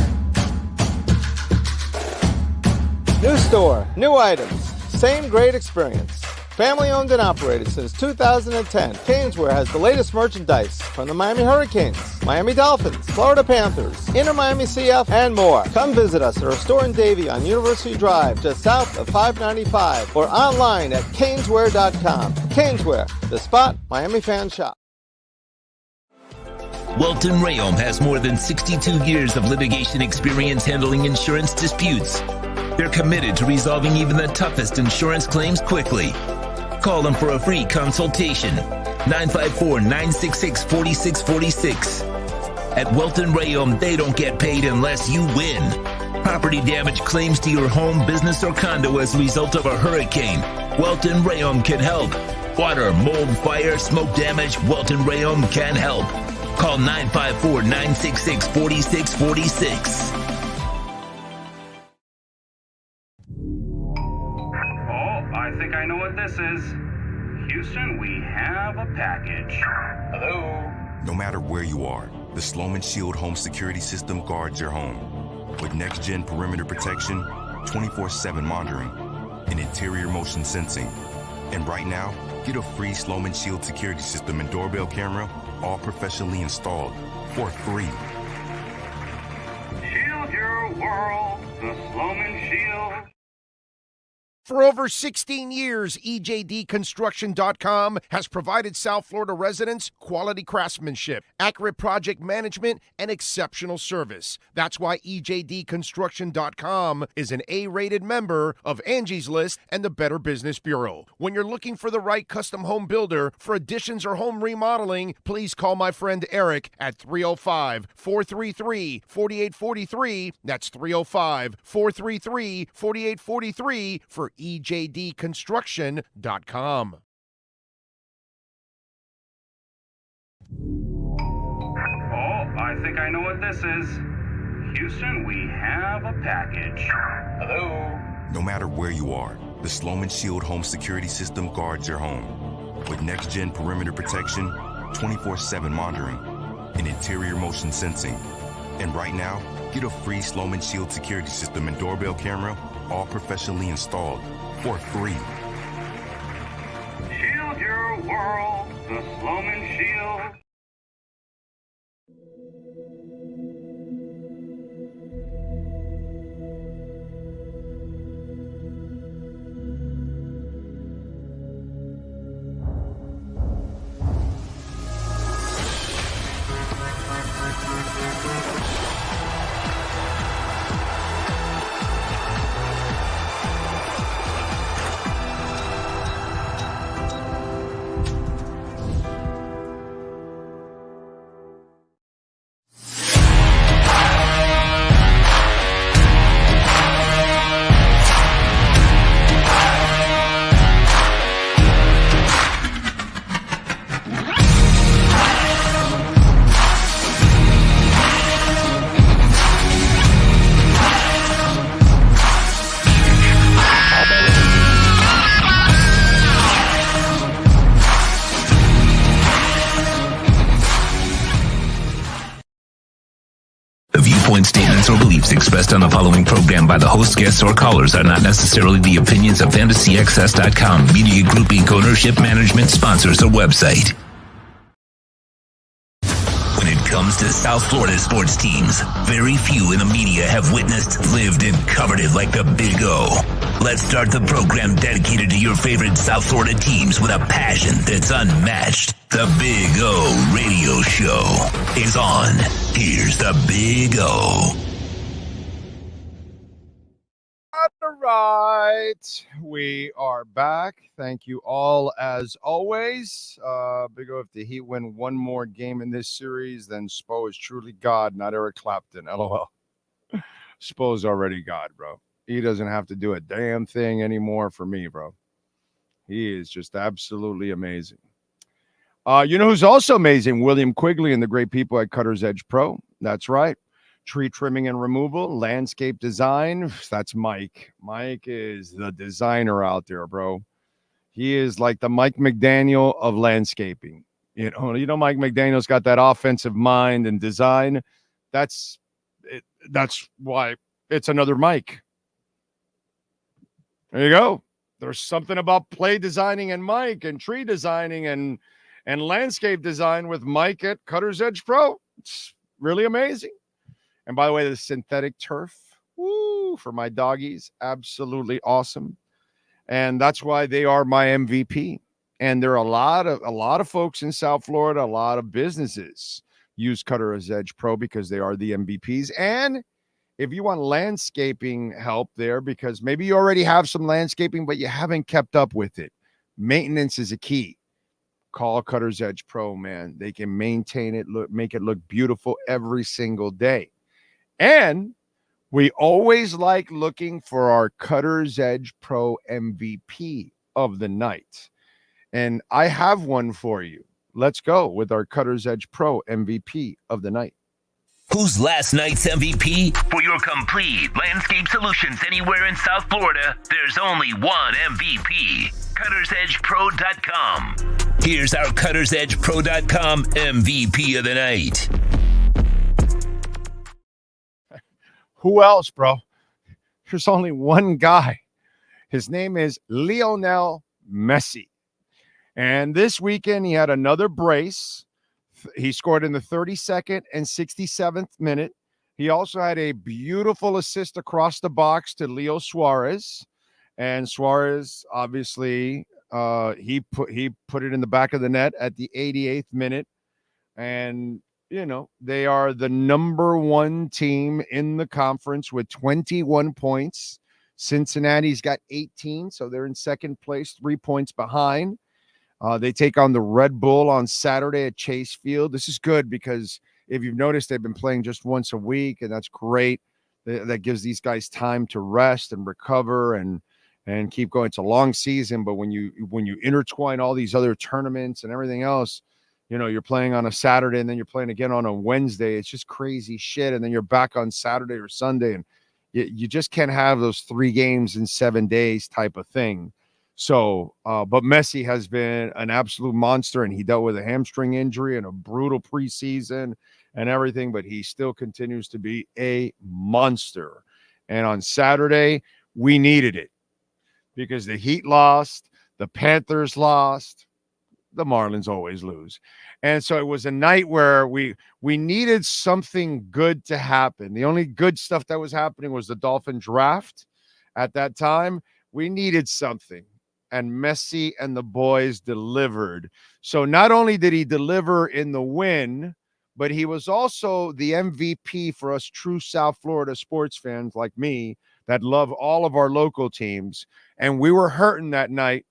New store, new items, same great experience. Family owned and operated since 2010, Caneswear has the latest merchandise from the Miami Hurricanes, Miami Dolphins, Florida Panthers, Inter Miami CF, and more. Come visit us at our store in Davie on University Drive, just south of 595, or online at caneswear.com. Caneswear, the spot Miami fans shop. Welton Rayom has more than 62 years of litigation experience handling insurance disputes. They're committed to resolving even the toughest insurance claims quickly. Call them for a free consultation. 954-966-4646. At Welton Rayom, they don't get paid unless you win. Property damage claims to your home, business, or condo as a result of a hurricane. Welton Rayom can help. Water, mold, fire, smoke damage, Welton Rayom can help. Call 954-966-4646. I think I know what this is. Houston, we have a package. Hello? No matter where you are, the Sloman Shield home security system guards your home. With next-gen perimeter protection, 24/7 monitoring, and interior motion sensing. And right now, get a free Sloman Shield security system and doorbell camera, all professionally installed, for free. Shield your world, the Sloman Shield. For over 16 years, EJDconstruction.com has provided South Florida residents quality craftsmanship, accurate project management, and exceptional service. That's why EJDconstruction.com is an A-rated member of Angie's List and the Better Business Bureau. When you're looking for the right custom home builder for additions or home remodeling, please call my friend Eric at 305-433-4843. That's 305-433-4843 for EJDconstruction.com. Oh, I think I know what this is. Houston, we have a package. Hello? No matter where you are, the Sloman Shield home security system guards your home. With next-gen perimeter protection, 24/7 monitoring, and interior motion sensing. And right now, get a free Sloman Shield security system and doorbell camera, all professionally installed, for free. Shield your world, the Sloman Shield. Statements or beliefs expressed on the following program by the host, guests, or callers are not necessarily the opinions of FantasyXS.com, Media Group Inc., ownership, management, sponsors, or website. When it comes to South Florida sports teams, very few in the media have witnessed, lived, and covered it like the Big O. Let's start the program dedicated to your favorite South Florida teams with a passion that's unmatched. The Big O Radio Show is on. Here's the Big O. All right, we are back. Thank you all as always. Big O, if the Heat win one more game in this series, then Spo is truly God, not Eric Clapton. LOL. Spo's already God, bro. He doesn't have to do a damn thing anymore for me, bro. He is just absolutely amazing. You know who's also amazing? William Quigley and the great people at Cutter's Edge Pro. That's right. Tree trimming and removal, landscape design. That's Mike. Mike is the designer out there, bro. He is like the Mike McDaniel of landscaping. You know, Mike McDaniel's got that offensive mind and design. That's it. That's why it's another Mike. There you go. There's something about play designing and Mike and tree designing and landscape design with Mike at Cutter's Edge Pro. It's really amazing. And by the way, the synthetic turf, woo, for my doggies, absolutely awesome. And that's why they are my MVP. And there are a lot of folks in South Florida, a lot of businesses use Cutter's Edge Pro because they are the MVPs. And if you want landscaping help there, because maybe you already have some landscaping, but you haven't kept up with it, maintenance is a key. Call Cutter's Edge Pro, man. They can maintain it, make it look beautiful every single day. And we always like looking for our Cutter's Edge Pro MVP of the night. And I have one for you. Let's go with our Cutter's Edge Pro MVP of the night. Who's last night's MVP? For your complete landscape solutions anywhere in South Florida, there's only one MVP. CuttersEdgePro.com. Here's our CuttersEdgePro.com MVP of the night. Who else, bro? There's only one guy. His name is Lionel Messi. And this weekend, he had another brace. He scored in the 32nd and 67th minute. He also had a beautiful assist across the box to Leo Suarez. And Suarez, obviously, he put it in the back of the net at the 88th minute. And, you know, they are the number one team in the conference with 21 points. Cincinnati's got 18, so they're in second place, 3 points behind. They take on the Red Bull on Saturday at Chase Field. This is good because if you've noticed, they've been playing just once a week, and that's great. That gives these guys time to rest and recover and keep going. It's a long season, but when you intertwine all these other tournaments and everything else, you know, you're playing on a Saturday and then you're playing again on a Wednesday. It's just crazy shit. And then you're back on Saturday or Sunday, and you just can't have those 3 games in 7 days type of thing. So, but Messi has been an absolute monster, and he dealt with a hamstring injury and a brutal preseason and everything, but he still continues to be a monster. And on Saturday, we needed it because the Heat lost, the Panthers lost, the Marlins always lose. And so it was a night where we needed something good to happen. The only good stuff that was happening was the Dolphin draft at that time. We needed something. And Messi and the boys delivered. So not only did he deliver in the win, but he was also the MVP for us true South Florida sports fans like me that love all of our local teams. And we were hurting that night.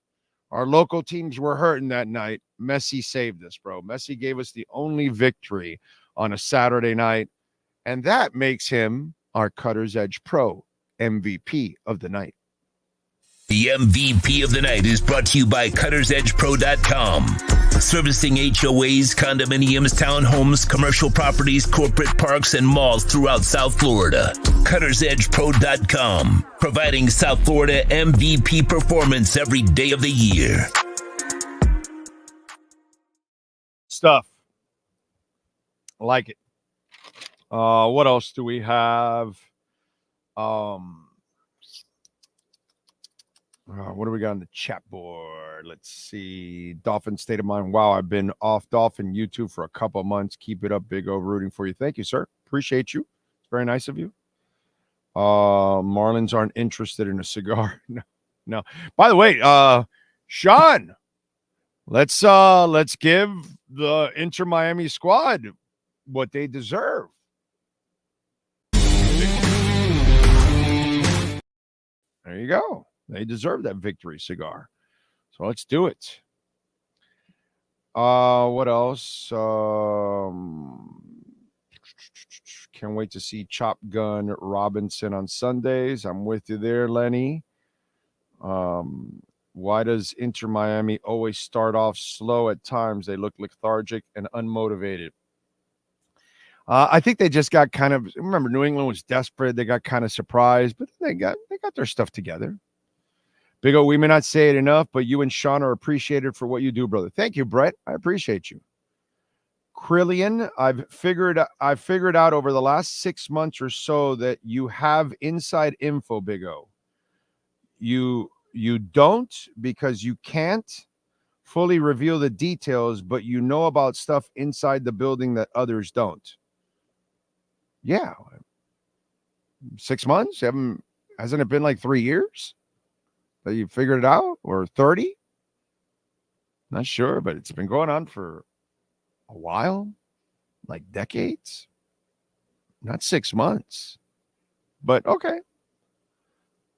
Our local teams were hurting that night. Messi saved us, bro. Messi gave us the only victory on a Saturday night. And that makes him our Cutter's Edge Pro MVP of the night. The MVP of the night is brought to you by CuttersEdgePro.com. Servicing HOAs, condominiums, townhomes, commercial properties, corporate parks, and malls throughout South Florida. CuttersEdgePro.com. Providing South Florida MVP performance every day of the year. Stuff. I like it. What else do we have? What do we got on the chat board? Let's see. Dolphin State of Mind. Wow, I've been off Dolphin YouTube for a couple of months. Keep it up, Big O. Rooting for you. Thank you, sir. Appreciate you. It's very nice of you. Marlins aren't interested in a cigar. No. By the way, Sean, let's give the Inter Miami squad what they deserve. There you go. They deserve that victory cigar. So let's do it. What else? Can't wait to see Chop Gun Robinson on Sundays. I'm with you there, Lenny. Why does Inter Miami always start off slow at times? They look lethargic and unmotivated. I think they just got kind of, remember, New England was desperate. They got kind of surprised, but they got their stuff together. Big O, we may not say it enough, but you and Sean are appreciated for what you do, brother. Thank you, Brett. I appreciate you. Krillian, I've figured out over the last 6 months or so that you have inside info, Big O. You don't because you can't fully reveal the details, but you know about stuff inside the building that others don't. Yeah. 6 months? Hasn't it been like 3 years? That you figured it out, or 30? Not sure, but it's been going on for a while, like decades. Not 6 months, but okay.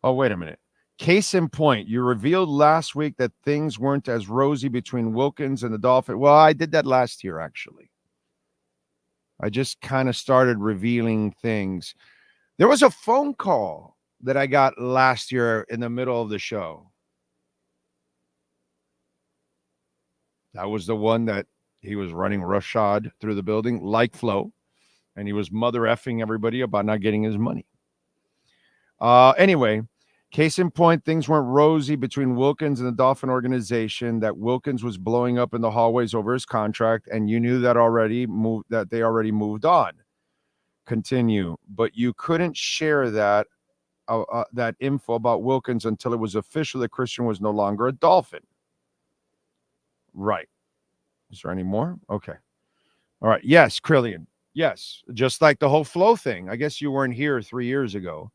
Oh, wait a minute. Case in point, you revealed last week that things weren't as rosy between Wilkins and the Dolphins. Well, I did that last year, actually. I just kind of started revealing things. There was a phone call that I got last year in the middle of the show. That was the one that he was running roughshod through the building like Flo, and he was mother effing everybody about not getting his money. Anyway, case in point, things weren't rosy between Wilkins and the Dolphin organization, that Wilkins was blowing up in the hallways over his contract, and you knew that they already moved on. Continue, but you couldn't share that that info about Wilkins until it was official that Christian was no longer a Dolphin. Right. Is there any more? Okay. All right. Yes, Krillian. Yes. Just like the whole Flo thing. I guess you weren't here 3 years ago.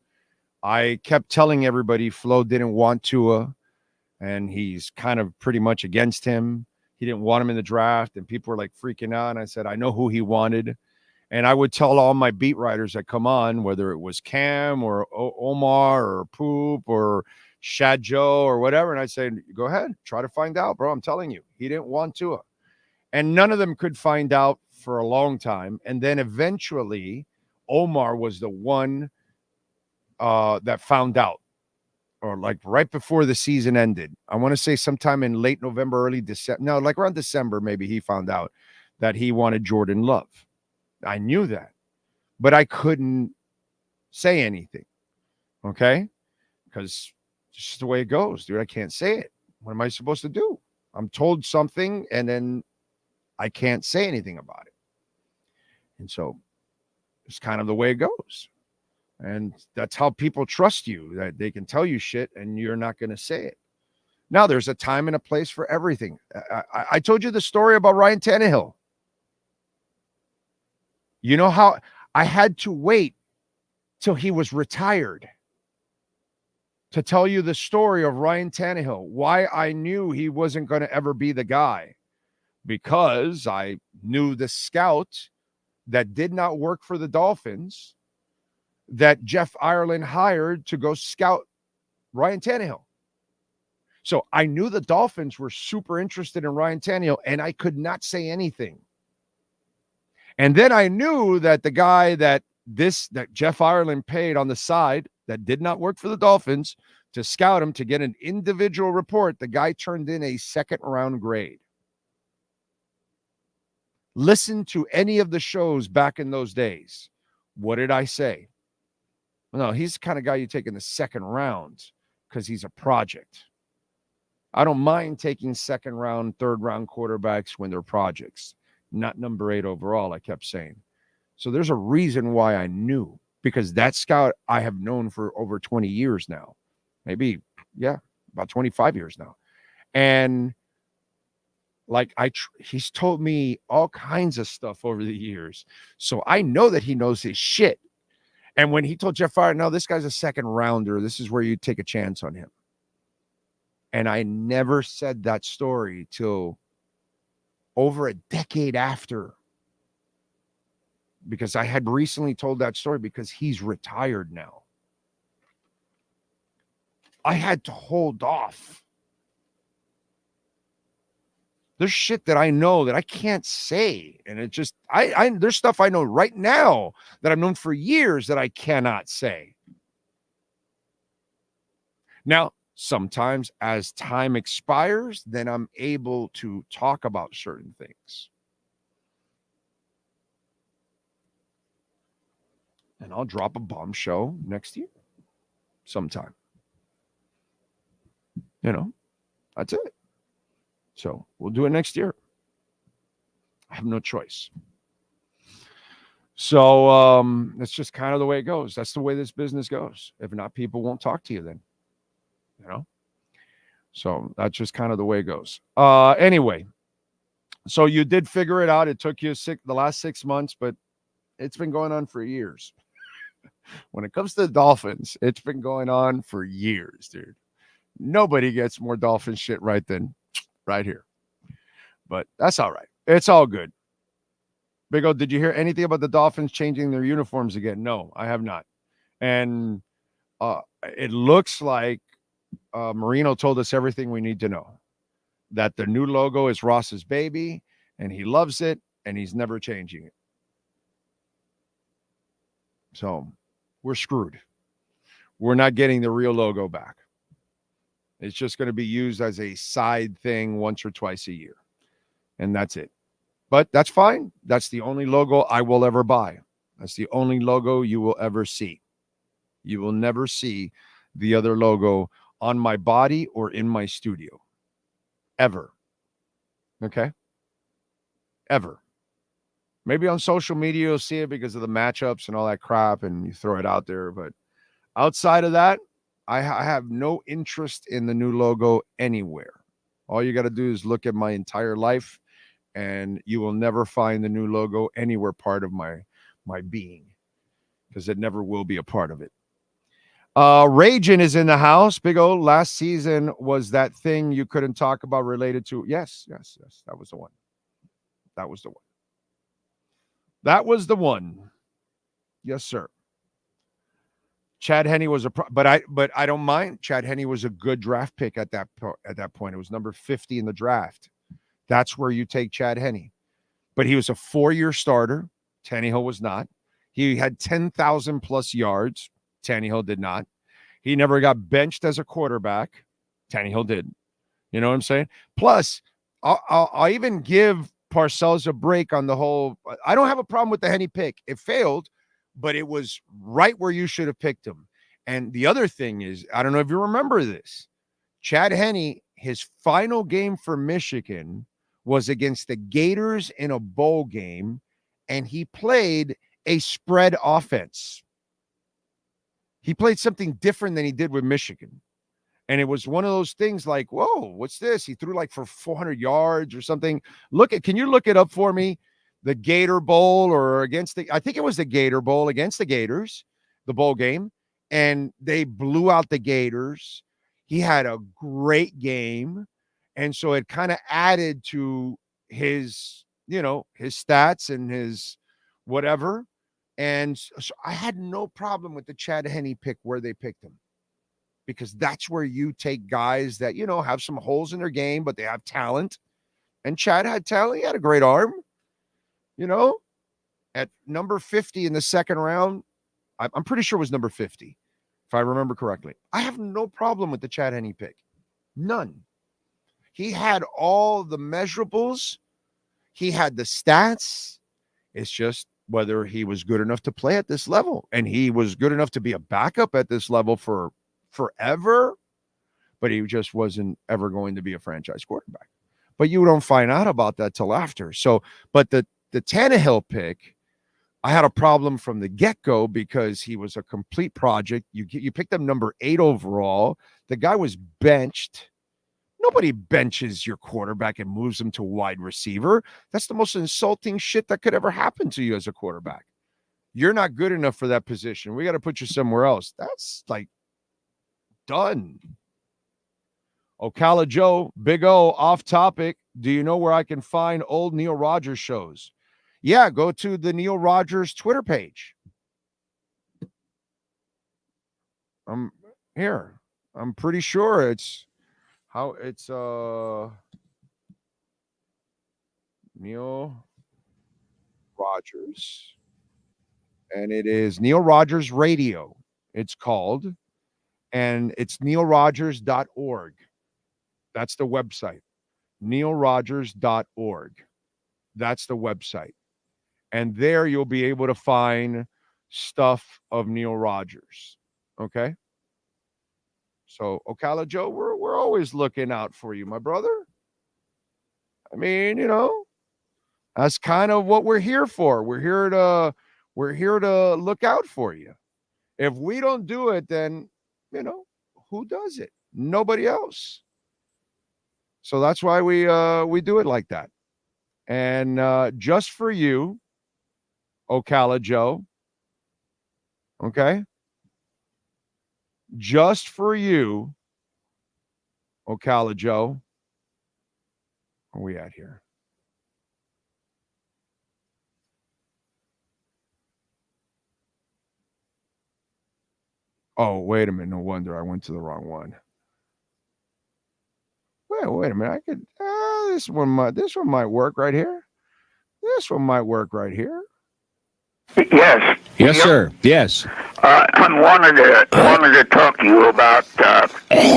I kept telling everybody Flo didn't want Tua, and he's kind of pretty much against him. He didn't want him in the draft, and people were like freaking out. And I said, I know who he wanted. And I would tell all my beat writers that come on, whether it was Cam or Omar or Poop or Shad Joe or whatever. And I said, go ahead, try to find out, bro. I'm telling you, he didn't want Tua. And none of them could find out for a long time. And then eventually Omar was the one that found out, or like right before the season ended. I want to say sometime in late November, early December. No, like around December, maybe he found out that he wanted Jordan Love. I knew that, but I couldn't say anything. Okay. Because it's just the way it goes, dude. I can't say it. What am I supposed to do? I'm told something and then I can't say anything about it. And so it's kind of the way it goes. And that's how people trust you, that they can tell you shit and you're not going to say it. Now, there's a time and a place for everything. I told you the story about Ryan Tannehill. You know how I had to wait till he was retired to tell you the story of Ryan Tannehill, why I knew he wasn't going to ever be the guy, because I knew the scout that did not work for the Dolphins that Jeff Ireland hired to go scout Ryan Tannehill. So I knew the Dolphins were super interested in Ryan Tannehill, and I could not say anything. And then I knew that the guy that Jeff Ireland paid on the side that did not work for the Dolphins to scout him to get an individual report, the guy turned in a second-round grade. Listen to any of the shows back in those days. What did I say? No, he's the kind of guy you take in the second round because he's a project. I don't mind taking second round, third round quarterbacks when they're projects, not number 8 overall, I kept saying. So there's a reason why I knew, because that scout I have known for over 20 years now. Maybe, about 25 years now. And like he's told me all kinds of stuff over the years. So I know that he knows his shit. And when he told Jeff Fire, no, this guy's a second rounder, this is where you take a chance on him. And I never said that story till over a decade after, because I had recently told that story because he's retired now. I had to hold off. There's shit that I know that I can't say. And it just, there's stuff I know right now that I've known for years that I cannot say. Now, sometimes as time expires, then I'm able to talk about certain things. And I'll drop a bombshell next year sometime. You know, that's it. So we'll do it next year. I have no choice. So that's just kind of the way it goes. That's the way this business goes. If not, people won't talk to you then. You know? So that's just kind of the way it goes. Anyway, so you did figure it out. It took you the last 6 months, but it's been going on for years. When it comes to the Dolphins, it's been going on for years, dude. Nobody gets more Dolphin shit right than right here. But that's all right. It's all good. Big O, did you hear anything about the Dolphins changing their uniforms again? No, I have not. And it looks like Marino told us everything we need to know. That the new logo is Ross's baby, and he loves it, and he's never changing it. So we're screwed. We're not getting the real logo back. It's just going to be used as a side thing once or twice a year. And that's it. But that's fine. That's the only logo I will ever buy. That's the only logo you will ever see. You will never see the other logo on my body or in my studio. Ever. Okay? Ever. Maybe on social media you'll see it because of the matchups and all that crap and you throw it out there. But Outside of that, I have no interest in the new logo anywhere. All you got to do is look at my entire life, and you will never find the new logo anywhere part of my being, because it never will be a part of it. Ragin is in the house. Big O, last season was that thing you couldn't talk about related to. Yes. That was the one. That was the one. Yes, sir. Chad Henne was but I don't mind. Chad Henne was a good draft pick at that point. It was number 50 in the draft. That's where you take Chad Henne. But he was a 4-year starter. Tannehill was not. He had 10,000 plus yards. Tannehill did not. He never got benched as a quarterback. Tannehill did. You know what I'm saying? Plus, I'll even give Parcells a break on the whole. I don't have a problem with the Henne pick. It failed, but it was right where you should have picked him. And the other thing is, I don't know if you remember this, Chad Henne, his final game for Michigan was against the Gators in a bowl game, and he played a spread offense. He played something different than he did with Michigan. And it was one of those things like, whoa, what's this? He threw like for 400 yards or something. Can you look it up for me? The Gator Bowl or I think it was the Gator Bowl against the Gators, the bowl game. And they blew out the Gators. He had a great game. And so it kind of added to his stats and his whatever. And so I had no problem with the Chad Henne pick where they picked him, because that's where you take guys that, have some holes in their game, but they have talent. And Chad had talent. He had a great arm. At number 50 in the second round, I'm pretty sure it was number 50, if I remember correctly. I have no problem with the Chad Henne pick. None. He had all the measurables. He had the stats. It's just whether he was good enough to play at this level. And he was good enough to be a backup at this level for forever, but he just wasn't ever going to be a franchise quarterback. But you don't find out about that till after. So, but the Tannehill pick, I had a problem from the get-go because he was a complete project. You picked him number 8 overall. The guy was benched. Nobody benches your quarterback and moves him to wide receiver. That's the most insulting shit that could ever happen to you as a quarterback. You're not good enough for that position. We got to put you somewhere else. That's like done. Ocala Joe, Big O, off topic. Do you know where I can find old Neil Rogers shows? Yeah, go to the Neil Rogers Twitter page. I'm here. I'm pretty sure it's Neil Rogers. And it is Neil Rogers Radio, it's called. And it's neilrogers.org. That's the website. neilrogers.org. That's the website. And there you'll be able to find stuff of Neil Rogers. Okay? So, Ocala Joe, we're always looking out for you, my brother. I mean, that's kind of what we're here for. We're here to look out for you. If we don't do it, then, who does it? Nobody else. So that's why we do it like that. And just for you, Ocala Joe, okay? Just for you, Ocala Joe, where are we at here? Oh, wait a minute. No wonder I went to the wrong one. Wait a minute. I could this one might work right here. This one might work right here. Yes. Yes, sir. Yes. I wanted to talk to you about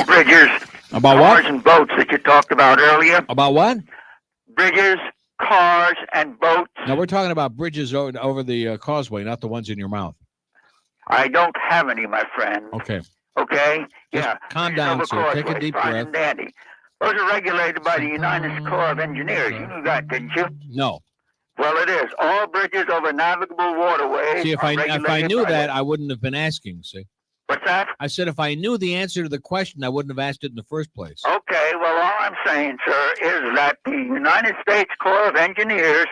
bridges, about cars, what? and boats that you talked about earlier. About what? Bridges, cars, and boats. No, we're talking about bridges over the causeway, not the ones in your mouth. I don't have any, my friend. Okay. Okay? Just yeah. calm down, sir. Take a deep fine breath. and dandy. Those are regulated by the United Corps of Engineers. You knew that, didn't you? No. Well, it is. All bridges over navigable waterways. See, if I knew that, I wouldn't have been asking. See. What's that? I said if I knew the answer to the question, I wouldn't have asked it in the first place. Okay, well, all I'm saying, sir, is that the United States Corps of Engineers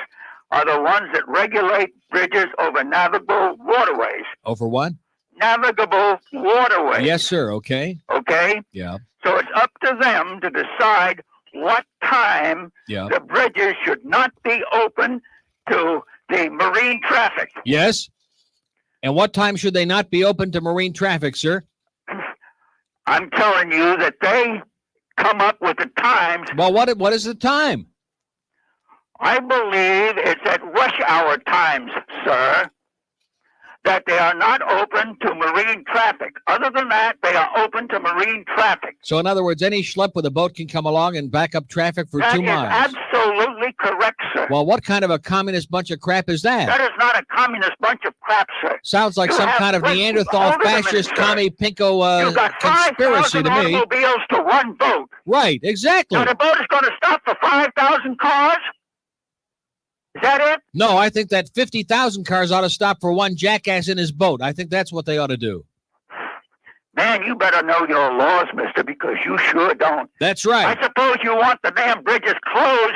are the ones that regulate bridges over navigable waterways. Over what? Navigable waterways. Yes, sir. Okay. Okay? Yeah. So it's up to them to decide what time the bridges should not be open to the marine traffic. Yes. And what time should they not be open to marine traffic, sir? I'm telling you that they come up with the times. Well, what is the time? I believe it's at rush hour times, sir, that they are not open to marine traffic. Other than that, they are open to marine traffic. So, in other words, any schlep with a boat can come along and back up traffic for 2 miles. That is absolutely correct, sir. Well, what kind of a communist bunch of crap is that? That is not a communist bunch of crap, sir. Sounds like some kind of Neanderthal fascist commie pinko conspiracy to me. Automobiles to one boat. Right, exactly. Now the boat is going to stop for 5,000 cars? Is that it? No, I think that 50,000 cars ought to stop for one jackass in his boat. I think that's what they ought to do. Man, you better know your laws, mister, because you sure don't. That's right. I suppose you want the damn bridges closed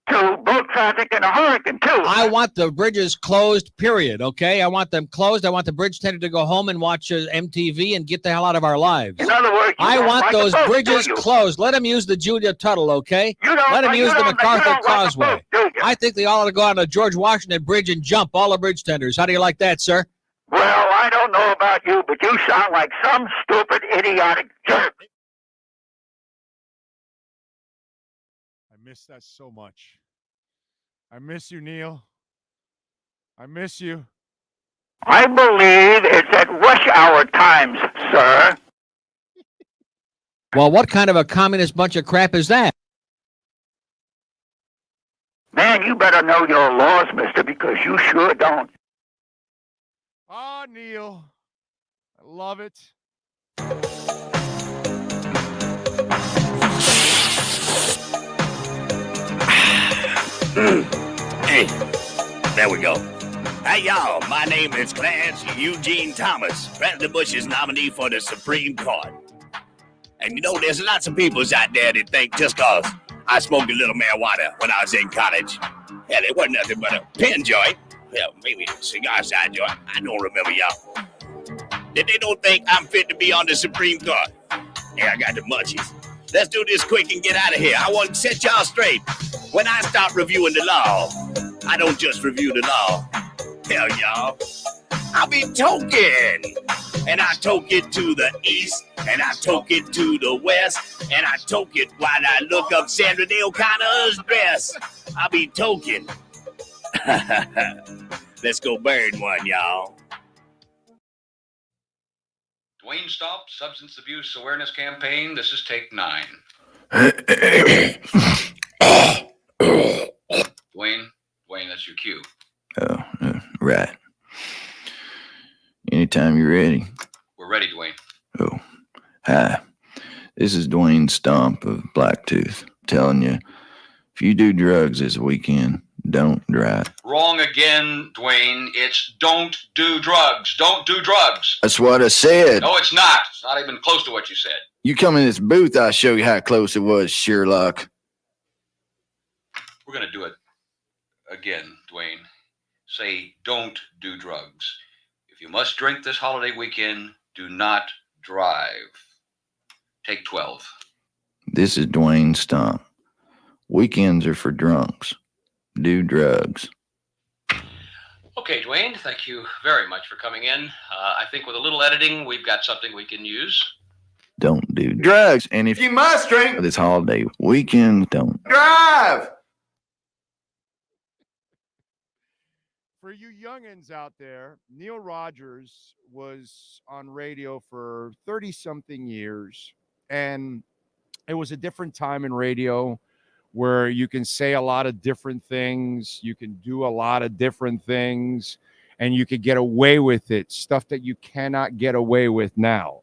to boat traffic in a hurricane, too. I want the bridges closed, period, okay? I want them closed. I want the bridge tender to go home and watch MTV and get the hell out of our lives. In other words, I want those bridges closed. Let them use the Julia Tuttle, okay? Let them use the MacArthur Causeway. I think they all ought to go on the George Washington Bridge and jump all the bridge tenders. How do you like that, sir? Well, I don't know about you, but you sound like some stupid, idiotic jerk. I miss that so much. I miss you, Neil. I miss you. I believe it's at rush hour times, sir. Well, what kind of a communist bunch of crap is that? Man, you better know your laws, mister, because you sure don't. Ah, Neil. I love it. Hey, there we go. Hey, y'all, my name is Clarence Eugene Thomas, President Bush's nominee for the Supreme Court. And you know, there's lots of people out there that think just cause I smoked a little marijuana when I was in college, hell, it wasn't nothing but a pen joint, hell, maybe a cigar side joint, I don't remember, y'all, that they don't think I'm fit to be on the Supreme Court. Yeah, I got the munchies. Let's do this quick and get out of here. I want to set y'all straight. When I start reviewing the law, I don't just review the law. Hell, y'all, I'll be toking. And I toke it to the east, and I toke it to the west, and I toke it while I look up Sandra Day O'Connor's dress. I'll be toking. Let's go burn one, y'all. Dwayne Stomp, Substance Abuse Awareness Campaign. This is take 9. Dwayne, that's your cue. Oh, right. Anytime you're ready. We're ready, Dwayne. Oh, hi. This is Dwayne Stomp of Blacktooth. Telling you, if you do drugs this weekend, don't drive. Wrong again, Dwayne. It's don't do drugs. Don't do drugs. That's what I said. No, it's not. It's not even close to what you said. You come in this booth, I'll show you how close it was, Sherlock. We're going to do it again, Dwayne. Say don't do drugs. If you must drink this holiday weekend, do not drive. Take 12. This is Dwayne Stomp. Weekends are for drunks. Do drugs. Okay, Dwayne, thank you very much for coming in. I think with a little editing, we've got something we can use. Don't do drugs. And if you must drink this holiday weekend, don't drive. For you youngins out there, Neil Rogers was on radio for 30-something years, and it was a different time in radio where you can say a lot of different things, you can do a lot of different things, and you can get away with it, stuff that you cannot get away with now.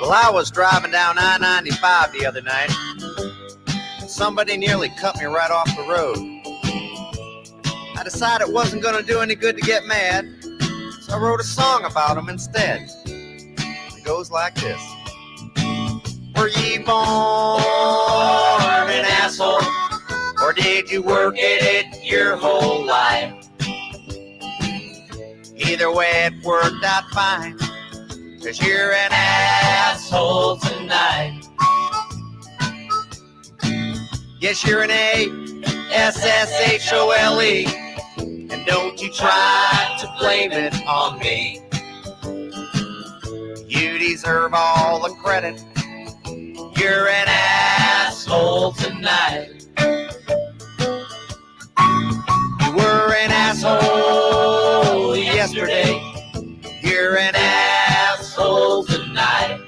Well, I was driving down I-95 the other night. Somebody nearly cut me right off the road. I decided it wasn't going to do any good to get mad, so I wrote a song about him instead. It goes like this. Were ye born an asshole, or did you work at it your whole life? Either way, it worked out fine, 'cause you're an asshole tonight. Yes, you're an A-S-S-H-O-L-E, and don't you try to blame it on me. You deserve all the credit. You're an asshole tonight. You were an asshole yesterday. You're an asshole tonight.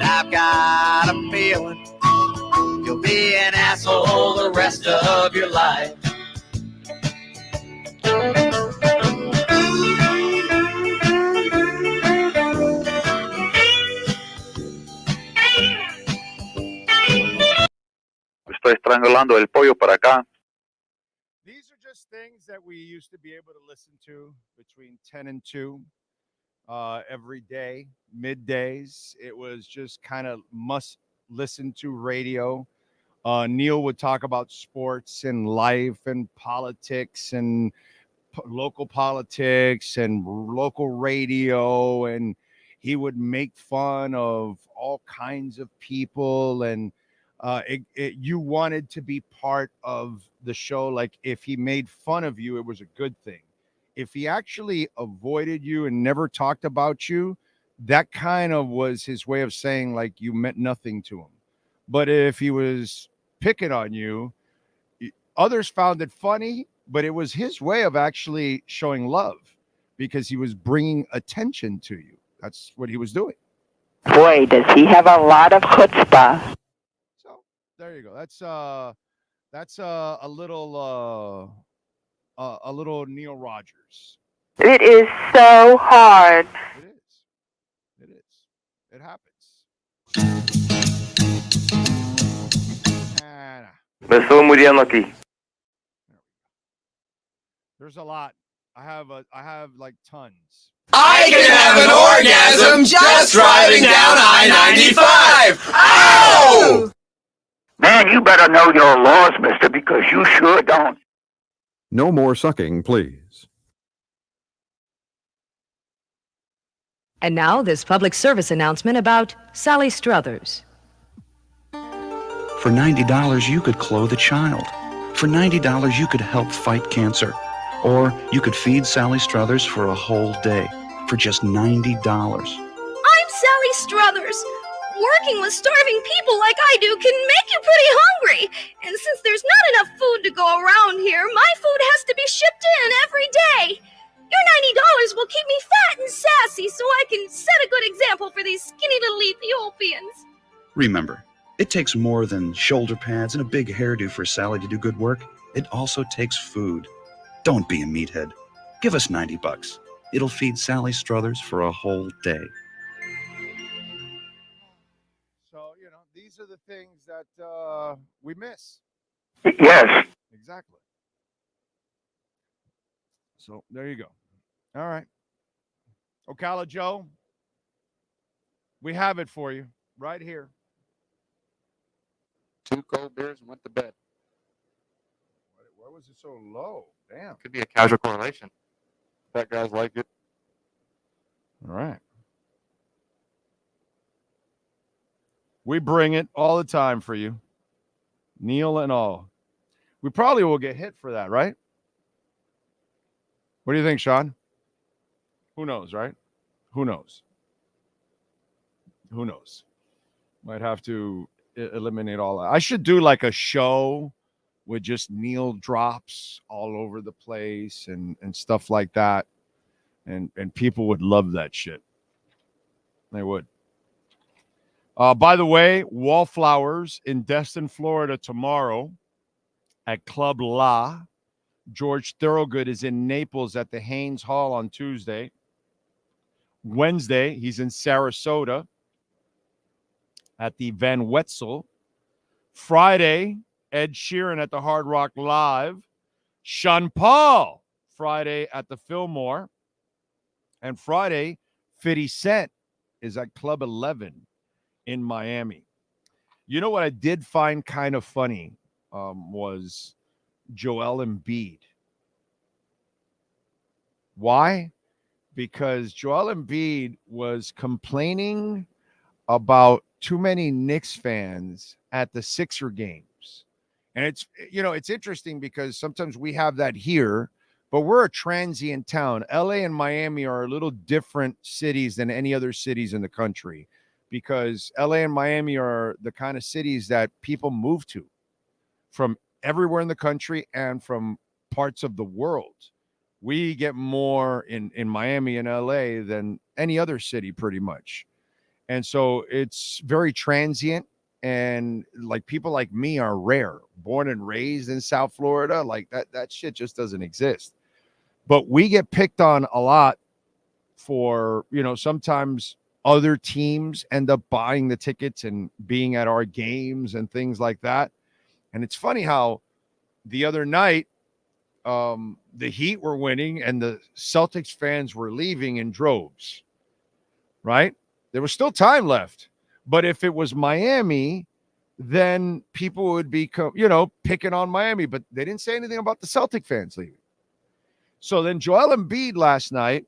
I've got a feeling you'll be an asshole the rest of your life. Estoy estrangulando el pollo para acá. These are just things that we used to be able to listen to between 10 and 2 every day, middays. It was just kind of must listen to radio. Neil would talk about sports and life and politics and local politics and local radio, and he would make fun of all kinds of people, and you wanted to be part of the show. Like if he made fun of you, it was a good thing. If he actually avoided you and never talked about you, that kind of was his way of saying like you meant nothing to him. But if he was picking on you, others found it funny, but it was his way of actually showing love because he was bringing attention to you. That's what he was doing. Boy, does he have a lot of chutzpah. There you go. That's a little Neil Rogers. It is so hard. It is. It happens. Me estoy muriendo aquí. There's a lot. I have like tons. I can have an orgasm just driving down I-95. Ow! Man, you better know your laws, mister, because you sure don't. No more sucking, please. And now this public service announcement about Sally Struthers. For $90, you could clothe a child. For $90, you could help fight cancer. Or you could feed Sally Struthers for a whole day for just $90. I'm Sally Struthers. Working with starving people like I do can make you pretty hungry. And since there's not enough food to go around here, my food has to be shipped in every day. Your $90 will keep me fat and sassy so I can set a good example for these skinny little Ethiopians. Remember, it takes more than shoulder pads and a big hairdo for Sally to do good work. It also takes food. Don't be a meathead. Give us $90. It'll feed Sally Struthers for a whole day. So, these are the things that we miss. Yes. Exactly. So, there you go. All right. Ocala Joe, we have it for you right here. 2 cold beers and went to bed. Why was it so low? Damn. Could be a casual correlation. That guys like it. All right. We bring it all the time for you. Neil and all. We probably will get hit for that, right? What do you think, Sean? Who knows, right? Who knows? Who knows? Might have to eliminate all that. I should do like a show with just Neil drops all over the place and stuff like that. And people would love that shit. They would. By the way, Wallflowers in Destin, Florida tomorrow at Club La. George Thorogood is in Naples at the Haynes Hall on Tuesday. Wednesday, he's in Sarasota at the Van Wetzel. Friday, Ed Sheeran at the Hard Rock Live. Sean Paul, Friday at the Fillmore. And Friday, 50 Cent is at Club 11 in Miami. You know what I did find kind of funny was Joel Embiid. Why? Because Joel Embiid was complaining about too many Knicks fans at the Sixer games. And it's interesting because sometimes we have that here, but we're a transient town. LA and Miami are a little different cities than any other cities in the country because LA and Miami are the kind of cities that people move to from everywhere in the country and from parts of the world. We get more in Miami and LA than any other city pretty much. And so it's very transient, and like people like me are rare. Born and raised in South Florida, like that shit just doesn't exist. But we get picked on a lot for, sometimes other teams end up buying the tickets and being at our games and things like that. And it's funny how the other night the Heat were winning and the Celtics fans were leaving in droves, right? There was still time left. But if it was Miami, then people would be, picking on Miami. But they didn't say anything about the Celtic fans leaving. So then Joel Embiid last night,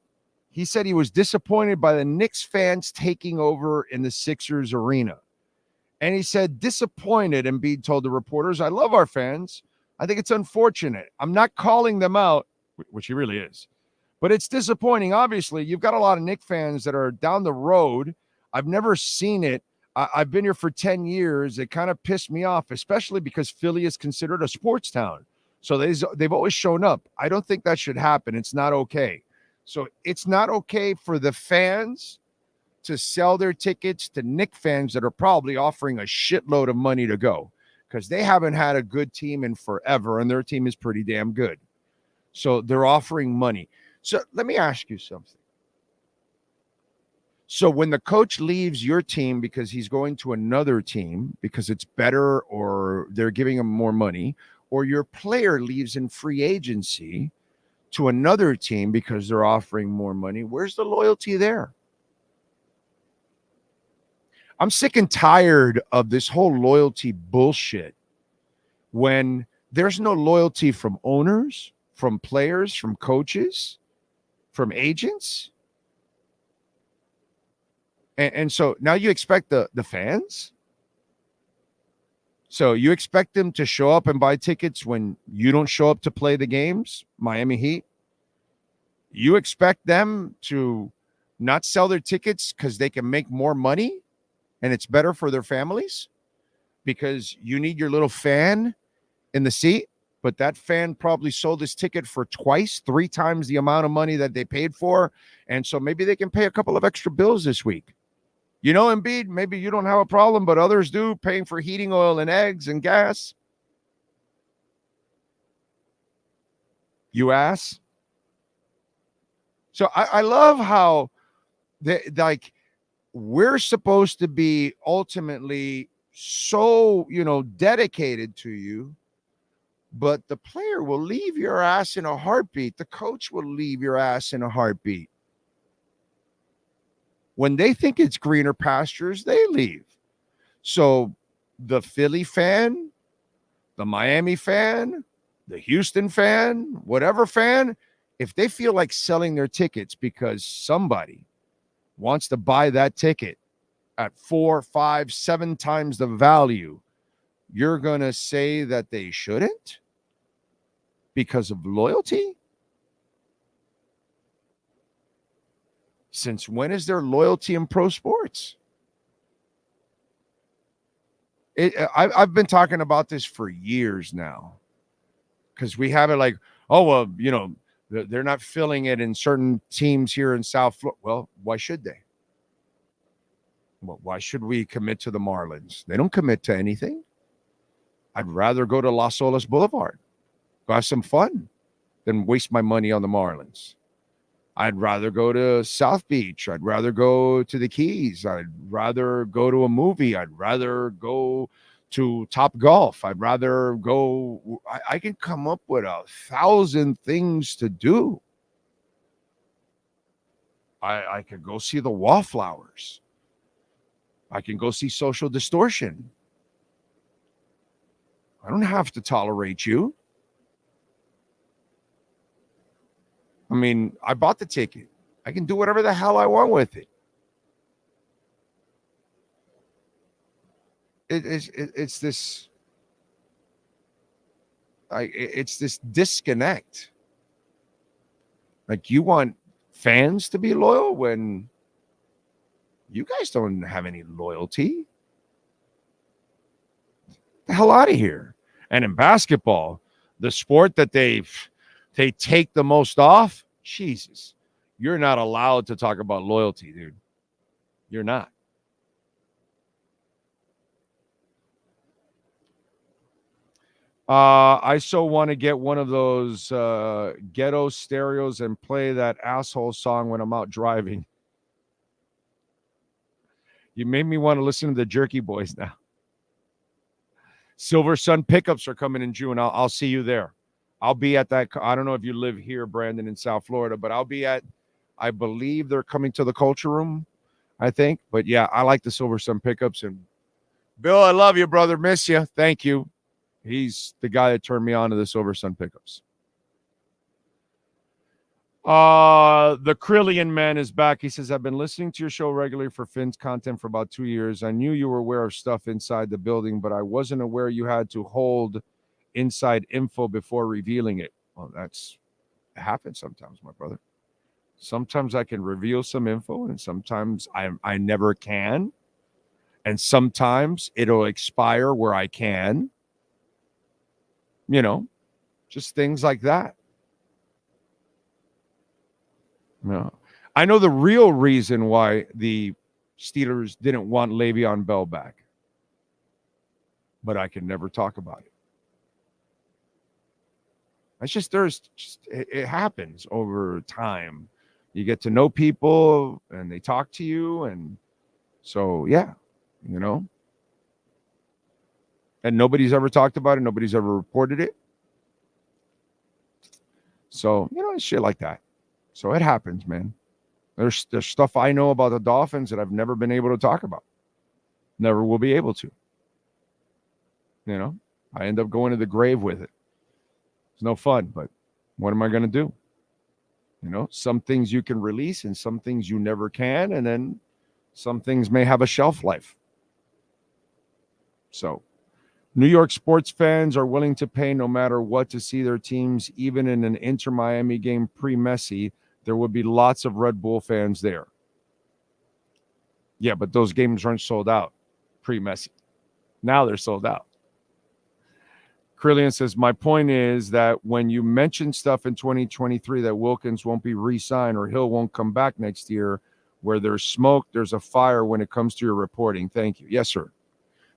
he said he was disappointed by the Knicks fans taking over in the Sixers arena. And he said, disappointed, Embiid told the reporters, I love our fans. I think it's unfortunate. I'm not calling them out, which he really is. But it's disappointing. Obviously, you've got a lot of Knicks fans that are down the road. I've never seen it. I've been here for 10 years. It kind of pissed me off, especially because Philly is considered a sports town. So they've always shown up. I don't think that should happen. It's not okay. So it's not okay for the fans to sell their tickets to Knicks fans that are probably offering a shitload of money to go because they haven't had a good team in forever, and their team is pretty damn good. So they're offering money. So let me ask you something. So when the coach leaves your team because he's going to another team because it's better or they're giving him more money, or your player leaves in free agency to another team because they're offering more money, where's the loyalty there? I'm sick and tired of this whole loyalty bullshit when there's no loyalty from owners, from players, from coaches, from agents. And so now you expect the fans? So you expect them to show up and buy tickets when you don't show up to play the games, Miami Heat? You expect them to not sell their tickets because they can make more money and it's better for their families? Because you need your little fan in the seat, but that fan probably sold his ticket for twice, 3 times the amount of money that they paid for. And so maybe they can pay a couple of extra bills this week. Embiid, maybe you don't have a problem, but others do, paying for heating oil and eggs and gas. You ass. So I love how we're supposed to be ultimately so, dedicated to you, but the player will leave your ass in a heartbeat. The coach will leave your ass in a heartbeat. When they think it's greener pastures, they leave. So the Philly fan, the Miami fan, the Houston fan, whatever fan, if they feel like selling their tickets because somebody wants to buy that ticket at 4, 5, 7 times the value, you're going to say that they shouldn't because of loyalty? Since when is there loyalty in pro sports? I've been talking about this for years now because we have it like, oh, well, they're not filling it in certain teams here in South Florida. Well, why should they? Well, why should we commit to the Marlins? They don't commit to anything. I'd rather go to Las Olas Boulevard, go have some fun than waste my money on the Marlins. I'd rather go to South Beach. I'd rather go to the Keys. I'd rather go to a movie. I'd rather go to Top Golf. I'd rather go. I can come up with 1,000 things to do. I could go see the Wallflowers. I can go see Social Distortion. I don't have to tolerate you. I mean, I bought the ticket. I can do whatever the hell I want with it. It's this disconnect. Like, you want fans to be loyal when you guys don't have any loyalty. The hell out of here. And in basketball, the sport that they take the most off, Jesus, you're not allowed to talk about loyalty, dude. You're not. I so want to get one of those ghetto stereos and play that asshole song when I'm out driving. You made me want to listen to the Jerky Boys now. Silver Sun pickups are coming in June. I'll see you there. I'll be at that. I don't know if you live here, Brandon, in South Florida, but I'll be at, I believe they're coming to the Culture Room, I think. But yeah, I like the Silver Sun pickups. And Bill, I love you, brother. Miss you. Thank you. He's the guy that turned me on to the Silver Sun pickups. The Krillian man is back. He says, I've been listening to your show regularly for Finn's content for about 2 years. I knew you were aware of stuff inside the building, but I wasn't aware you had to hold inside info before revealing it. Well, it happens sometimes, my brother. Sometimes I can reveal some info, and sometimes I never can. And sometimes it'll expire where I can. You know, just things like that. No, I know the real reason why the Steelers didn't want Le'Veon Bell back, but I can never talk about it. It's just it happens over time. You get to know people and they talk to you, and so yeah, you know. And nobody's ever talked about it. Nobody's ever reported it. So, you know, it's shit like that. So it happens, man. There's stuff I know about the Dolphins that I've never been able to talk about. Never will be able to. You know, I end up going to the grave with it. It's no fun, but what am I going to do? You know, some things you can release and some things you never can. And then some things may have a shelf life. So New York sports fans are willing to pay no matter what to see their teams, even in an Inter-Miami game pre-Messi. There would be lots of Red Bull fans there. Yeah, but those games aren't sold out pre-Messi. Now they're sold out. Krillian says, my point is that when you mention stuff in 2023 that Wilkins won't be re-signed or Hill won't come back next year, where there's smoke, there's a fire when it comes to your reporting. Thank you. Yes, sir.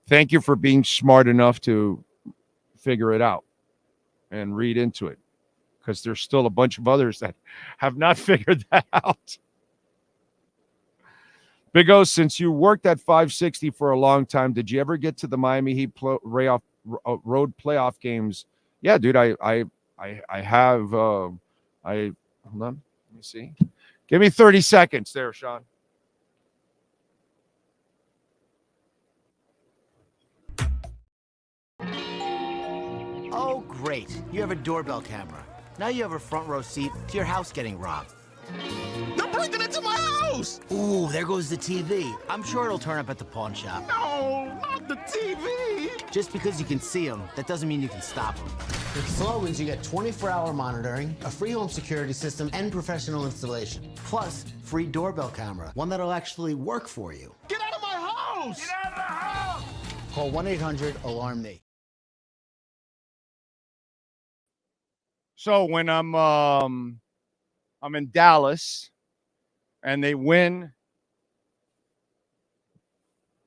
Thank you for being smart enough to figure it out and read into it, because there's still a bunch of others that have not figured that out. Big O, since you worked at 560 for a long time, did you ever get to the Miami Heat road playoff games? Yeah, dude, I have. Hold on, let me see. Give me 30 seconds there, Sean. Oh, great. You have a doorbell camera. Now you have a front row seat to your house getting robbed. They're breaking into my house! Ooh, there goes the TV. I'm sure it'll turn up at the pawn shop. No, not the TV! Just because you can see them, that doesn't mean you can stop them. With Slogans, you get 24-hour monitoring, a free home security system, and professional installation. Plus, free doorbell camera, one that'll actually work for you. Get out of my house! Get out of the house! Call 1-800-ALARM-ME. So when I'm in Dallas and they win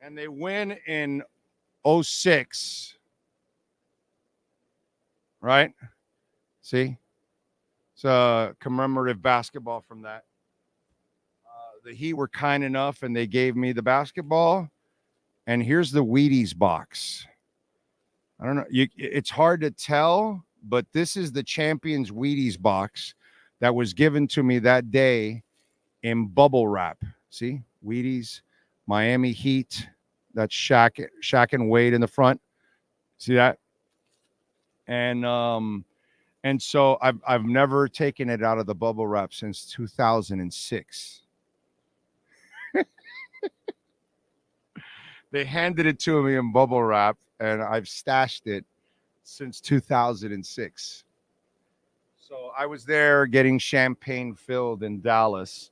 in 06, right? See? It's a commemorative basketball from that. The Heat were kind enough, and they gave me the basketball. And here's the Wheaties box. I don't know. It's hard to tell, but this is the Champions Wheaties box that was given to me that day in bubble wrap. See? Wheaties, Miami Heat. That's Shaq and Wade in the front. See that? And so I've never taken it out of the bubble wrap since 2006. They handed it to me in bubble wrap, and I've stashed it since 2006. So I was there getting champagne filled in Dallas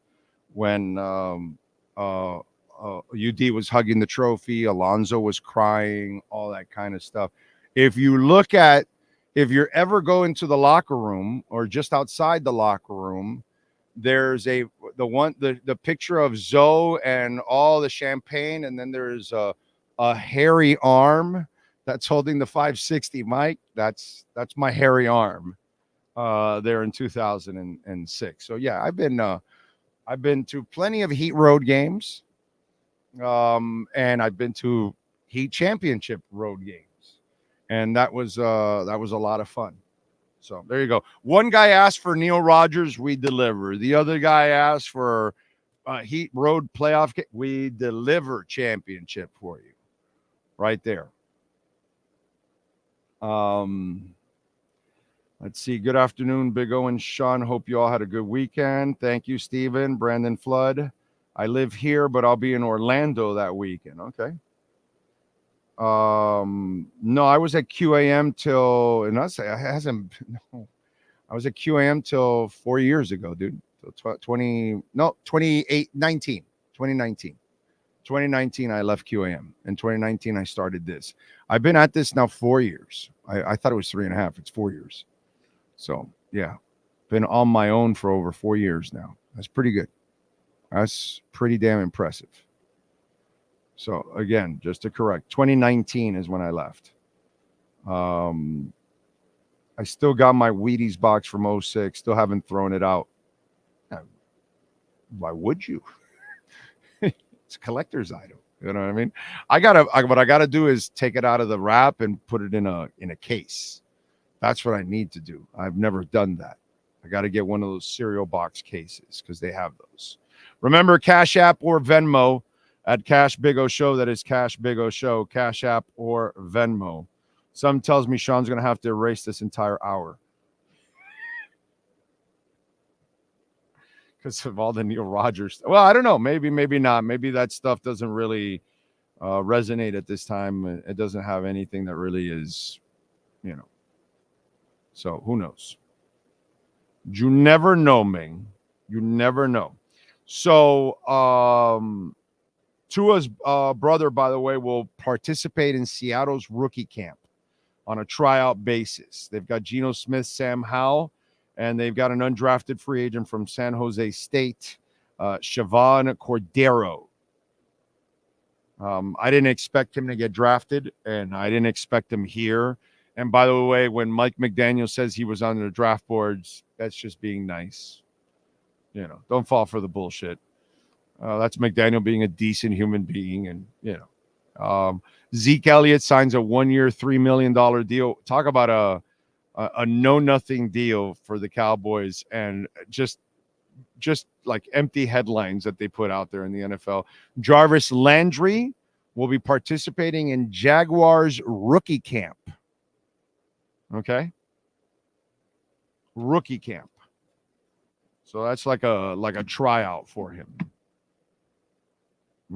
when UD was hugging the trophy, Alonzo was crying, all that kind of stuff. If you're ever going to the locker room or just outside the locker room, there's the picture of Zoe and all the champagne, and then there's a hairy arm that's holding the 560 mic. That's my hairy arm there in 2006. So yeah, I've been to plenty of Heat road games, and I've been to Heat championship road games, and that was a lot of fun. So there you go. One guy asked for Neil Rogers, we deliver. The other guy asked for Heat road playoff. We deliver championship for you, right there. Let's see. Good afternoon, Big O and Sean. Hope you all had a good weekend. Thank you, Stephen. Brandon Flood. I live here, but I'll be in Orlando that weekend. Okay. No, I was at QAM till, and I was at QAM till 4 years ago, dude. 2019. 2019, I left QAM. In 2019, I started this. I've been at this now 4 years. I thought it was 3.5. It's 4 years. So yeah, been on my own for over 4 years now. That's pretty good. That's pretty damn impressive. So again, just to correct, 2019 is when I left. I still got my Wheaties box from 06. Still haven't thrown it out. Why would you? It's a collector's item. You know what I mean? What I gotta do is take it out of the wrap and put it in a case. That's what I need to do. I've never done that. I got to get one of those cereal box cases because they have those. Remember, Cash App or Venmo at Cash Big O Show. That is Cash Big O Show, Cash App or Venmo. Some tells me Sean's going to have to erase this entire hour because of all the Neil Rogers. Well, I don't know. Maybe not. Maybe that stuff doesn't really resonate at this time. It doesn't have anything that really is, So who knows? You never know, Ming. You never know. So Tua's brother, by the way, will participate in Seattle's rookie camp on a tryout basis. They've got Geno Smith, Sam Howell, and they've got an undrafted free agent from San Jose State, Siobhan Cordero. I didn't expect him to get drafted, and I didn't expect him here. And by the way, when Mike McDaniel says he was on the draft boards, that's just being nice. Don't fall for the bullshit. That's McDaniel being a decent human being. And, Zeke Elliott signs a 1 year, $3 million deal. Talk about a know-nothing deal for the Cowboys, and just like empty headlines that they put out there in the NFL. Jarvis Landry will be participating in Jaguars rookie camp. Okay. Rookie camp. So that's like a tryout for him.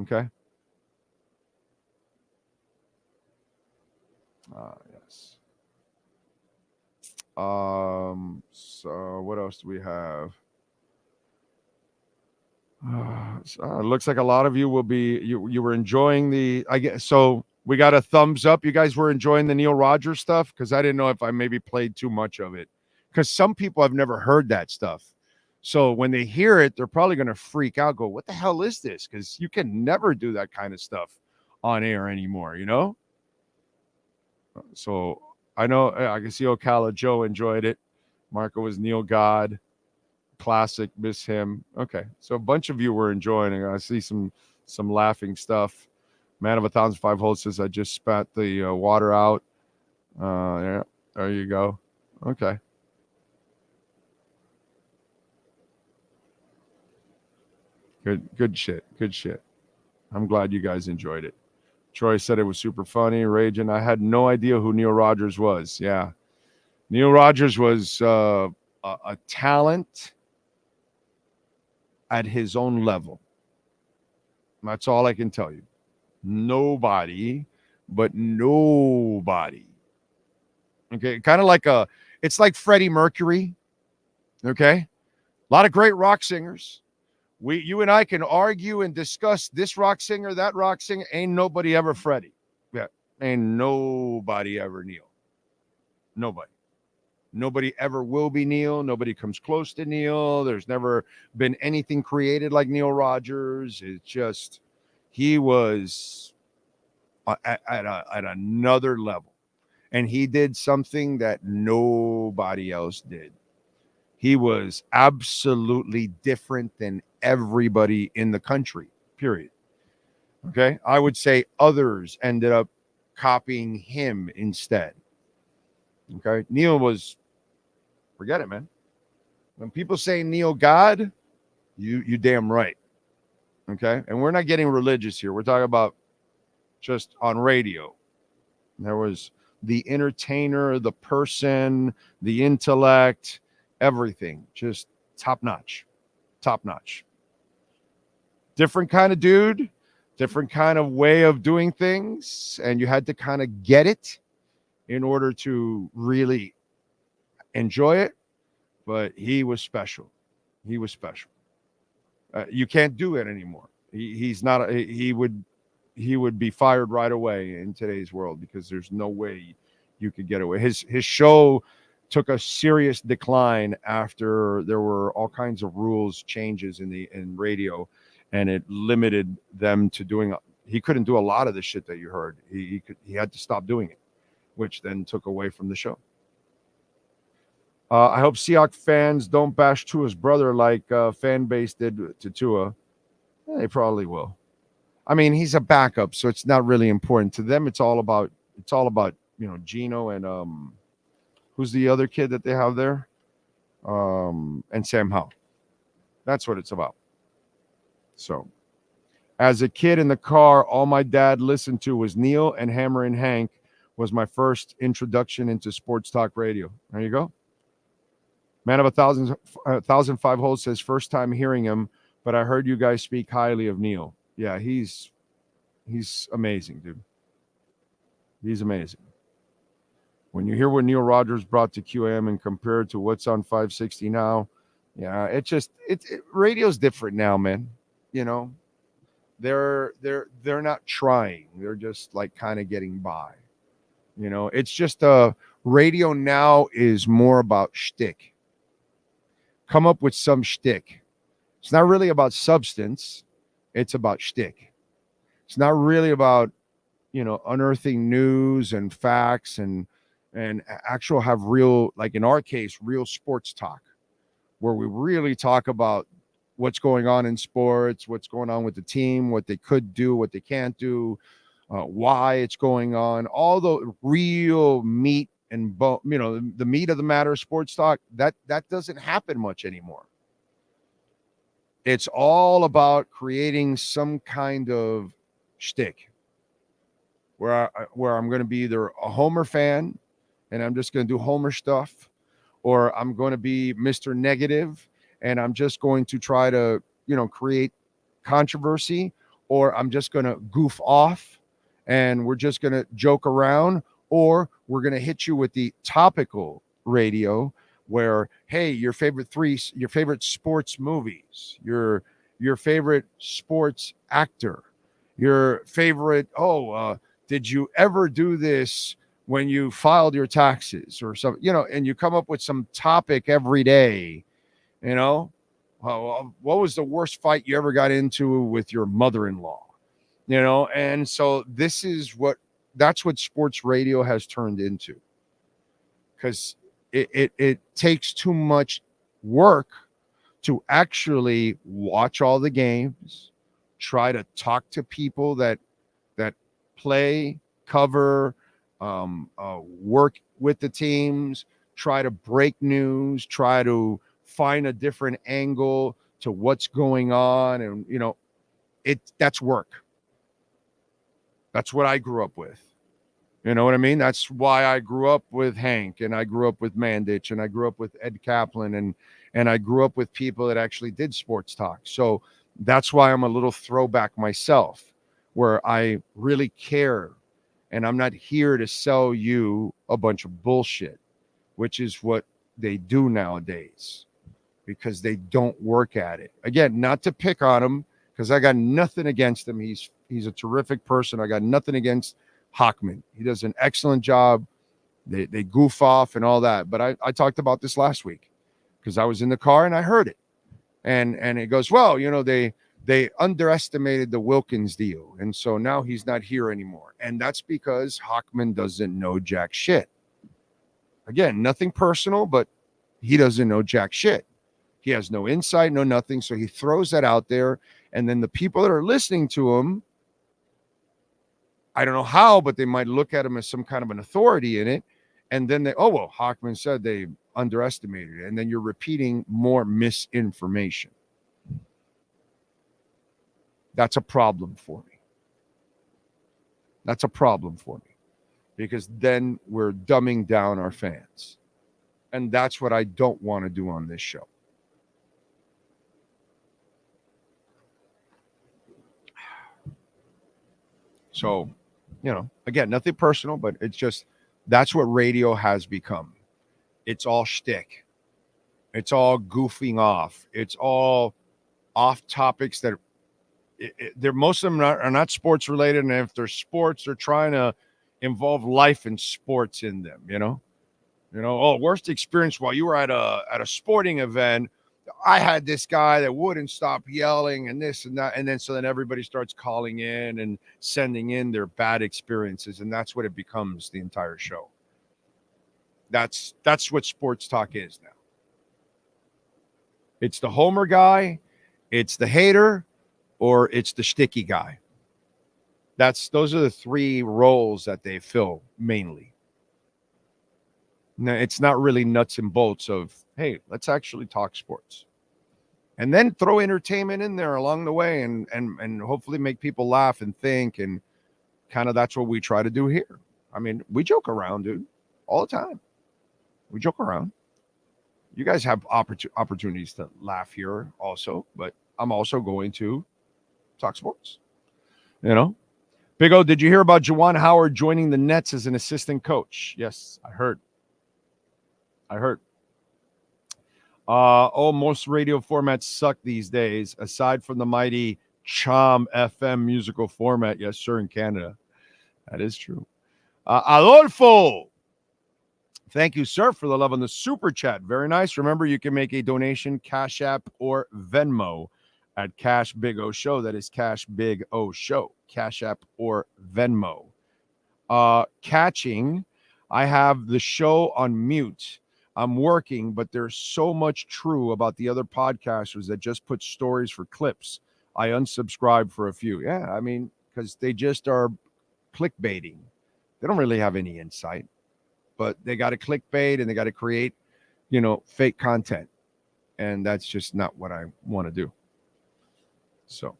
Okay. Yes. So what else do we have? So it looks like a lot of you will be you were enjoying so we got a thumbs up. You guys were enjoying the Neil Rogers stuff, because I didn't know if I maybe played too much of it, because some people have never heard that stuff. So when they hear it, they're probably going to freak out, go, what the hell is this? Because you can never do that kind of stuff on air anymore, So I know I can see Ocala Joe enjoyed it. Marco was Neil God. Classic, miss him. Okay, so a bunch of you were enjoying it. I see some laughing stuff. Man of 1,005 Holes says, I just spat the water out. Yeah, there you go. Okay. Good shit. Good shit. I'm glad you guys enjoyed it. Troy said it was super funny. Raging. I had no idea who Neil Rogers was. Yeah. Neil Rogers was a talent at his own level. That's all I can tell you. Nobody. Okay, kind of like it's like Freddie Mercury. Okay, a lot of great rock singers. You and I can argue and discuss this rock singer, that rock singer. Ain't nobody ever Freddie. Yeah, ain't nobody ever Neil. Nobody ever will be Neil. Nobody comes close to Neil. There's never been anything created like Neil Rogers. It's just he was at another level. And he did something that nobody else did. He was absolutely different than everybody in the country, period. Okay? I would say others ended up copying him instead. Okay? Neil was, forget it, man. When people say Neil God, you damn right. Okay? And we're not getting religious here. We're talking about just on radio. There was the entertainer, the person, the intellect, everything. Just top notch. Different kind of dude, different kind of way of doing things. And you had to kind of get it in order to really enjoy it. But he was special. You can't do it anymore. He's not. He would be fired right away in today's world because there's no way you could get away. His show took a serious decline after there were all kinds of rules changes in radio, and it limited them to doing. He couldn't do a lot of the shit that you heard. He had to stop doing it, which then took away from the show. I hope Seahawks fans don't bash Tua's brother like fan base did to Tua. They probably will. I mean, he's a backup, so it's not really important to them. It's all about Geno and who's the other kid that they have there? And Sam Howell. That's what it's about. So, as a kid in the car, all my dad listened to was Neil and Hammer and Hank was my first introduction into sports talk radio. There you go. Man of 1,005 Holes says first time hearing him, but I heard you guys speak highly of Neil. Yeah, he's amazing, dude. He's amazing. When you hear what Neil Rogers brought to QAM and compared to what's on 560 now, yeah, radio's different now, man. You know, they're not trying. They're just like kind of getting by. You know, it's just radio now is more about shtick. Come up with some shtick. It's not really about substance. It's about shtick. It's not really about, unearthing news and facts and actual have real, like in our case, real sports talk, where we really talk about what's going on in sports, what's going on with the team, what they could do, what they can't do, why it's going on, all the real meat and bone, the meat of the matter, sports talk, that doesn't happen much anymore. It's all about creating some kind of shtick where I'm going to be either a Homer fan and I'm just going to do Homer stuff, or I'm going to be Mr. Negative and I'm just going to try to, create controversy, or I'm just going to goof off and we're just going to joke around, or we're going to hit you with the topical radio where, hey, your favorite sports movies, your favorite sports actor, your favorite, did you ever do this when you filed your taxes or something, and you come up with some topic every day, what was the worst fight you ever got into with your mother-in-law, and so that's what sports radio has turned into, because it takes too much work to actually watch all the games, try to talk to people that play, cover, work with the teams, try to break news, try to find a different angle to what's going on. And, that's work. That's what I grew up with. You know what I mean? That's why I grew up with Hank, and I grew up with Mandich, and I grew up with Ed Kaplan, and I grew up with people that actually did sports talk. So that's why I'm a little throwback myself, where I really care, and I'm not here to sell you a bunch of bullshit, which is what they do nowadays, because they don't work at it. Again, not to pick on him, because I got nothing against him. He's a terrific person. I got nothing against Hockman. He does an excellent job. They goof off and all that. But I talked about this last week because I was in the car and I heard it. And it goes, well, they underestimated the Wilkins deal. And so now he's not here anymore. And that's because Hockman doesn't know jack shit. Again, nothing personal, but he doesn't know jack shit. He has no insight, no nothing. So he throws that out there. And then the people that are listening to him, I don't know how, but they might look at him as some kind of an authority in it. And then Hockman said they underestimated it. And then you're repeating more misinformation. That's a problem for me. That's a problem for me. Because then we're dumbing down our fans. And that's what I don't want to do on this show. So, again, nothing personal, but it's just, that's what radio has become. It's all shtick. It's all goofing off. It's all off topics that most of them are not sports related. And if they're sports, they're trying to involve life and sports in them, worst experience while you were at a sporting event. I had this guy that wouldn't stop yelling and this and that. And then everybody starts calling in and sending in their bad experiences. And that's what it becomes the entire show. That's what sports talk is now. It's the homer guy, it's the hater, or it's the sticky guy. Those are the three roles that they fill mainly. Now, it's not really nuts and bolts of, hey, let's actually talk sports. And then throw entertainment in there along the way and hopefully make people laugh and think. And kind of that's what we try to do here. I mean, we joke around, dude, all the time. We joke around. You guys have opportunities to laugh here also, but I'm also going to talk sports. Big O, did you hear about Juwan Howard joining the Nets as an assistant coach? Yes, I heard. Most radio formats suck these days, aside from the mighty Chom FM musical format. Yes, sir, in Canada. That is true. Adolfo, thank you, sir, for the love on the super chat. Very nice. Remember, you can make a donation, Cash App or Venmo at Cash Big O Show. That is Cash Big O Show. Cash App or Venmo. Catching, I have the show on mute. I'm working, but there's so much true about the other podcasters that just put stories for clips. I unsubscribed for a few. Yeah, I mean, because they just are clickbaiting. They don't really have any insight, but they got to clickbait and they got to create, fake content. And that's just not what I want to do. So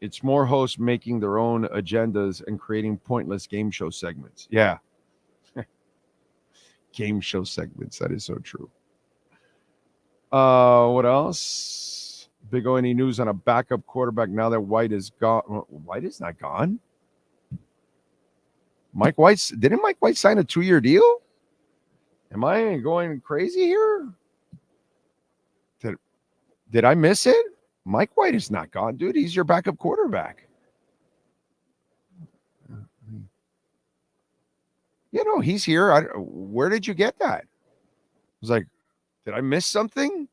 it's more hosts making their own agendas and creating pointless game show segments. Yeah. Game show segments. That is so true. What else? Big O, any news on a backup quarterback now that White is gone? White is not gone. Didn't Mike White sign a 2-year deal? Am I going crazy here? Did I miss it? Mike White is not gone, dude. He's your backup quarterback. He's here. Where did you get that? I was like, did I miss something?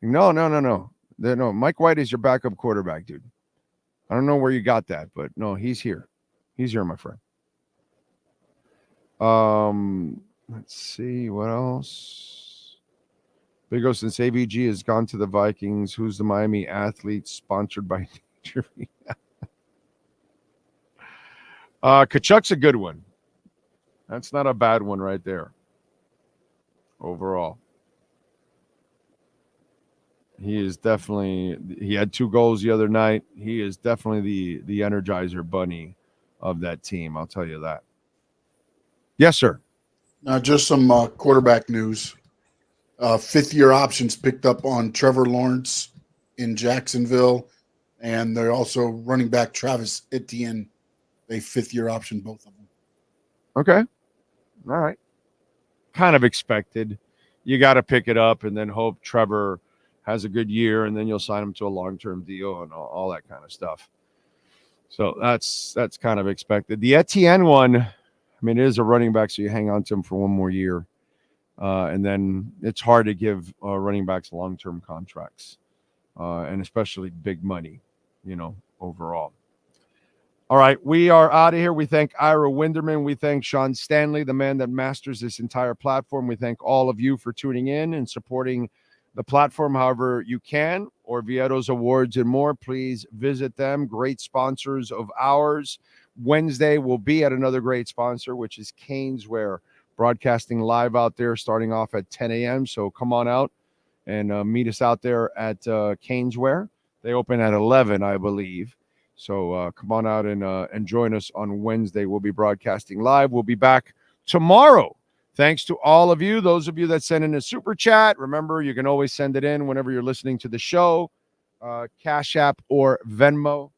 No. No, Mike White is your backup quarterback, dude. I don't know where you got that, but no, he's here. He's here, my friend. Let's see what else. Big O, since AVG has gone to the Vikings, who's the Miami athlete sponsored by Kachuk's a good one. That's not a bad one right there. Overall. He is definitely, he had 2 goals the other night. He is definitely the Energizer bunny of that team. I'll tell you that. Yes, sir. Just some quarterback news. 5th-year options picked up on Trevor Lawrence in Jacksonville, and they're also running back Travis Etienne. They 5th-year option, both of them. Okay. All right. Kind of expected. You got to pick it up and then hope Trevor has a good year, and then you'll sign him to a long-term deal and all that kind of stuff. So that's kind of expected. The Etienne one, I mean, it is a running back, so you hang on to him for 1 more year. And then it's hard to give running backs long-term contracts, and especially big money, overall. All right, we are out of here. We thank Ira Winderman. We thank Sean Stanley, the man that masters this entire platform. We thank all of you for tuning in and supporting the platform however you can, or Vieto's Awards and more. Please visit them. Great sponsors of ours. Wednesday will be at another great sponsor, which is Caneswear, broadcasting live out there starting off at 10 a.m. So come on out and meet us out there at Caneswear. They open at 11, I believe. So come on out and join us on Wednesday. We'll be broadcasting live. We'll be back tomorrow. Thanks to all of you, those of you that send in a super chat. Remember, you can always send it in whenever you're listening to the show, Cash App or Venmo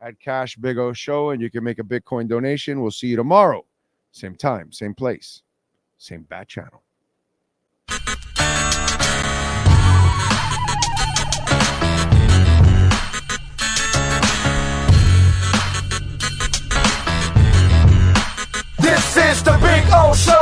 at Cash Big O Show, and you can make a Bitcoin donation. We'll see you tomorrow. Same time, same place, same bat channel. This is the Big O Show.